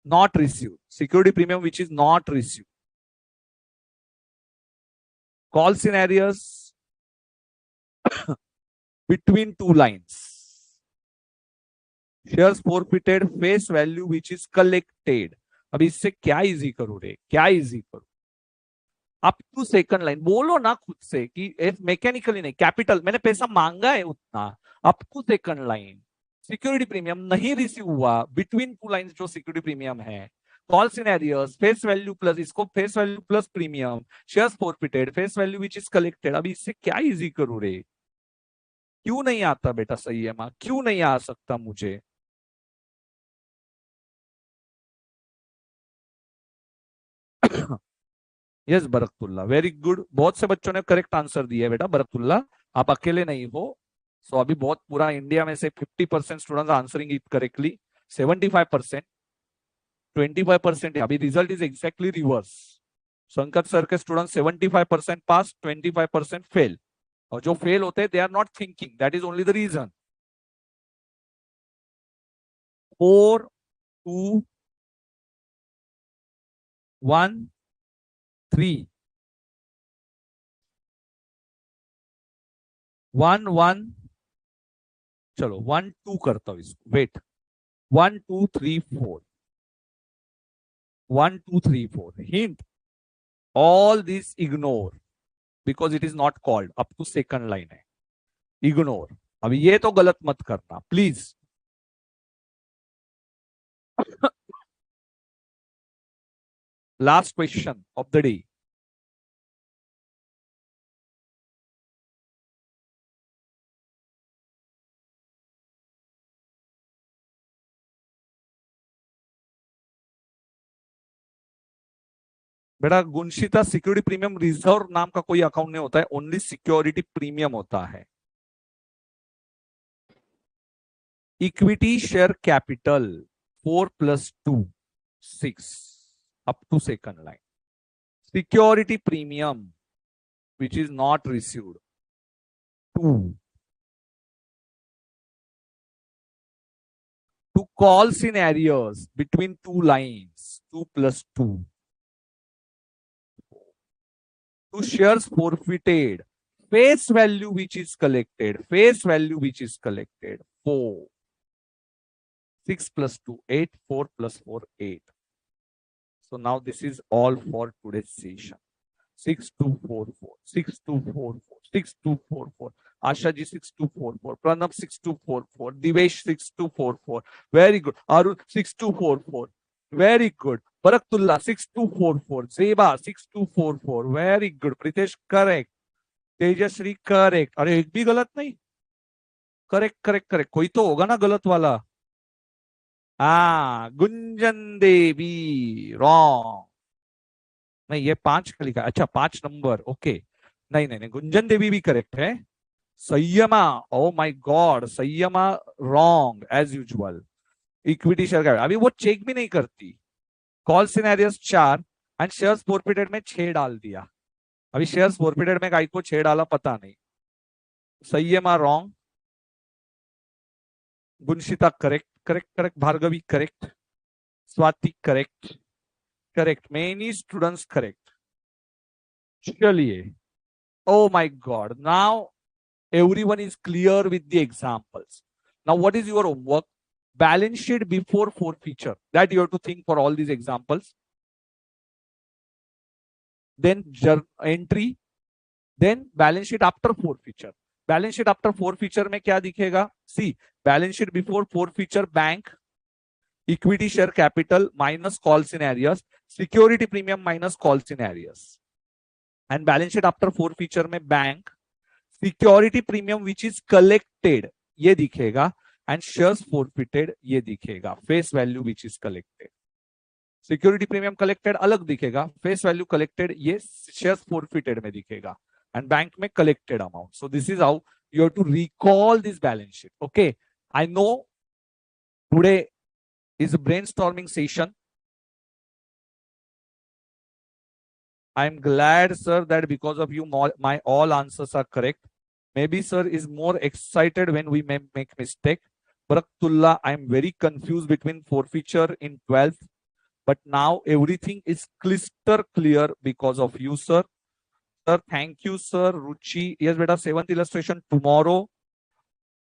not received, security premium which is not received, call scenarios between two lines, shares forfeited, face value which is collected। अब इससे क्या easy करूं रे, क्या easy करूं? Up to second line बोलो ना खुद से कि मैकेनिकली नहीं, कैपिटल मैंने पैसा मांगा है उतना, up to second line security premium नहीं रिसीव हुआ, बिटवीन टू लाइंस जो सिक्योरिटी प्रीमियम है, call in arrears face value plus, इसको face value plus premium, shares forfeited, face value which is collected. अभी इससे क्या इजी करूं रे? क्यों नहीं आता बेटा? सही है माँ, क्यों नहीं आ सकता मुझे? Yes Barkatullah, very good. बहुत से बच्चों ने करेक्ट आंसर दिया है बेटा बरकतुल्ला, आप अकेले नहीं हो। सो अभी बहुत पूरा इंडिया में से 50% स्टूडेंट्स आंसरिंग इट करेक्टली, 75%, 25%। अभी result is exactly reverse. Sankat sir के स्टूडेंट 75% पास, 25% फेल। और जो फेल होते हैं they are not thinking, that is only the reason. 4 2 1 3 1 1, चलो 1 2 करता हूं इसको, wait, 1 2 3 4, 1 2 3 4। Hint, all this ignore because it is not called, up to second line है, इग्नोर। अभी ये तो गलत मत करना please. Last question of the day. बेटा गुणशिता सिक्योरिटी प्रीमियम रिजर्व नाम का कोई अकाउंट नहीं होता है, ओनली सिक्योरिटी प्रीमियम होता है। Equity share capital 4 + 2 6, up to second line. Security premium which is not received 2, to call scenarios between two lines 2 + 2, to shares forfeited, face value which is collected, face value which is collected 4, 6 + 2 8, 4 + 4 8. So now this is all for today's session. 6244, 6244, 6244. Asha ji 6244, Pranab 6244, Divesh 6244. Very good. Arun 6244. Very good. Baraktullah 6244. Zeba 6244. Very good. Pritesh correct. Tejashree correct. अरे एक भी गलत नहीं? Correct correct correct, कोई तो होगा ना गलत वाला। हाँ, गुंजन देवी रॉन्ग। नहीं, ये 5 का लिखा, अच्छा 5 नंबर, ओके। नहीं नहीं नहीं, गुंजन देवी भी करेक्ट है। Sanyama, oh my god, Sanyama wrong as usual. Equity share का अभी वो चेक भी नहीं करती। Call in arrears 4 and shares forfeited में 6 डाल दिया। अभी शेयर्स फॉरफिटेड में काई को 6 डाला पता नहीं। Sanyama wrong, Gunshita correct correct correct, Bhargavi correct, Swati correct correct, many students correct. चलिए, oh my god, now everyone is clear with the examples. Now what is your homework? Balance sheet before forfeiture, that you have to think for all these examples. Then entry, then balance sheet after forfeiture. Balance sheet after forfeiture में क्या दिखेगा? See, balance sheet before forfeiture, bank, equity share capital minus call scenarios, security premium minus call scenarios. And balance sheet after forfeiture में bank, security premium which is collected ये दिखेगा, and shares forfeited ये दिखेगा, face value which is collected. Security premium collected अलग दिखेगा, face value collected ये shares forfeited में दिखेगा, एंड बैंक में collected amount. So this is how you have to recall this balance sheet. Okay, I know today is brainstorming session. I am glad, sir, that because of you, my all answers are correct. Maybe sir is more excited when we may make mistake. Baraktullah, I am very confused between forfeiture in 12th, but now everything is crystal clear because of you, sir. Sir, thank you, sir. Ruchi, yes, beta, 7th illustration tomorrow.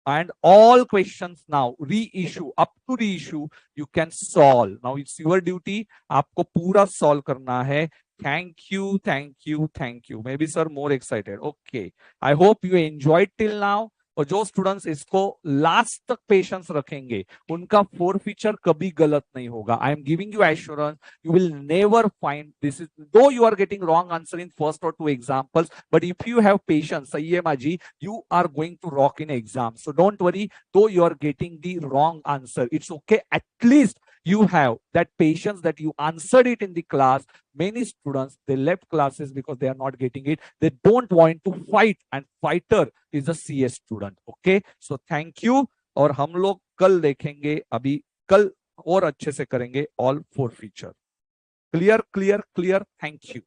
And all questions now reissue, up to reissue, you can solve. Now it's your duty. आपको पूरा solve करना है. Thank you, thank you, thank you. Maybe sir more excited. Okay. I hope you enjoyed till now. और जो students इसको last तक patience रखेंगे उनका forfeiture कभी गलत नहीं होगा. I am giving you assurance. You will never find this is though you are getting wrong answer in first or two examples, but if you have patience, Sayyemaji, you are going to rock in exam. So don't worry. Though you are getting the wrong answer, it's okay. At least you have that patience that you answered it in the class. Many students they left classes because they are not getting it. They don't want to fight, and fighter is a CS student. Okay, so thank you. और हम लोग कल देखेंगे. अभी कल और अच्छे से करेंगे all four feature. Clear, clear, clear. Thank you.